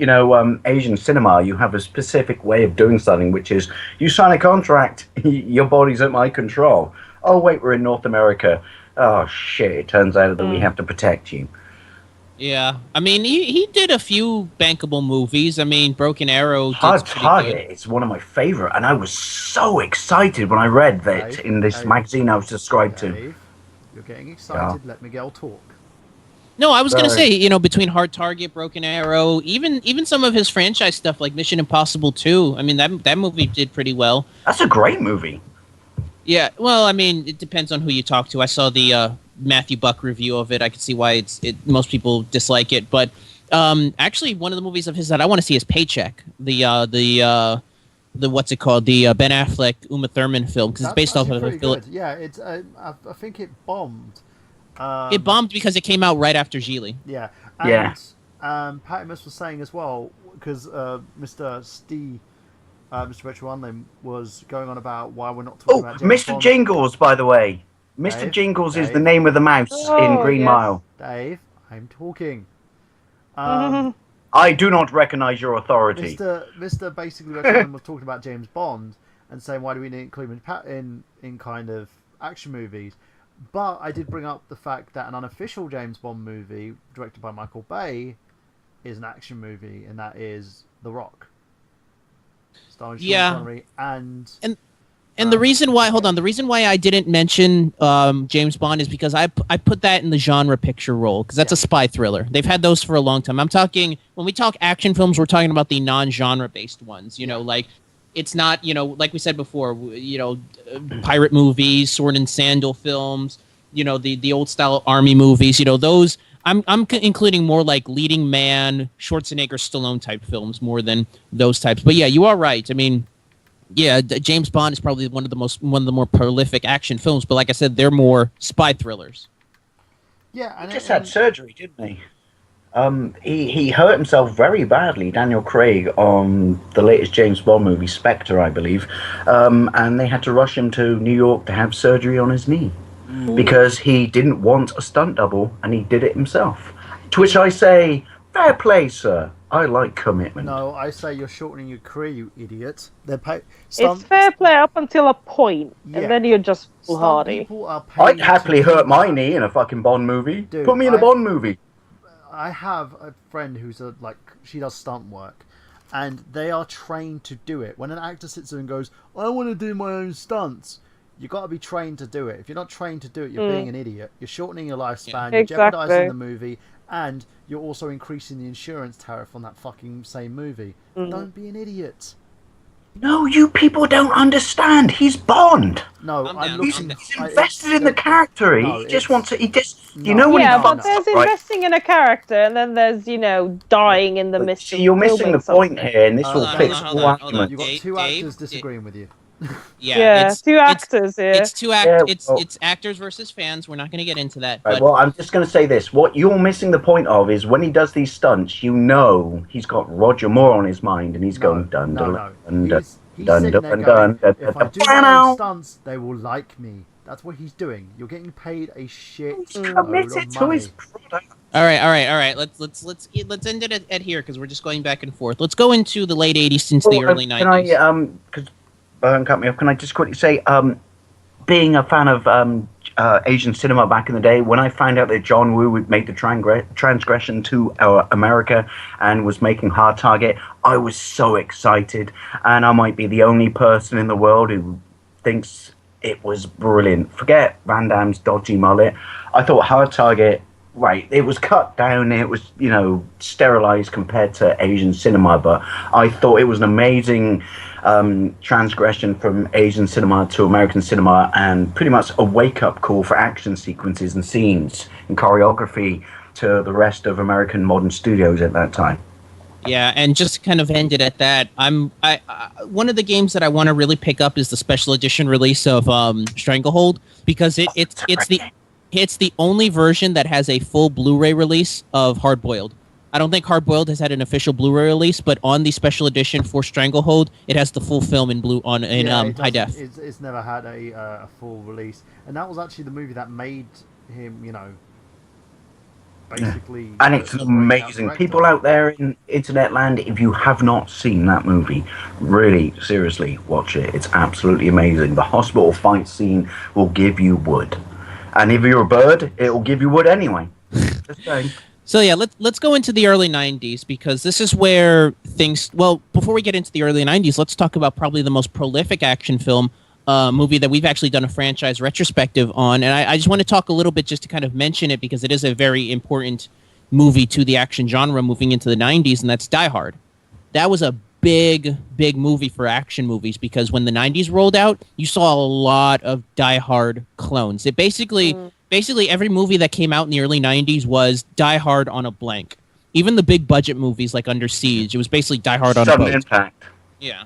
Asian cinema, you have a specific way of doing something, which is you sign a contract, your body's at my control. Oh, wait, we're in North America. Oh, shit, it turns out that we have to protect you. Yeah. I mean, he did a few bankable movies. I mean, Broken Arrow did Hard pretty Target good. is one of my favorite, and I was so excited when I read that in this magazine I was subscribed to. You're getting excited. Let Miguel talk. No, I was going to say, between Hard Target, Broken Arrow, even some of his franchise stuff like Mission Impossible 2. I mean, that movie did pretty well. That's a great movie. Yeah, well, I mean, it depends on who you talk to. I saw the Matthew Buck review of it. I can see why most people dislike it. But actually, one of the movies of his that I want to see is Paycheck. The what's it called? The Ben Affleck, Uma Thurman film, because it's based off of a film. Yeah, it's. I think it bombed. It bombed because it came out right after Geely. Yeah. And, Patimus was saying as well, because Mr. Retro Unlim was going on about why we're not talking about James Mr. Bond. Jingles, by the way. Mr. Jingles is the name of the mouse in Green Mile. Dave, I'm talking. I do not recognize your authority. Mr. basically Retro Unlim was talking about James Bond and saying why do we need to include him in kind of action movies. But I did bring up the fact that an unofficial James Bond movie directed by Michael Bay is an action movie, and that is The Rock. Starring Sean Connery and And the reason why, hold on, the reason why I didn't mention James Bond is because I put that in the genre picture role because that's a spy thriller. They've had those for a long time. I'm talking, when we talk action films, we're talking about the non-genre based ones, you know, like it's not, you know, like we said before, you know, pirate movies, sword and sandal films, you know, the old style army movies, you know, those I'm including more like leading man, Schwarzenegger, Stallone type films more than those types. But yeah, you are right. I mean, yeah, James Bond is probably one of the more prolific action films, but like I said, they're more spy thrillers. Yeah, and he just had surgery, didn't he? He hurt himself very badly, Daniel Craig, on the latest James Bond movie, Spectre, I believe, and they had to rush him to New York to have surgery on his knee because he didn't want a stunt double, and he did it himself. To which I say, fair play, sir. I like commitment. No, I say you're shortening your career, you idiot. It's fair play up until a point, and then you're just foolhardy. I'd happily hurt my knee in a fucking Bond movie. Dude, put me in a Bond movie. I have a friend who's she does stunt work, and they are trained to do it. When an actor sits there and goes, I want to do my own stunts, you got to be trained to do it. If you're not trained to do it, you're being an idiot. You're shortening your lifespan, you're jeopardizing the movie, and you're also increasing the insurance tariff on that fucking same movie. Don't be an idiot. No, you people don't understand. He's Bond. No, he's invested in the character. He just wants to. You know, yeah, but there's investing in a character, and then there's dying in the midst. See, you're missing the point here, and this will fix all arguments. You've got two actors disagreeing with you. Yeah, two actors here. It's actors versus fans. We're not going to get into that. Right, well, I'm just going to say this. What you're missing the point of is when he does these stunts, you know he's got Roger Moore on his mind, and he's going dun dun dun dun dun dun. If I do my own stunts, they will like me. That's what he's doing. You're getting paid a shit committed to his product. All right. Let's end it at here because we're just going back and forth. Let's go into the late '80s since the early '90s. Can I because Burn cut me off. Can I just quickly say, being a fan of Asian cinema back in the day, when I found out that John Woo would make the transgression to America and was making Hard Target, I was so excited. And I might be the only person in the world who thinks it was brilliant. Forget Van Damme's dodgy mullet. I thought Hard Target, right, it was cut down, it was, sterilized compared to Asian cinema, but I thought it was an amazing transgression from Asian cinema to American cinema, and pretty much a wake-up call for action sequences and scenes and choreography to the rest of American modern studios at that time. Yeah, and just to kind of end it at that, one of the games that I want to really pick up is the special edition release of Stranglehold, because it's the only version that has a full Blu-ray release of Hard Boiled. I don't think Hard Boiled has had an official Blu-ray release, but on the special edition for Stranglehold, it has the full film in high def. It's never had a full release, and that was actually the movie that made him, basically. And it's amazing. People out there in internet land, if you have not seen that movie, really seriously watch it. It's absolutely amazing. The hospital fight scene will give you wood, and if you're a bird, it will give you wood anyway. Just saying. So yeah, let's go into the early 90s, because this is where things... Well, before we get into the early 90s, let's talk about probably the most prolific action film movie that we've actually done a franchise retrospective on. And I just want to talk a little bit just to kind of mention it, because it is a very important movie to the action genre moving into the 90s, and that's Die Hard. That was a big movie for action movies, because when the 90s rolled out, you saw a lot of Die Hard clones. It basically every movie that came out in the early 90s was Die Hard on a blank. Even the big budget movies like Under Siege, it was basically Die Hard on a boat. Impact. Yeah.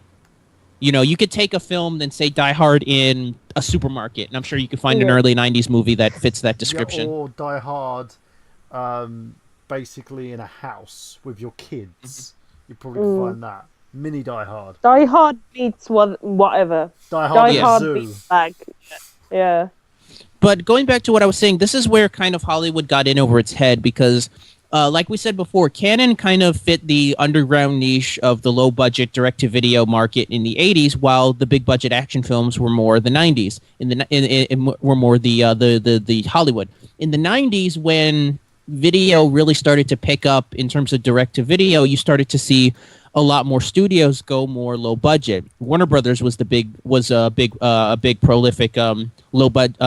You could take a film and say Die Hard in a supermarket, and I'm sure you could find an early 90s movie that fits that description. Yeah, or Die Hard basically in a house with your kids. You probably could find that. Mini Die Hard. Die Hard beats whatever. Die Hard beats Bag. Yeah. But going back to what I was saying, this is where kind of Hollywood got in over its head, because like we said before, Canon kind of fit the underground niche of the low-budget direct-to-video market in the 80s, while the big-budget action films were more the 90s. Were more the Hollywood. In the 90s, when video really started to pick up in terms of direct to video, you started to see a lot more studios go more low budget. Warner Brothers was a big prolific low budget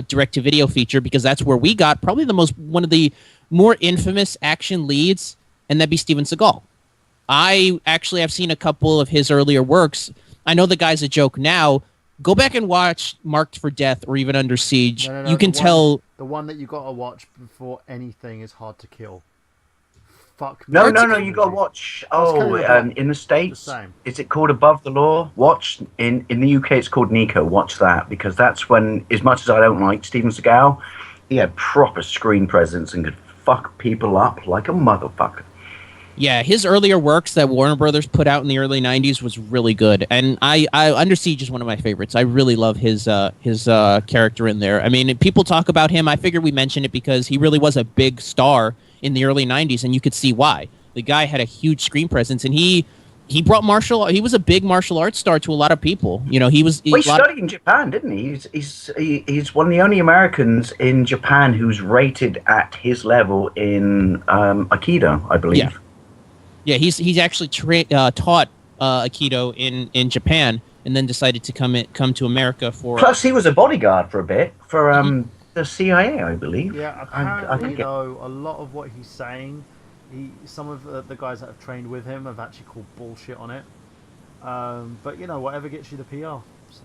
direct to video feature, because that's where we got probably one of the more infamous action leads, and that'd be Steven Seagal. I actually have seen a couple of his earlier works. I know the guy's a joke now. Go back and watch Marked for Death or even Under Siege. No, you can tell. The one that you got to watch before anything is Hard to Kill. Fuck. No, you got to watch. In the States, is it called Above the Law? Watch in the UK, it's called Nico. Watch that, because that's when, as much as I don't like Steven Seagal, he had proper screen presence and could fuck people up like a motherfucker. Yeah, his earlier works that Warner Brothers put out in the early '90s was really good, and I Under Siege is one of my favorites. I really love his character in there. I mean, people talk about him. I figured we mentioned it because he really was a big star in the early '90s, and you could see why. The guy had a huge screen presence, and he brought He was a big martial arts star to a lot of people. You know, he studied in Japan, didn't he? He's one of the only Americans in Japan who's rated at his level in Aikido, I believe. Yeah. Yeah, he's actually taught Aikido in Japan, and then decided to come to America for. Plus, he was a bodyguard for a bit for the CIA, I believe. Yeah, apparently though, a lot of what he's saying, some of the guys that have trained with him have actually called bullshit on it. But you know, whatever gets you the PR. So.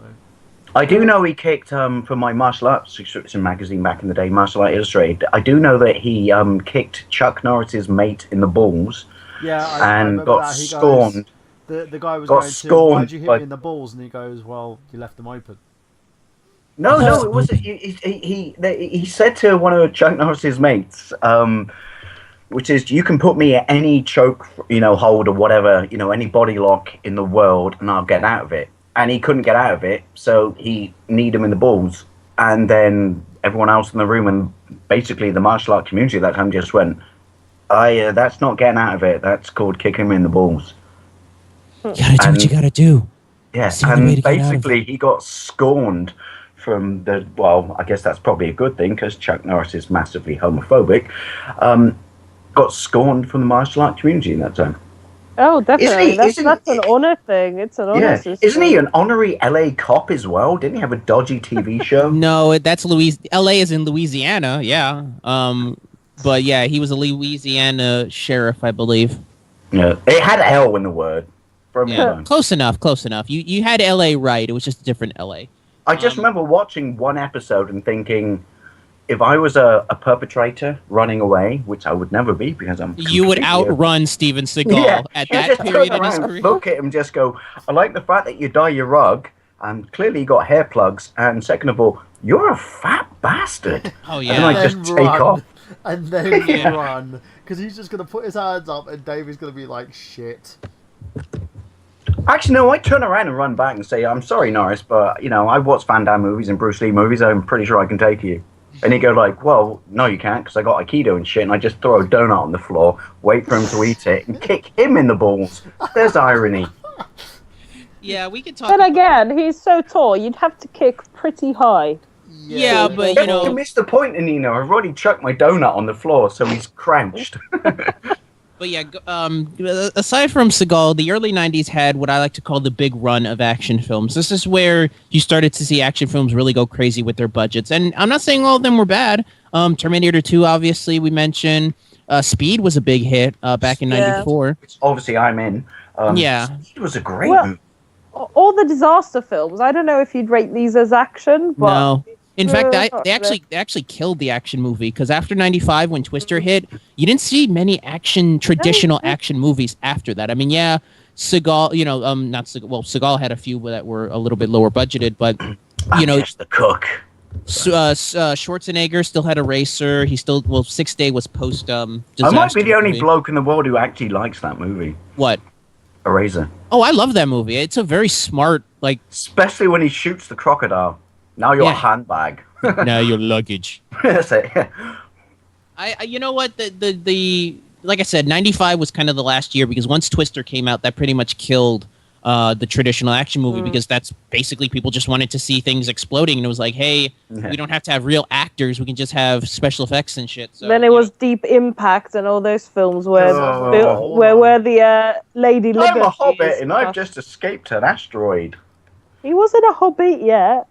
I do know he kicked for my martial arts subscription magazine back in the day, Martial Art Illustrated. I do know that he kicked Chuck Norris's mate in the balls. Yeah, and got scorned. The guy was going to, why'd you hit me in the balls? And he goes, well, you left them open. No, it wasn't. He said to one of Chuck Norris's mates, which is, you can put me at any choke, hold or whatever, any body lock in the world, and I'll get out of it. And he couldn't get out of it, so he kneed him in the balls. And then everyone else in the room, and basically the martial art community at that time, just went, that's not getting out of it. That's called kicking him in the balls. You gotta do what you gotta do. Yeah, and basically he got scorned from the. Well, I guess that's probably a good thing, because Chuck Norris is massively homophobic. Got scorned from the martial art community in that time. Oh, definitely. That's an honor thing. It's an honor system. Isn't he an honorary LA cop as well? Didn't he have a dodgy TV show? No, that's LA is in Louisiana. Yeah. But yeah, he was a Louisiana sheriff, I believe. Yeah, it had L in the word. Close enough. You had LA right. It was just a different LA. I just remember watching one episode and thinking, if I was a perpetrator running away, which I would never be because I'm... You would outrun Steven Seagal at that period in his career. Look at him and just go, I like the fact that you dye your rug, and clearly you got hair plugs, and second of all, you're a fat bastard. Oh, yeah. And then I just take off. And then run, because he's just going to put his hands up and Davey's going to be like, shit. Actually, no, I turn around and run back and say, I'm sorry, Norris, but, I've watched Van Damme movies and Bruce Lee movies, I'm pretty sure I can take you. And he'd go like, well, no, you can't, because I got Aikido and shit, and I just throw a donut on the floor, wait for him to eat it, and kick him in the balls. There's irony. Yeah, we could talk. But again, he's so tall, you'd have to kick pretty high. Yeah, but you missed the point, Annina. I've already chucked my donut on the floor, so he's crouched. But yeah, aside from Seagal, the early '90s had what I like to call the big run of action films. This is where you started to see action films really go crazy with their budgets, and I'm not saying all of them were bad. Terminator 2, obviously, we mentioned. Speed was a big hit back in '94. Which obviously, I'm in. Speed was a great movie. All the disaster films. I don't know if you'd rate these as action, but no. In fact, they actually killed the action movie, because after '95, when Twister hit, you didn't see many traditional action movies after that. I mean, Seagal, not Seagal. Well, Seagal had a few that were a little bit lower budgeted, but the Cook. Schwarzenegger still had a racer. He still 6 Day was post disaster. I might be the only bloke in the world who actually likes that movie. What? Eraser. Oh, I love that movie. It's a very smart, especially when he shoots the crocodile. Now you're a handbag. Now your luggage. That's it. You know what? The like I said, '95 was kind of the last year, because once Twister came out, that pretty much killed the traditional action movie because that's basically people just wanted to see things exploding, and it was like, hey, we don't have to have real actors, we can just have special effects and shit. So, then it was Deep Impact and all those films where the Lady Liberty. I'm a hobbit is and I've just escaped an asteroid. He wasn't a hobbit yet.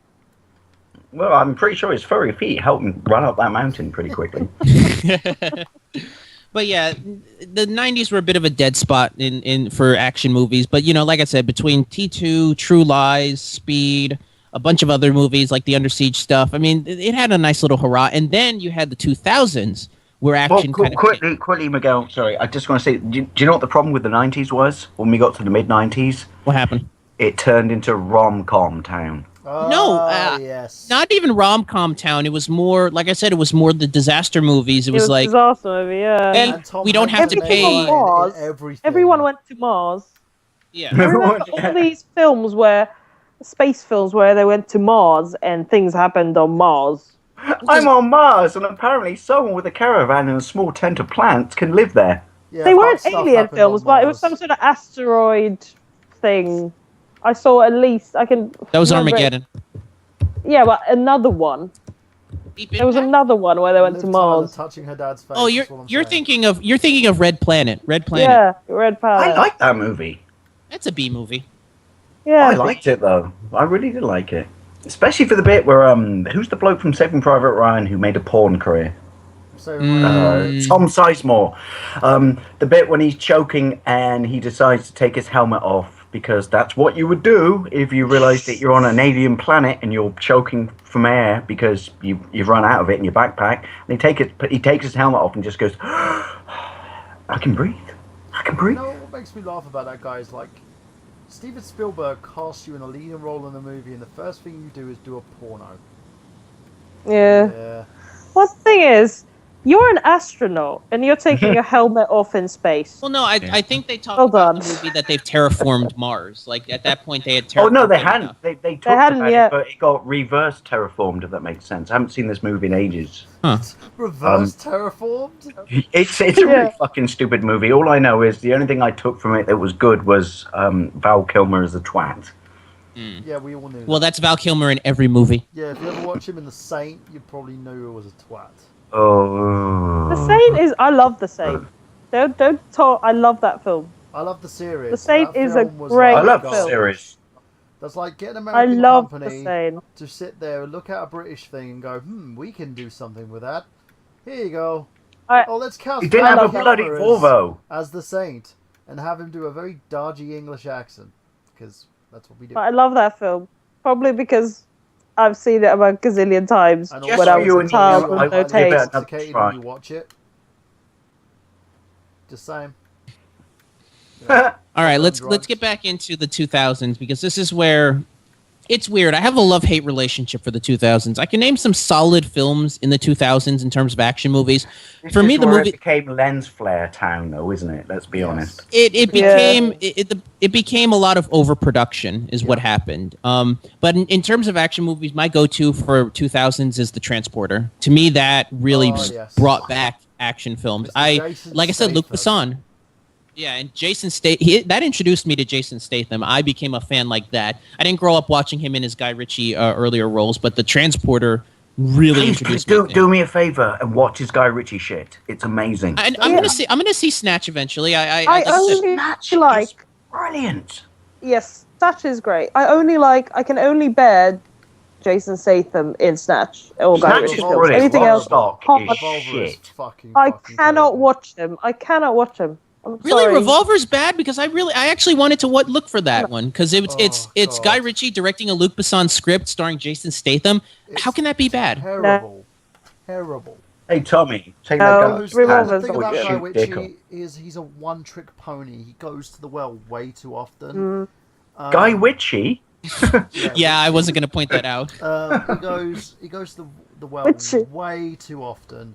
Well, I'm pretty sure his furry feet helped him run up that mountain pretty quickly. But yeah, the 90s were a bit of a dead spot in for action movies. But, you know, like I said, between T2, True Lies, Speed, a bunch of other movies like the Under Siege stuff, I mean, it had a nice little hurrah. And then you had the 2000s where action kind of... Quickly, Miguel, sorry, I just want to say, do you know what the problem with the 90s was when we got to the mid-90s? What happened? It turned into rom-com town. Yes. Not even rom-com town. It was more, like I said, it was more the disaster movies. It was like, disaster movie, yeah. hey, we don't have to pay. Everyone went to Mars. Yeah. I remember all these films where, space films where they went to Mars and things happened on Mars. I'm on Mars, and apparently someone with a caravan and a small tent of plants can live there. Yeah, they weren't alien films, but it was some sort of asteroid thing. I saw at least that was Armageddon. Yeah, but another one. There was another one where they went to Mars. Touching her dad's face. Oh, you're thinking of Red Planet. Red Planet. Yeah, Red Planet. I like that movie. That's a B movie. Yeah, I liked it though. I really did like it, especially for the bit where who's the bloke from Saving Private Ryan who made a porn career? Tom Sizemore. The bit when he's choking and he decides to take his helmet off. Because that's what you would do if you realised that you're on an alien planet and you're choking from air because you've run out of it in your backpack. And he takes his helmet off and just goes, I can breathe. I can breathe. You know what makes me laugh about that guy is like, Steven Spielberg casts you in a leading role in the movie and the first thing you do is do a porno. Yeah. Well, the thing is, you're an astronaut and you're taking your helmet off in space. Well, no, I think they talked about the movie that they've terraformed Mars. Like at that point, they had terraformed. Oh no, they hadn't. They talked about yet. it, but it got reverse terraformed. If that makes sense. I haven't seen this movie in ages. Huh. Reverse terraformed? It's a really fucking stupid movie. All I know is the only thing I took from it that was good was Val Kilmer as a twat. Yeah, we all knew. Well, that's Val Kilmer in every movie. Yeah, if you ever watch him in The Saint, you probably knew it was a twat. Oh. The Saint is. I love The Saint. Don't talk. I love that film. I love the series. The Saint is a was great I love film. the series. That's like getting an American company to sit there and look at a British thing and go, we can do something with that. Here you go. Let's cast He didn't have a bloody Volvo as the Saint and have him do a very dodgy English accent because that's what we do. But I love that film. Probably because I've seen it about a gazillion times And when I was a child with no taste. When you watch it. Just saying. All right, let's get back into the 2000s because this is where it's weird. I have a love-hate relationship for the 2000s. I can name some solid films in the 2000s in terms of action movies. For me, the movie became lens flare town, though, isn't it? Let's be honest. It became a lot of overproduction, is what happened. But in terms of action movies, my go-to for 2000s is The Transporter. To me, that really brought back action films. Like I said, Luc Besson. Yeah, and Jason Statham, that introduced me to Jason Statham. I became a fan like that. I didn't grow up watching him in his Guy Ritchie earlier roles, but The Transporter really introduced me to him. Do me a favor and watch his Guy Ritchie shit. It's amazing. I'm gonna see Snatch eventually. I only like brilliant. Yes, Snatch is great. I can only bear Jason Statham in Snatch or Guy Ritchie films. Anything else? Shit. I cannot watch him. Really, Revolver's bad because I actually wanted to look for that one because it's Guy Ritchie directing a Luc Besson script starring Jason Statham. How can that be bad? Terrible. Hey Tommy, take that gun. The thing about Guy Ritchie is he's a one-trick pony. He goes to the well way too often. Guy Ritchie? Yeah, I wasn't going to point that out. He goes to the well way too often.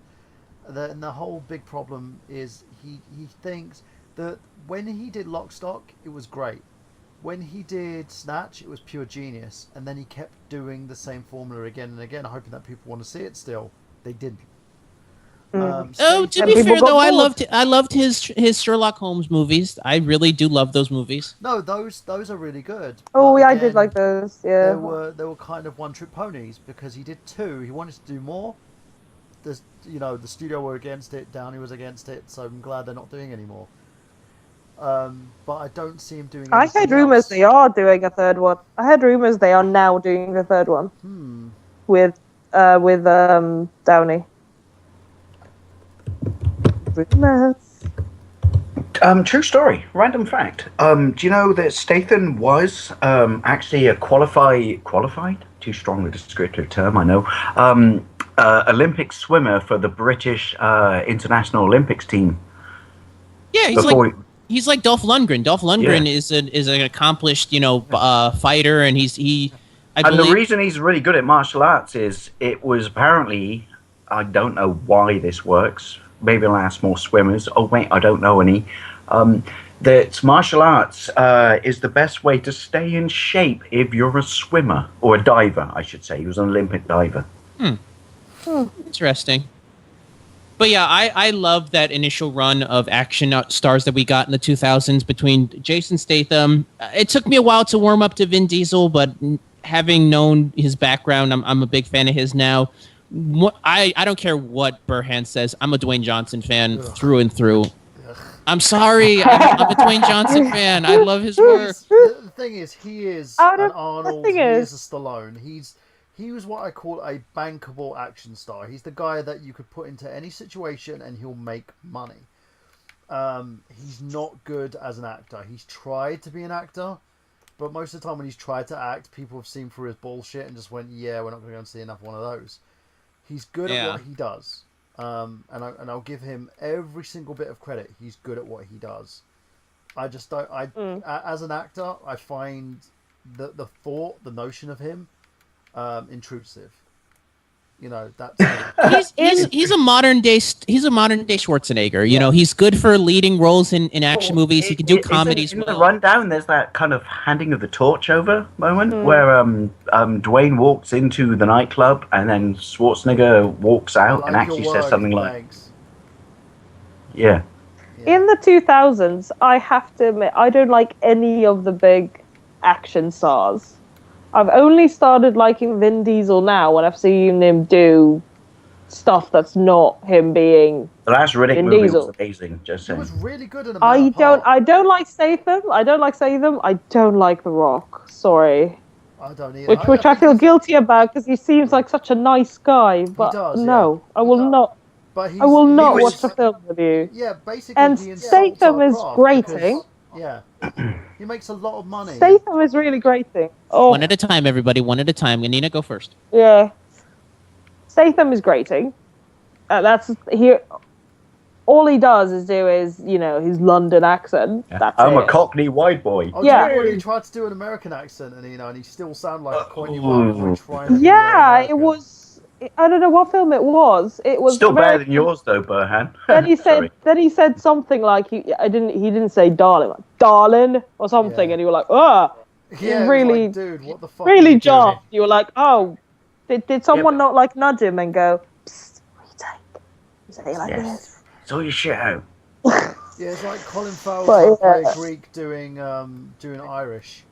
And the whole big problem is he thinks that when he did Lock, Stock, it was great. When he did Snatch, it was pure genius. And then he kept doing the same formula again and again, hoping that people want to see it still. They didn't. To And be people fair got though, bored. I loved his Sherlock Holmes movies. I really do love those movies. No, those are really good. Oh, But yeah, I did again, like those. They Yeah. were kind of one-trick ponies because he did two. He wanted to do more. The studio were against it. Downey was against it. So I'm glad they're not doing any more. But I don't see him doing. I anything heard rumors else. they are doing a third one. I heard rumors they are now doing the third one with Downey. Rumors. True story. Random fact. Do you know that Statham was actually a qualified? Too strong a descriptive term, I know. Olympic swimmer for the British International Olympics team. Yeah, he's like Dolph Lundgren. Dolph Lundgren is an accomplished, fighter, and I and believe the reason he's really good at martial arts is it was apparently, I don't know why this works. Maybe I'll ask more swimmers. Oh wait, I don't know any. That martial arts is the best way to stay in shape if you're a swimmer or a diver, I should say. He was an Olympic diver. Interesting. But yeah, I love that initial run of action stars that we got in the 2000s between Jason Statham. It took me a while to warm up to Vin Diesel, but having known his background, I'm a big fan of his now. I don't care what Burhan says. I'm a Dwayne Johnson fan through and through. I'm sorry. I'm a Dwayne Johnson fan. I love his work. The thing is, he is an Arnold. He is a Stallone. He was what I call a bankable action star. He's the guy that you could put into any situation and he'll make money. He's not good as an actor. He's tried to be an actor, but most of the time when he's tried to act, people have seen through his bullshit and just went, "Yeah, we're not going to go and see enough one of those." He's good at what he does, and I'll give him every single bit of credit. He's good at what he does. I just don't. As an actor, I find the notion of him intrusive. That's he's a modern day Schwarzenegger. You know, he's good for leading roles in action movies. He can do comedies. In the rundown, there's that kind of handing of the torch over moment where Dwayne walks into the nightclub and then Schwarzenegger walks out and actually says something like, "Yeah." In the 2000s, I have to admit, I don't like any of the big action stars. I've only started liking Vin Diesel now when I've seen him do stuff that's not him being The last Riddick Vin movie Diesel. was amazing. Just He saying. was really good in I don't like Statham. I don't like The Rock. Sorry. I don't either. Which I feel guilty about because he seems like such a nice guy. But does, no, yeah. I will not. But I will not watch the film with you. Yeah, basically. And he insults Statham our is craft grating. because, he makes a lot of money. Statham is really grating. Oh, One at a time, everybody. One at a time. Annina, go first. yeah. Statham is grating. That's he. All he does is do his his London accent. That's I'm it. a Cockney white boy. Oh, Yeah. yeah. He tried to do an American accent, and he still sounded like a Cockney white boy trying to be Yeah, American. it was. I don't know what film it was. It was Still better American. than yours, though, Burhan. Then he said. Sorry. Then he said something like he didn't say darling, like, darling or something, Yeah. and you were like, oh, Yeah, it was really, like, dude, what the fuck? are really you doing? jarred. You were like, oh, did someone but- not like nudge him and go, psst, retake? You say it like Yes. this. So your shit out. Yeah, it's like Colin Farrell's But, halfway yeah. Greek doing Irish.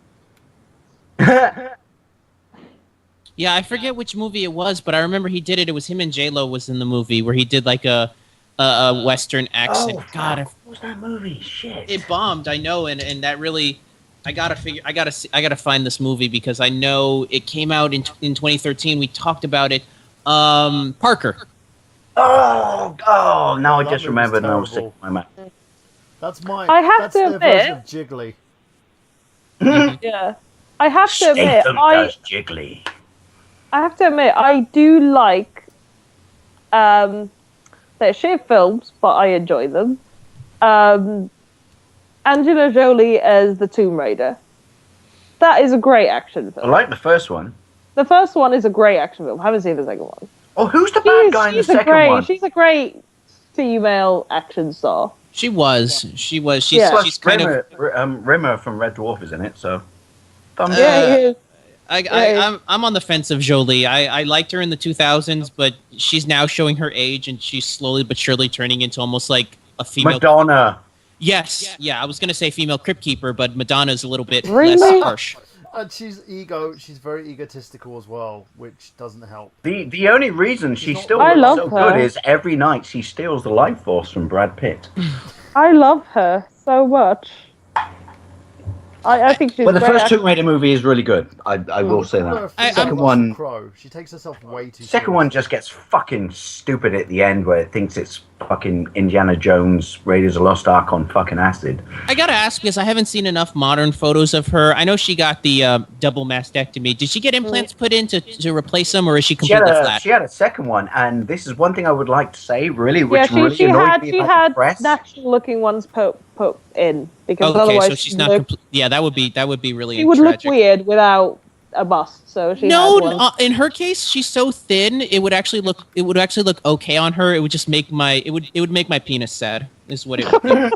Yeah, I forget which movie it was, but I remember he did it. It was him and J-Lo was in the movie where he did like a Western accent. Oh, God, what was that movie? Shit. it bombed. I know, and that really, I gotta find this movie because I know it came out in 2013. We talked about it. Parker. Oh, now I That just movie's remembered and I was sick terrible. of my mouth. That's I have that's to their version of admit- Jiggly. Yeah, I have to admit, Statham does jiggly. I have to admit, I do like. They're shit films, but I enjoy them. Angela Jolie as the Tomb Raider. That is a great action I film. like the first one. The first one is a great action film. I haven't seen the second one. Oh, who's the bad guy in the second one? She's a great female action star. She's Yeah. she's kind of. Rimmer from Red Dwarf is in it, so. Thumbs Yeah, up. yeah. I'm on the fence of Jolie. I liked her in the 2000s, but she's now showing her age, and she's slowly but surely turning into almost like a female. Madonna. Yes, yeah. I was gonna say female crypt keeper, but Madonna's a little bit Really? less harsh. And she's very egotistical as well, which doesn't help. The only reason she still I looks love so her. good is every night she steals the life force from Brad Pitt. I love her so much. I think she's Well, the great first actress. Tomb Raider movie is really good. I will say that. Second one, Crow. She takes herself way too. second one just gets fucking stupid at the end, where it thinks it's fucking Indiana Jones, Raiders of the Lost Ark on fucking acid. I gotta ask because I haven't seen enough modern photos of her. I know she got the double mastectomy. Did she get implants put in to replace them, or is she completely flat? She had a second one, and this is one thing I would like to say, really, which Yeah, really she annoyed me had about the press. natural-looking ones put in because Okay, otherwise so she's not. Yeah, that would be really. she would look tragic. weird without a bust. So she No, had one. in her case, she's so thin. It would actually look okay on her. It would just make it would make my penis sad. Is what it would do.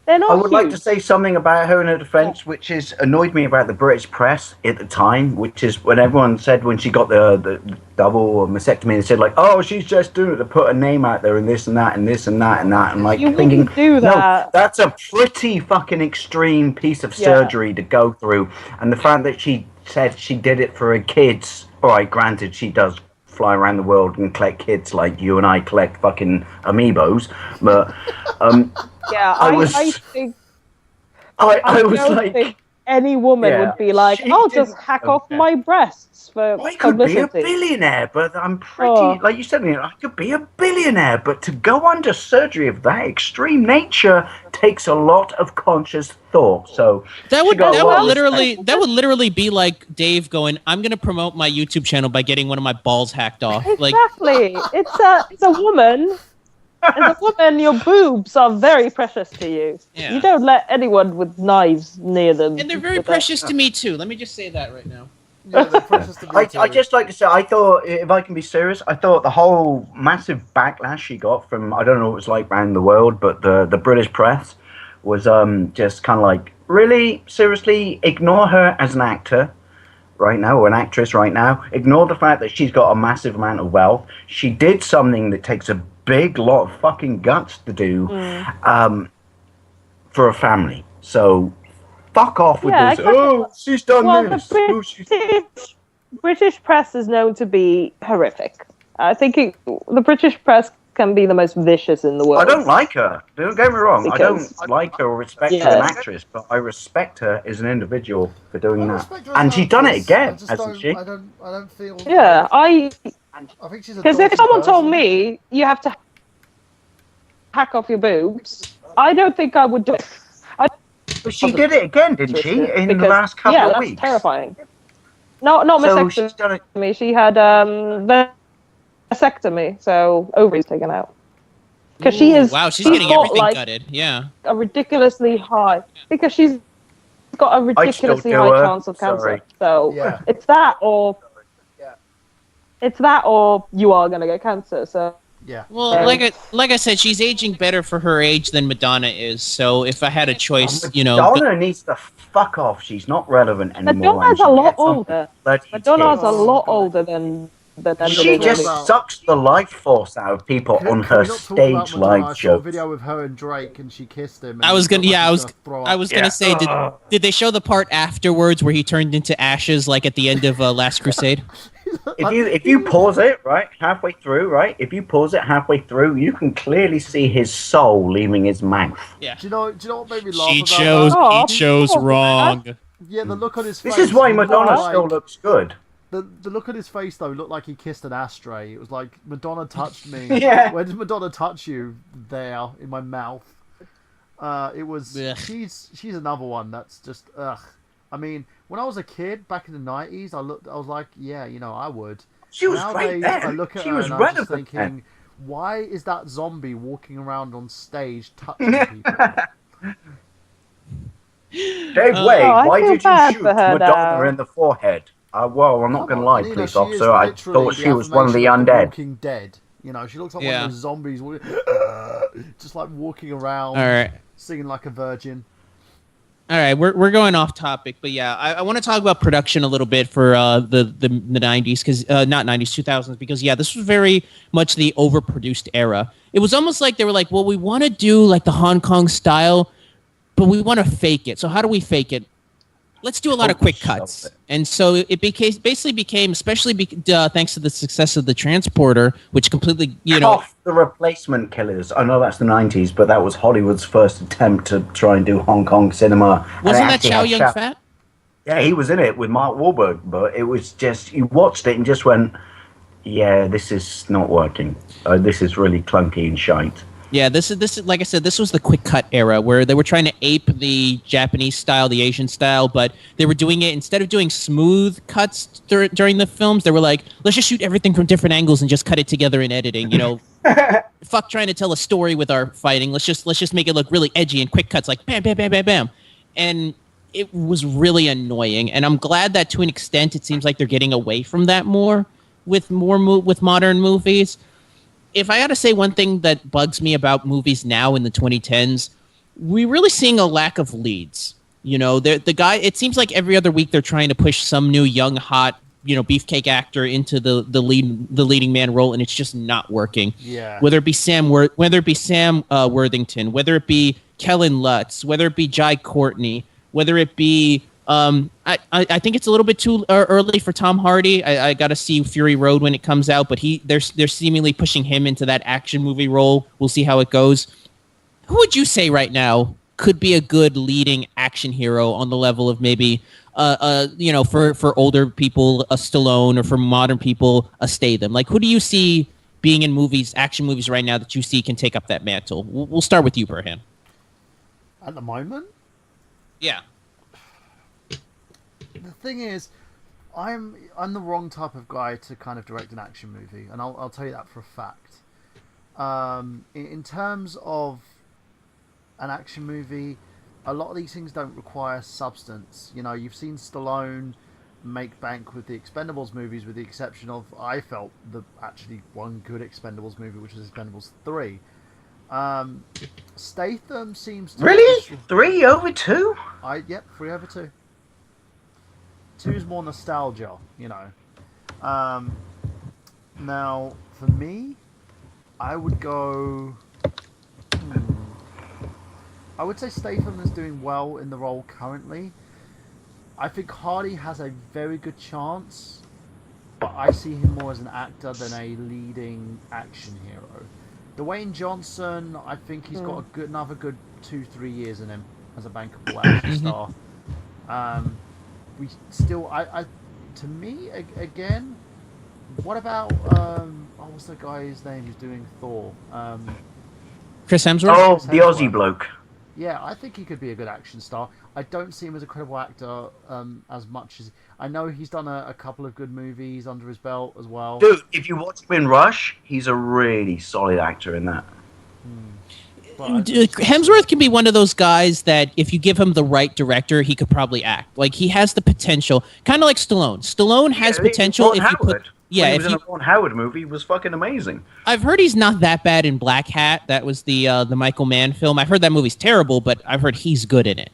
They're not I would like huge. to say something about her in her defense, which is annoyed me about the British press at the time, which is when everyone said when she got the double mastectomy, they said like, oh, she's just doing it to put her name out there and this and that and this and that and that. And like You thinking, wouldn't do no, that. that's a pretty fucking extreme piece of surgery to go through. And the fact that she said she did it for her kids, all right, granted, she does fly around the world and collect kids like you and I collect fucking amiibos, but Yeah, I I was- think I was don't like, think any woman Yeah. would be like, She I'll just didn't- hack off okay. my breasts for I could be a publicity. billionaire, but I'm pretty, Oh. like you said, I could be a billionaire, but to go under surgery of that extreme nature takes a lot of conscious thought. So That would she got a lot of literally be like Dave going, I'm gonna promote my YouTube channel by getting one of my balls hacked off. Like Exactly. It's a woman. As a woman, your boobs are very precious to you. Yeah. You don't let anyone with knives near them. and they're very precious to me too. Let me just say that right now. Yeah, they're precious to me I too. just like to say, I thought, if I can be serious, I thought the whole massive backlash she got from, I don't know what it was like around the world, but the British press was just kind of like, really, seriously, ignore her as an actor right now, or an actress right now. Ignore the fact that she's got a massive amount of wealth. She did something that takes a big lot of fucking guts to do for a family. So fuck off with Yeah, this. exactly. Oh, she's done Well, this. the Oh, she's... British press is known to be horrific. I think the British press can be the most vicious in the world. I don't like her. Don't get me wrong. I Because- don't like her or respect her as an actress, but I respect her as an individual for doing I that. respect her as And an she's done it actress. again, I just hasn't don't- she? I don't feel. Yeah, I think she's a. because if dodgy someone told person. me you have to hack off your boobs, I don't think I would do it. But she did it again, didn't she? In the Because- last couple yeah, of that's weeks. terrifying. Not So she's done it. mastectomy. She had vasectomy, so ovaries taken out. Because she is. Wow, she's getting got, everything like, gutted. Yeah. a ridiculously high, because she's got a ridiculously do high her. chance of cancer. Sorry. So Yeah. it's that or you are gonna get cancer. So Yeah. Well, Yeah. like I said, she's aging better for her age than Madonna is. So if I had a choice, Madonna needs to fuck off. She's not relevant anymore. Madonna's and a she lot gets on older. bloody Madonna's a tits. lot older than She Angelina just Jolie. sucks the life force out of people Can on we her not talk about stage Madonna? live I saw a shows. video with her and Drake, and she kissed him. I was gonna, I was Yeah. gonna say, did they show the part afterwards where he turned into ashes, like at the end of Last Crusade? If you pause it halfway through, you can clearly see his soul leaving his mouth. Yeah. Do you know what made me laugh She about chose. that? Oh, He chose oh, wrong. Yeah, the look on his face. This is why he looked Madonna like- still looks good. The look on his face though looked like he kissed an ashtray. It was like Madonna touched me. Yeah. When did Madonna touch you? There in my mouth. It was. Ugh. She's another one that's just ugh. I mean, when I was a kid back in the 90s, I was like, yeah, I would. She was Nowadays, right there. I look at She her was and I'm just relevant then. thinking, why is that zombie walking around on stage touching people? Dave Oh, Way, I why feel did you bad shoot for her Madonna now. in the forehead? Well, I'm not going to lie, Annina, police she is officer. I literally thought the she was one of the affirmation undead. Walking Dead. She looks like Yeah. one of those zombies, just like walking around, All right. singing like a virgin. All right, we're going off topic, but yeah, I want to talk about production a little bit for the 90s, because not 90s, 2000s, because yeah, this was very much the overproduced era. It was almost like they were like, well, we want to do like the Hong Kong style, but we want to fake it. So how do we fake it? Let's do a lot of quick cuts. And so it basically became, especially thanks to the success of The Transporter, which completely, The Replacement Killers. I know that's the 90s, but that was Hollywood's first attempt to try and do Hong Kong cinema. Wasn't that Chow Yun-fat? Yeah, he was in it with Mark Wahlberg, but it was just, you watched it and just went, yeah, this is not working. This is really clunky and shite. Yeah, this is like I said, this was the quick cut era where they were trying to ape the Japanese style, the Asian style, but they were doing it, instead of doing smooth cuts during the films, they were like, let's just shoot everything from different angles and just cut it together in editing, Fuck trying to tell a story with our fighting. Let's just make it look really edgy and quick cuts, like bam, bam, bam, bam, bam. And it was really annoying, and I'm glad that to an extent it seems like they're getting away from that more with modern movies. If I had to say one thing that bugs me about movies now in the 2010s, we're really seeing a lack of leads. The guy, it seems like every other week they're trying to push some new young, hot, beefcake actor into the leading man role, and it's just not working. Yeah. Whether it be Sam Worthington, whether it be Kellen Lutz, whether it be Jai Courtney, whether it be I think it's a little bit too early for Tom Hardy. I got to see Fury Road when it comes out, but they're seemingly pushing him into that action movie role. We'll see how it goes. Who would you say right now could be a good leading action hero on the level of maybe for older people a Stallone, or for modern people a Statham? Like, who do you see being in action movies right now that you see can take up that mantle? We'll start with you, Burhan. At the moment? Yeah. The thing is, I'm the wrong type of guy to kind of direct an action movie, and I'll tell you that for a fact. In terms of an action movie, a lot of these things don't require substance. You've seen Stallone make bank with the Expendables movies, with the exception of, I felt, the actually one good Expendables movie, which was Expendables 3. Statham seems to... Really? 3 over 2? Yep, 3 over 2. 2's more nostalgia, Now, for me, I would go... I would say Statham is doing well in the role currently. I think Hardy has a very good chance, but I see him more as an actor than a leading action hero. Dwayne Johnson, I think he's got another good 2-3 years in him as a bankable action star. We still, to me, again, what about, what's the guy's name who's doing Thor? Chris Hemsworth? Oh, the Aussie bloke. Yeah, I think he could be a good action star. I don't see him as a credible actor as much as... I know he's done a couple of good movies under his belt as well. Dude, if you watch him in Rush, he's a really solid actor in that. Hemsworth can be one of those guys that if you give him the right director, he could probably act. Like, he has the potential, kind of like Stallone. Stallone has potential if you put... Yeah, if he was in a Ron Howard movie, was fucking amazing. I've heard he's not that bad in Black Hat. That was the Michael Mann film. I've heard that movie's terrible, but I've heard he's good in it.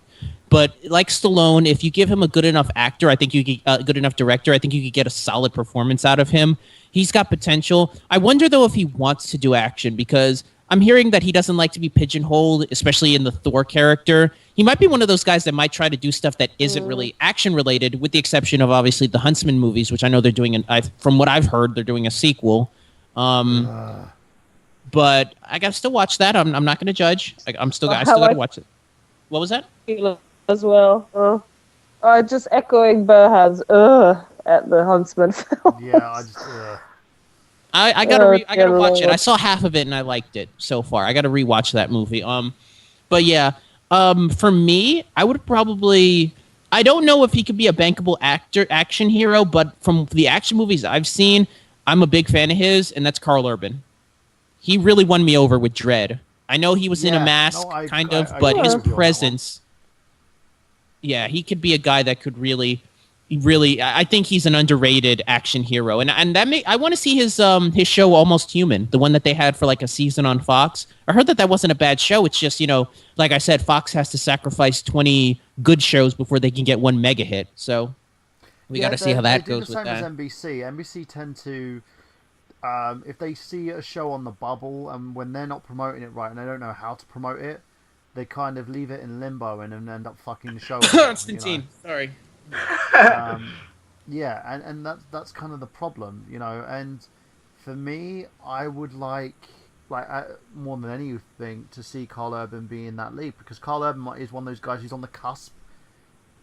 But like Stallone, if you give him a good enough actor, I think you get a good enough director, I think you could get a solid performance out of him. He's got potential. I wonder though if he wants to do action, because I'm hearing that he doesn't like to be pigeonholed, especially in the Thor character. He might be one of those guys that might try to do stuff that isn't really action related, with the exception of obviously the Huntsman movies, which I know they're doing. From what I've heard, they're doing a sequel. But I gotta still watch that. I'm not going to judge. I still got to watch it. What was that? As well. Just echoing Burhan's at the Huntsman film. Yeah, I gotta watch it. I saw half of it and I liked it so far. I gotta rewatch that movie. But yeah, for me, I would probably... I don't know if he could be a bankable action hero, but from the action movies I've seen, I'm a big fan of his, and that's Karl Urban. He really won me over with Dredd. I know he was in a mask, but his presence... Yeah, he could be a guy that could really, really, I think he's an underrated action hero, and I want to see his show Almost Human, the one that they had for like a season on Fox. I heard that wasn't a bad show. It's just, like I said, Fox has to sacrifice 20 good shows before they can get one mega hit. So we got to see how that goes with that. They do the same as NBC. NBC tend to, if they see a show on the bubble and when they're not promoting it right and they don't know how to promote it, they kind of leave it in limbo and then end up fucking the show. Constantine, sorry. Yeah, and that's kind of the problem, and for me, I would like more than anything to see Carl Urban be in that league, because Carl Urban is one of those guys who's on the cusp,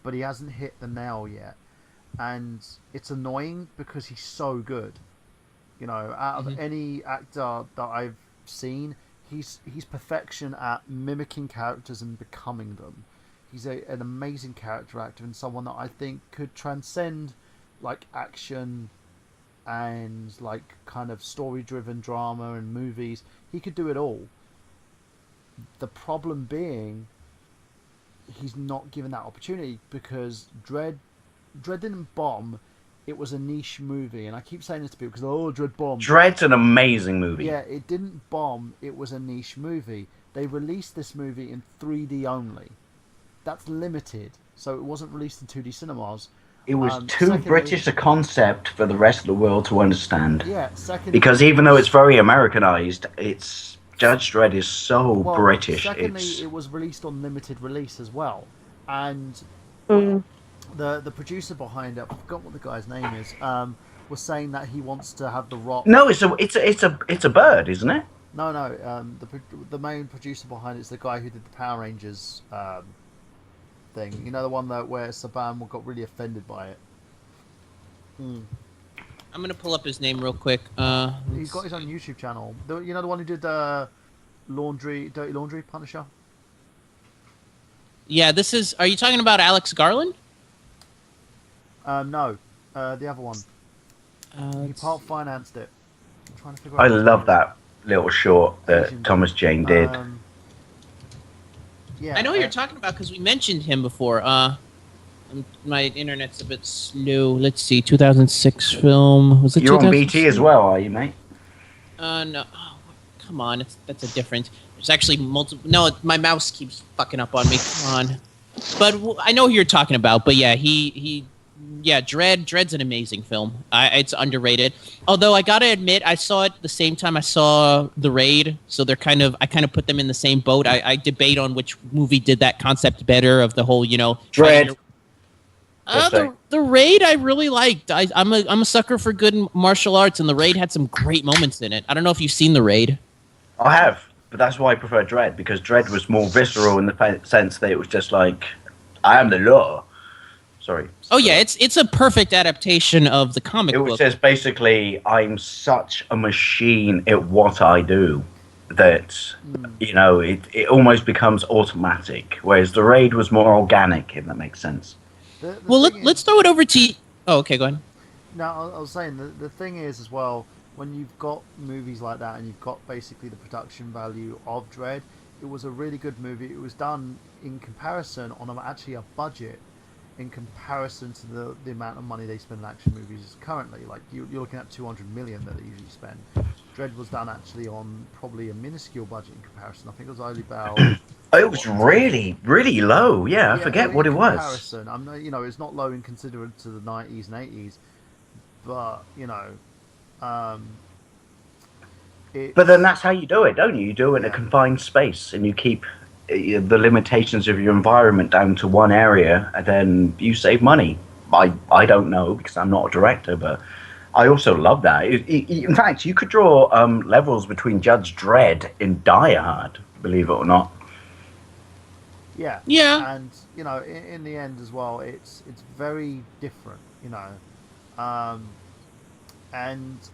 but he hasn't hit the nail yet, and it's annoying because he's so good. Out of any actor that I've seen, he's perfection at mimicking characters and becoming them. He's an amazing character actor and someone that I think could transcend like action and like kind of story-driven drama and movies. He could do it all. The problem being, he's not given that opportunity because Dredd didn't bomb. It was a niche movie, and I keep saying this to people because Dredd bombed. Dredd's an amazing movie. Yeah, it didn't bomb. It was a niche movie. They released this movie in 3D only. That's limited, so it wasn't released in 2D cinemas. It was too British a concept for the rest of the world to understand. Yeah, secondly, because even though it's very Americanized, Judge Dredd is so British. Secondly, it was released on limited release as well, and the producer behind it, I forgot what the guy's name is, was saying that he wants to have The Rock. No, it's a bird, isn't it? No. The main producer behind it is the guy who did the Power Rangers thing. The one where Saban got really offended by it. I'm gonna pull up his name real quick. He's got his own YouTube channel. The one who did Dirty Laundry, Punisher. Yeah, this is. Are you talking about Alex Garland? No, the other one. He part financed it. I'm trying to figure I out. love that little short that Thomas Jane did. Yeah, I know what you're talking about because we mentioned him before. My internet's a bit slow. Let's see, 2006 film. Was it? You're on BT as well, are you, mate? No. Oh, come on, that's a different. There's actually multiple. No, my mouse keeps fucking up on me. Come on. But I know who you're talking about. But yeah, Dredd's an amazing film. It's underrated. Although I gotta admit, I saw it the same time I saw The Raid, so I kind of put them in the same boat. I debate on which movie did that concept better of the whole, Dredd. The Raid I really liked. I'm a sucker for good martial arts, and The Raid had some great moments in it. I don't know if you've seen The Raid. I have, but that's why I prefer Dredd, because Dredd was more visceral in the sense that it was just like, I am the law. Sorry. Oh yeah, it's a perfect adaptation of the comic book. It was just basically, I'm such a machine at what I do that it almost becomes automatic. Whereas The Raid was more organic, if that makes sense. Let's throw it over to you. Oh, okay, go ahead. No, I was saying the thing is as well, when you've got movies like that and you've got basically the production value of Dredd, it was a really good movie. It was done in comparison on actually a budget. In comparison to the amount of money they spend on action movies currently, like you're looking at 200 million that they usually spend. Dredd was done actually on probably a minuscule budget in comparison. I think it was only about. It was really, really low. Yeah, I forget what it was. I'm it's not low in consideration to the 90s and 80s, but But then that's how you do it, don't you? You do it in a confined space, and you keep the limitations of your environment down to one area, and then you save money. I don't know because I'm not a director, but I also love that. In fact, you could draw levels between Judge Dredd in Die Hard, believe it or not. Yeah. And in the end as well, it's very different. And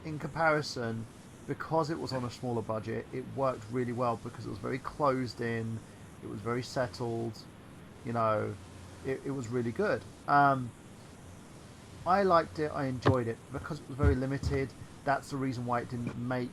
in comparison, because it was on a smaller budget, it worked really well because it was very closed in. It was very settled, it was really good. I liked it, I enjoyed it. Because it was very limited, that's the reason why it didn't make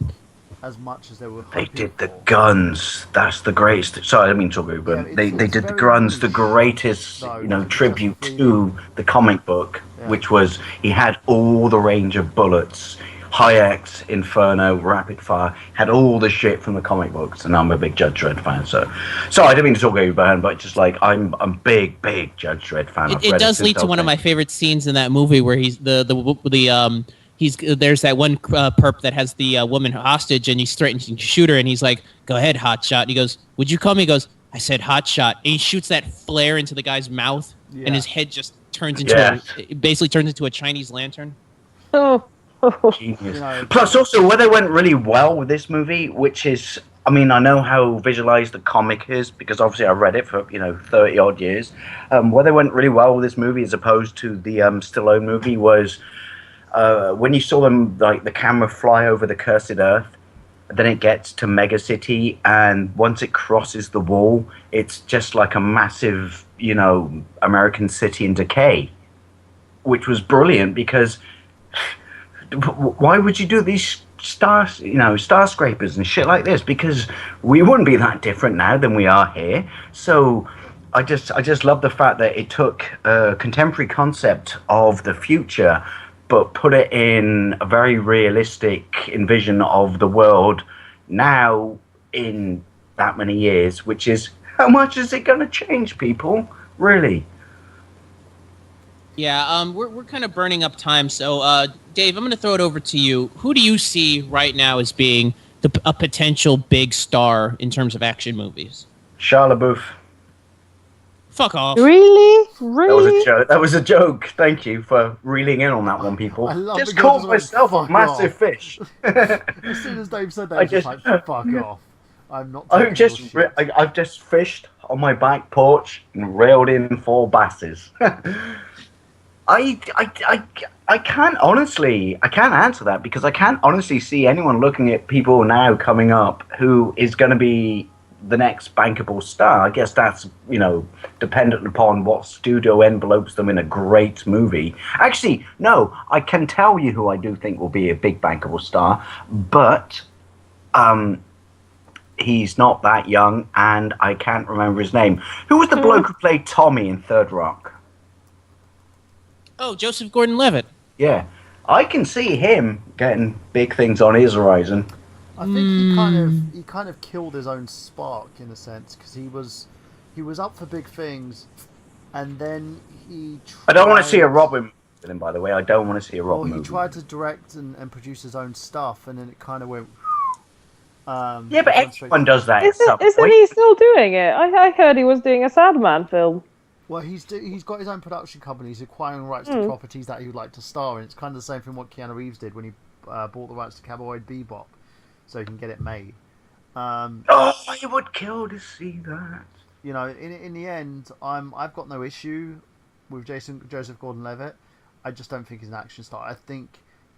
as much as they were hoping. They did the guns, that's the greatest. Sorry, I didn't mean to talk over, but they did the guns, the greatest, tribute to the comic book which was he had all the range of bullets. High X, Inferno, Rapid Fire, had all the shit from the comic books, and I'm a big Judge Dredd fan. So I didn't mean to talk over Burn, but just like I'm a big Judge Dredd fan. It does lead to one of my favorite scenes in that movie where he's there's that one perp that has the woman hostage, and he's threatening to shoot her, and he's like, "Go ahead, hotshot." And he goes, "Would you call me?" He goes, "I said hotshot." And he shoots that flare into the guy's mouth, and his head just turns into it basically turns into a Chinese lantern. Oh. Genius. Plus, also, where they went really well with this movie, which is, I mean, I know how visualized the comic is because obviously I read it for 30 odd years. Where they went really well with this movie, as opposed to the Stallone movie, was when you saw them like the camera fly over the cursed earth. Then it gets to Mega City, and once it crosses the wall, it's just like a massive, American city in decay, which was brilliant because. Why would you do these skyscrapers and shit like this? Because we wouldn't be that different now than we are here. So I just love the fact that it took a contemporary concept of the future, but put it in a very realistic envision of the world now in that many years, which is how much is it going to change, people? Really? Yeah, we're kind of burning up time, so Dave, I'm going to throw it over to you. Who do you see right now as being a potential big star in terms of action movies? Shia LaBeouf. Fuck off. Really? That was a joke. Thank you for reeling in on that one, people. Just caught myself a massive fish. As soon as Dave said that, I was like, fuck off. I'm not. I've just fished on my back porch and reeled in 4 basses. I can't answer that because I can't honestly see anyone looking at people now coming up who is going to be the next bankable star. I guess that's, dependent upon what studio envelopes them in a great movie. Actually, no, I can tell you who I do think will be a big bankable star, but he's not that young, and I can't remember his name. Who was the bloke who played Tommy in Third Rock? Oh, Joseph Gordon-Levitt. Yeah, I can see him getting big things on his horizon. I think he kind of killed his own spark in a sense because he was up for big things, and then he. I don't want to see a Robin with him, by the way. I don't want to see a Robin movie. He tried to direct and produce his own stuff, and then it kind of went. Yeah, but everyone does that. Isn't he still doing it? I heard he was doing a Sadman film. Well, he's got his own production company. He's acquiring rights to properties that he would like to star in. It's kind of the same thing what Keanu Reeves did when he bought the rights to Cowboy Bebop, so he can get it made. I would kill to see that. In the end, I've got no issue with Joseph Gordon-Levitt. I just don't think he's an action star. I think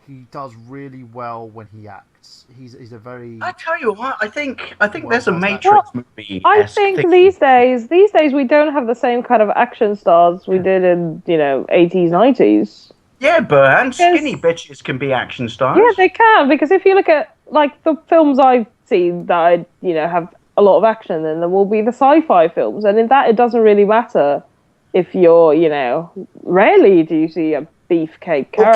he does really well when he acts. He's a very. I tell you what, I think there's a Matrix movie. I think these days we don't have the same kind of action stars we did in 80s, 90s. Yeah, but skinny bitches can be action stars. Yeah, they can, because if you look at like the films I've seen that have a lot of action, then there will be the sci-fi films, and in that it doesn't really matter if you're rarely do you see a beefcake character. Well,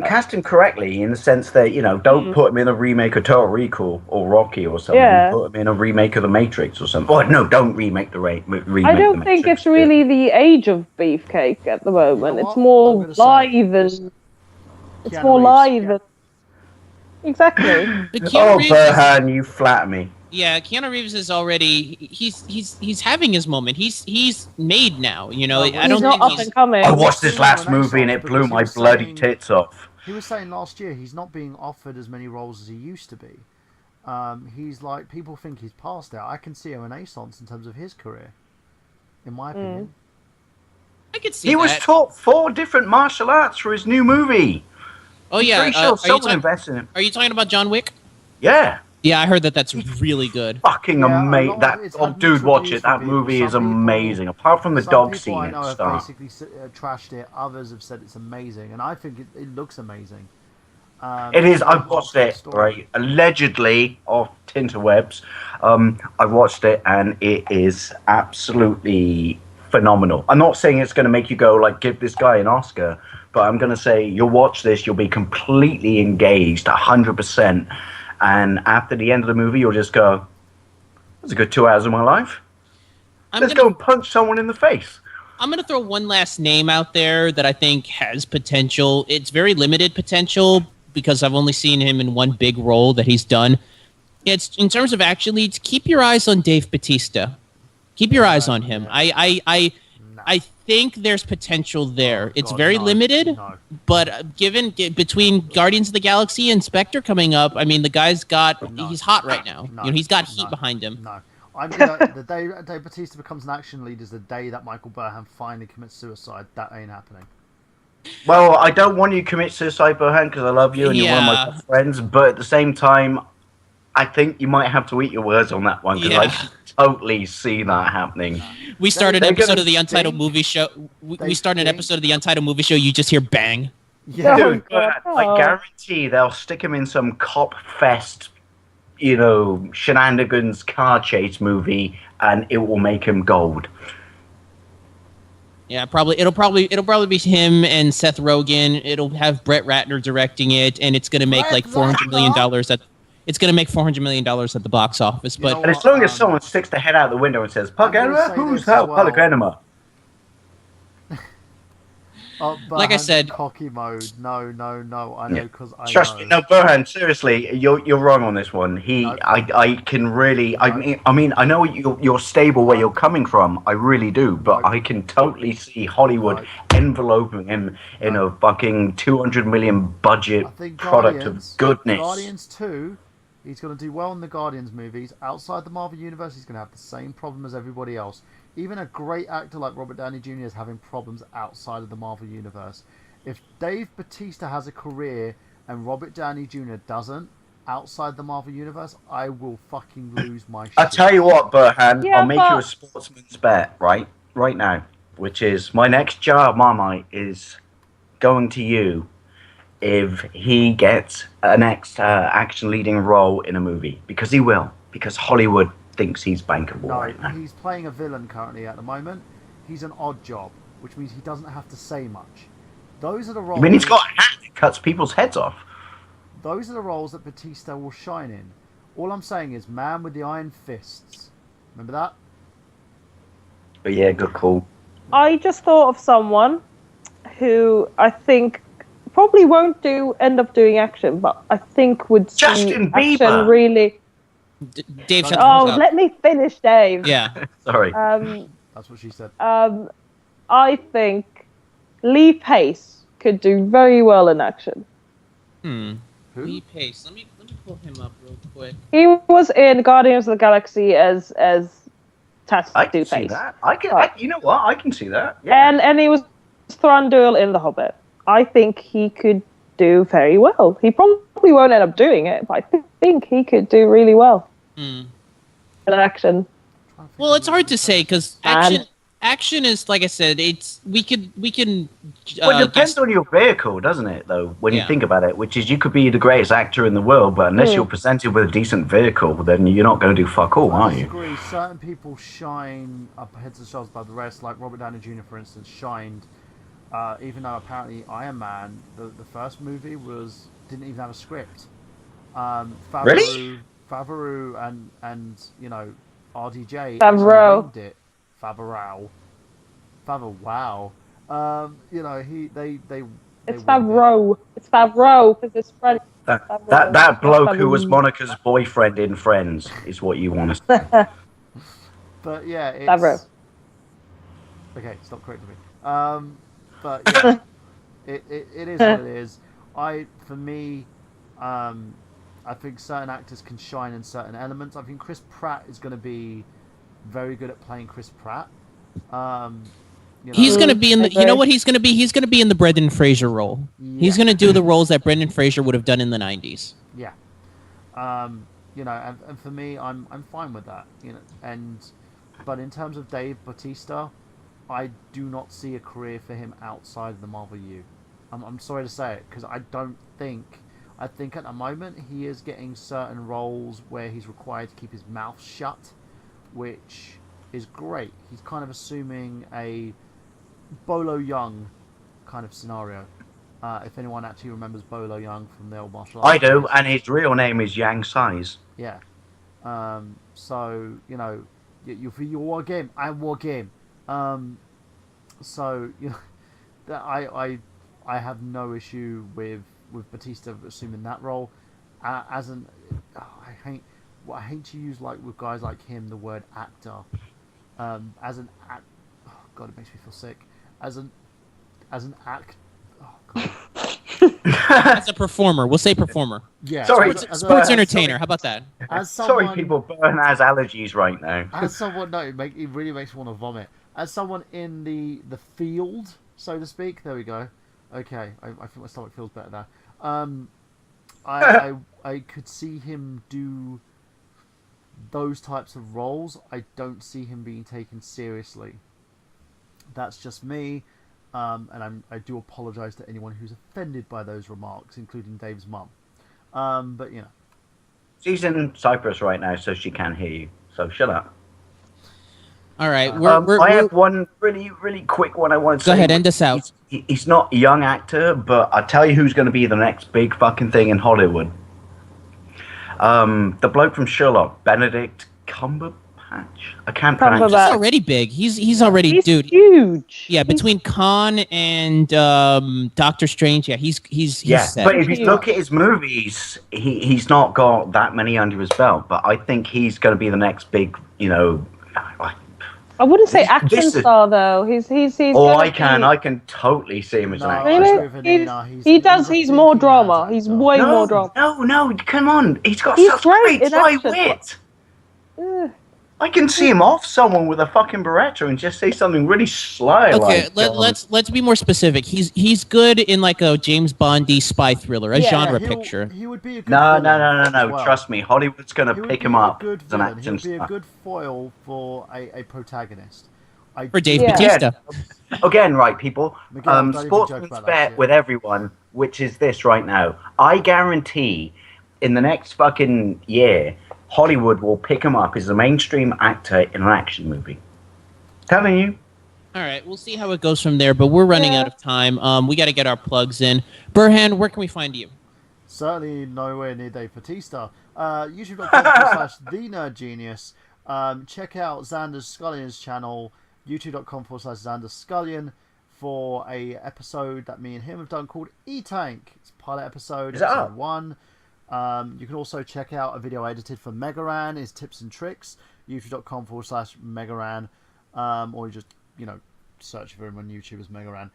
cast him correctly in the sense that don't put him in a remake of Total Recall or Rocky or something. Yeah. Put him in a remake of The Matrix or something. Oh no, don't remake the remake. I don't think it's really the age of beefcake at the moment. It's more live and it's more live. And... Exactly. Burhan, you flatter me. Yeah, Keanu Reeves is already he's having his moment. He's made now. I don't not think up and coming. I watched this last movie and it blew my bloody tits off. He was saying last year he's not being offered as many roles as he used to be. He's like, people think he's past out. I can see a renaissance in terms of his career, in my opinion. I could see he was taught 4 different martial arts for his new movie. Oh yeah, pretty sure someone invested in him. Are you talking about John Wick? Yeah. Yeah, I heard that's really good. Fucking amazing! Dude, watch it. That movie is amazing. Apart from the dog scene at the start. Some people have basically trashed it. Others have said it's amazing, and I think it looks amazing. It is. I've watched it, right? Allegedly off Tinterwebs. I watched it, and it is absolutely phenomenal. I'm not saying it's going to make you go like give this guy an Oscar, but I'm going to say you'll watch this, you'll be completely engaged, 100%, and after the end of the movie, you'll just go, "That's a good 2 hours of my life. Let's go and punch someone in the face." I'm going to throw one last name out there that I think has potential. It's very limited potential because I've only seen him in one big role that he's done. It's in terms of action leads. Keep your eyes on Dave Bautista. Keep your eyes on him. I think there's potential there. It's very limited, but given between Guardians of the Galaxy and Spectre coming up, I mean, the guy's he's hot right now. He's got heat behind him. No. The day Batista becomes an action lead is the day that Michael Burham finally commits suicide. That ain't happening. Well, I don't want you to commit suicide, Burhan, because I love you and you're one of my best friends. But at the same time, I think you might have to eat your words on that one because I can totally see that happening. We started an episode of the Untitled movie show. We started an episode of the Untitled movie show. You just hear bang. Yeah, dude, I guarantee they'll stick him in some cop fest, shenanigans car chase movie, and it will make him gold. Yeah, it'll probably be him and Seth Rogen. It'll have Brett Ratner directing it, and it's going to make like $400 million. It's going to make $400 million at the box office. But and as long as someone sticks the head out the window and says, "Paganima, who's how Paganima?" Like I said, cocky mode. No. I know because I trust me. No, Burhan. Seriously, you're wrong on this one. I can really. I mean, I know you're stable where you're coming from. I really do, but I can totally see Hollywood enveloping him in a fucking $200 million budget product of goodness. Guardians 2. He's going to do well in the Guardians movies. Outside the Marvel Universe, he's going to have the same problem as everybody else. Even a great actor like Robert Downey Jr. is having problems outside of the Marvel Universe. If Dave Bautista has a career and Robert Downey Jr. doesn't, outside the Marvel Universe, I will fucking lose my shit. I'll tell you what, Burhan, I'll make you a sportsman's bet right now, which is my next jar of Marmite is going to you if he gets an action leading role in a movie. Because he will. Because Hollywood thinks he's bankable right now. He's playing a villain currently at the moment. He's an odd job, which means he doesn't have to say much. Those are the roles. I mean, he's got a hat that cuts people's heads off. Those are the roles that Batista will shine in. All I'm saying is Man with the Iron Fists. Remember that? But yeah, good call. I just thought of someone who I think probably won't end up doing action, but I think would see Justin Bieber. Action really. Dave, shut the fuck up. Let me finish, Dave. Yeah. Sorry. That's what she said. I think Lee Pace could do very well in action. Who? Lee Pace. Let me pull him up real quick. He was in Guardians of the Galaxy as Tattoo I can Face. see that. You know what? I can see that. Yeah. And he was Thranduil in The Hobbit. I think he could do very well. He probably won't end up doing it, but I think he could do really well in action. Well, it's hard to say because action is, like I said, we can. Well, it depends on your vehicle, doesn't it? Though, when you think about it, which is you could be the greatest actor in the world, but unless you're presented with a decent vehicle, then you're not going to do fuck all, are you? I agree. Certain people shine up heads and shoulders above the rest, like Robert Downey Jr., for instance, shined. Even though apparently Iron Man, the first movie didn't even have a script. Really? Favreau and RDJ Favreau. it. Favreau. They It's Favreau. It's Favreau because it's French. That bloke who was Monica's boyfriend in Friends is what you want to say. But yeah, it's Favreau. Okay, stop correcting me. But yeah, it is what it is. I think certain actors can shine in certain elements. I think Chris Pratt is going to be very good at playing Chris Pratt. He's going to be in the. You know what he's going to be? He's going to be in the Brendan Fraser role. Yeah. He's going to do the roles that Brendan Fraser would have done in the 90s. Yeah. And for me, I'm fine with that. But in terms of Dave Bautista, I do not see a career for him outside of the Marvel U. I'm sorry to say it, because I think at the moment he is getting certain roles where he's required to keep his mouth shut, which is great. He's kind of assuming a Bolo Young kind of scenario. If anyone actually remembers Bolo Young from the old martial arts. I do, and his real name is Yang Size. Yeah. So, you know, you war game, I war game. So, you know, that I have no issue with Batista assuming that role. I hate to use, like, with guys like him, the word actor. As an act, oh god, it makes me feel sick. As an act, oh god. As a performer, we'll say performer. Yeah. Sorry, Sports entertainer. How about that? As someone, sorry, people. Burn has allergies right now. As someone, no, it really makes me want to vomit. As someone in the field, so to speak. There we go. Okay, I think my stomach feels better now. I could see him do those types of roles. I don't see him being taken seriously. That's just me, and I do apologise to anyone who's offended by those remarks, including Dave's mum. But you know, She's in Cyprus right now, so she can't hear you. So shut up. All right. I have one really, really quick one I want to say. Go ahead, end us out. He's not a young actor, but I'll tell you who's going to be the next big fucking thing in Hollywood. The bloke from Sherlock, Benedict Cumberbatch. I can't pronounce He's it. already big. He's already He's dude. huge. Yeah, between Khan and Doctor Strange, yeah, he's Yeah, set. but if you look at his movies, he's not got that many under his belt. But I think he's going to be the next big, you know. I wouldn't say action this is- star though. He's Oh, gotta I be- can totally see him as an No, actor. I Really? agree with Annina. He's more thinking drama. man's He's actor. way more drama. No, come on. He's got He's such great great in dry action. wit. Ugh. I can see him off someone with a fucking Beretta and just say something really sly. Okay, like, let's be more specific. He's good in like a James Bondy spy thriller, a Yeah, genre He'll- picture. He would be a good No. villain as well. Trust me, Hollywood's going He to would pick be him a up good as an villain. He action would be a star. good foil for a protagonist. For Dave Yeah. Bautista. Again, right, people. Miguel, don't even joke Sportsman's about that bet shit. with everyone, which is this right now. I guarantee in the next fucking year, Hollywood will pick him up as a mainstream actor in an action movie. Telling you. All right, we'll see how it goes from there, but we're running out of time. We got to get our plugs in. Burhan, where can we find you? Certainly nowhere near Dave Bautista. YouTube.com/TheNerdGenius. Check out Xander Scullion's channel, youtube.com/Xander Scullion, for a episode that me and him have done called E-Tank. It's a pilot episode, Is it episode up? 1. You can also check out a video I edited for Megaran, his tips and tricks, youtube.com/Megaran, or you just, you know, search for him on YouTube as Megaran.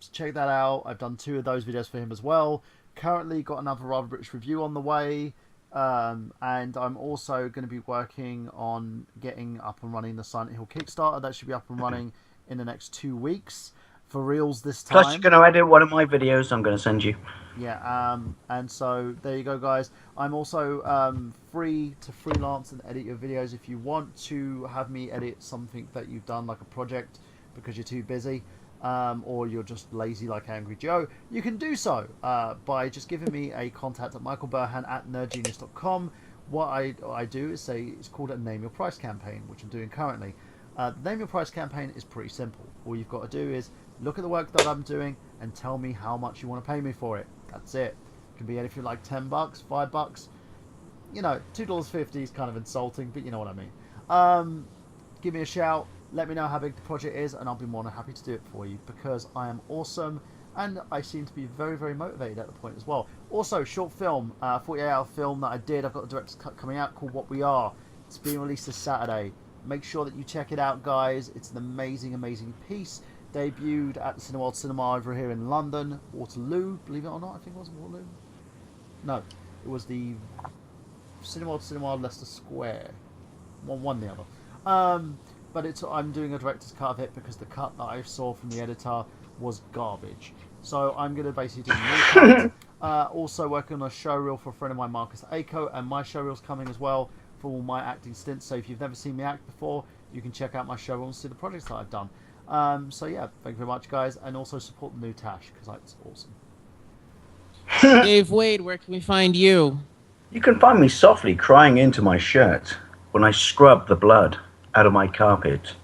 So check that out. I've done 2 of those videos for him as well. Currently got another Rather British review on the way. And I'm also going to be working on getting up and running the Silent Hill Kickstarter. That should be up and running in the next 2 weeks. For reals this time. Plus, you're going to edit one of my videos I'm going to send you. Yeah, and so there you go, guys. I'm also free to freelance and edit your videos. If you want to have me edit something that you've done, like a project, because you're too busy, or you're just lazy like Angry Joe, you can do so by just giving me a contact at michaelburhan@nerdgenius.com. What I do is say it's called a Name Your Price campaign, which I'm doing currently. The Name Your Price campaign is pretty simple. All you've got to do is look at the work that I'm doing and tell me how much you want to pay me for it. That's it. It can be anything like $10, $5. You know, $2.50 is kind of insulting, but you know what I mean. Give me a shout. Let me know how big the project is, and I'll be more than happy to do it for you, because I am awesome, and I seem to be very, very motivated at the point as well. Also, short film, 48-hour film that I did. I've got the director's cut coming out called What We Are. It's being released this Saturday. Make sure that you check it out, guys. It's an amazing, amazing piece. Debuted at the Cineworld Cinema over here in London, Waterloo, believe it or not. I think it was Waterloo. No, it was the Cineworld Cinema Leicester Square. One the other. But I'm doing a director's cut of it because the cut that I saw from the editor was garbage. So I'm going to basically do a new cut. Also working on a showreel for a friend of mine, Marcus Ako, and my showreel's coming as well for all my acting stints. So if you've never seen me act before, you can check out my showreel and see the projects that I've done. So yeah, thank you very much, guys, and also support the new Tash because it's awesome. Dave Wade, where can we find you? You can find me softly crying into my shirt when I scrub the blood. out of my carpet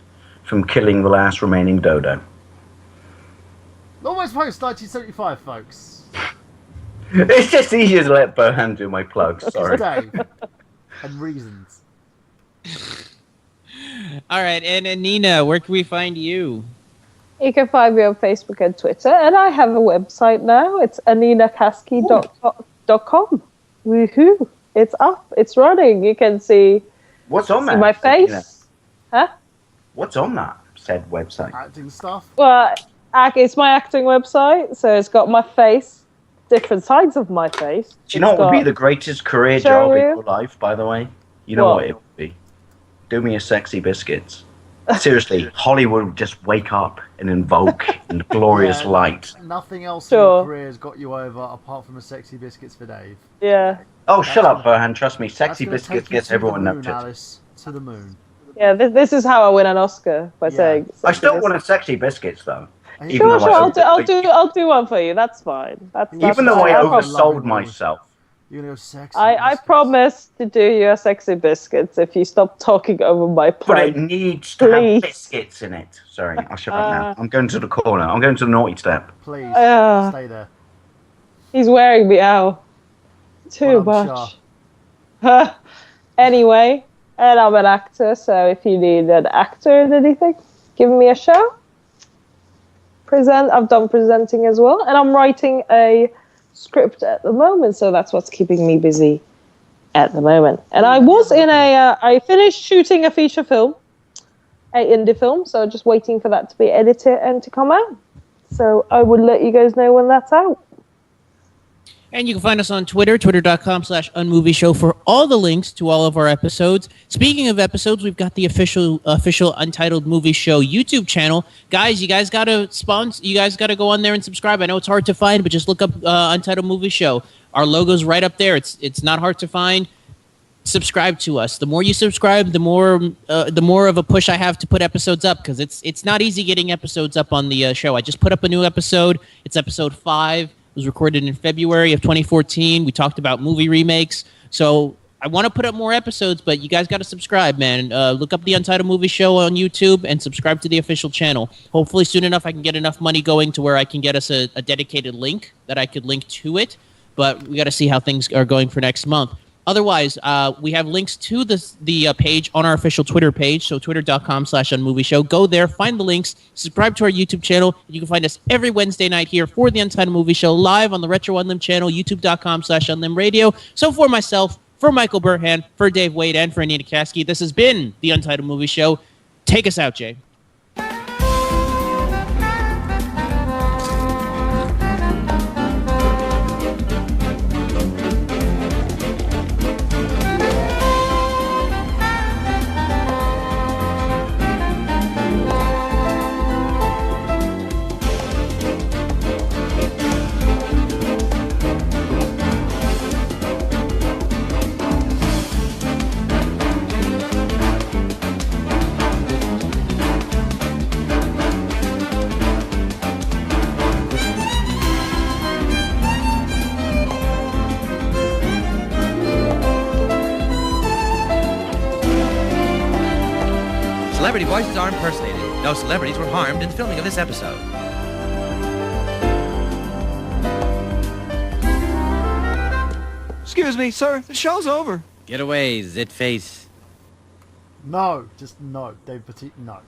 from killing the last remaining dodo. Almost post 1975, folks. It's just easier to let Bohan do my plugs. Sorry. Dave. And reasons. All right, and Annina, where can we find you? You can find me on Facebook and Twitter, and I have a website now. It's anninakaski.com. Woohoo! It's up. It's running. You can see. What's on that? My face. Huh? What's on that said website? Acting stuff. Well, it's my acting website, so it's got my face, different sides of my face. Do you know what would be the greatest career job in your life, by the way? You know what it would be? Do me a Sexy Biscuits. Seriously, Hollywood would just wake up and invoke in the glorious light. Nothing else in your career has got you over apart from a Sexy Biscuits for Dave. Yeah. Oh, shut up, Bohan. Trust me, Sexy Biscuits gets everyone noticed. Alice, to the moon. Yeah, this is how I win an Oscar by saying. I still want a Sexy Biscuits though. Sure, I'll do one for you. That's fine. That's even though I oversold myself. You're gonna go sexy. I promise to do you a Sexy Biscuits if you stop talking over my plate. But it needs to have biscuits in it. Sorry, I'll shut up now. I'm going to the corner. I'm going to the naughty step. Please, stay there. He's wearing me out. Too much. Anyway, and I'm an actor, so if you need an actor in anything, give me a show. I've done presenting as well, and I'm writing a script at the moment, so that's what's keeping me busy at the moment. And I was in I finished shooting a feature film, an indie film, so just waiting for that to be edited and to come out. So I would let you guys know when that's out. And you can find us on Twitter, twitter.com/unmovieshow for all the links to all of our episodes. Speaking of episodes, we've got the official Untitled Movie Show YouTube channel. Guys, you guys got to go on there and subscribe. I know it's hard to find, but just look up Untitled Movie Show. Our logo's right up there. It's not hard to find. Subscribe to us. The more you subscribe, the more of a push I have to put episodes up, because it's not easy getting episodes up on the show. I just put up a new episode. It's episode 5. It was recorded in February of 2014. We talked about movie remakes. So I want to put up more episodes, but you guys got to subscribe, man. Look up the Untitled Movie Show on YouTube and subscribe to the official channel. Hopefully soon enough I can get enough money going to where I can get us a dedicated link that I could link to it. But we got to see how things are going for next month. Otherwise, we have links to the page on our official Twitter page, so twitter.com/unmovieshow. Go there, find the links, subscribe to our YouTube channel. You can find us every Wednesday night here for the Untitled Movie Show live on the Retro Unlim channel, youtube.com/unlimradio. So for myself, for Michael Burhan, for Dave Wade, and for Annina Kaski, this has been the Untitled Movie Show. Take us out, Jay. Celebrity voices are impersonated. No celebrities were harmed in the filming of this episode. Excuse me, sir. The show's over. Get away, zit face. No, just no. Dave Petit, no.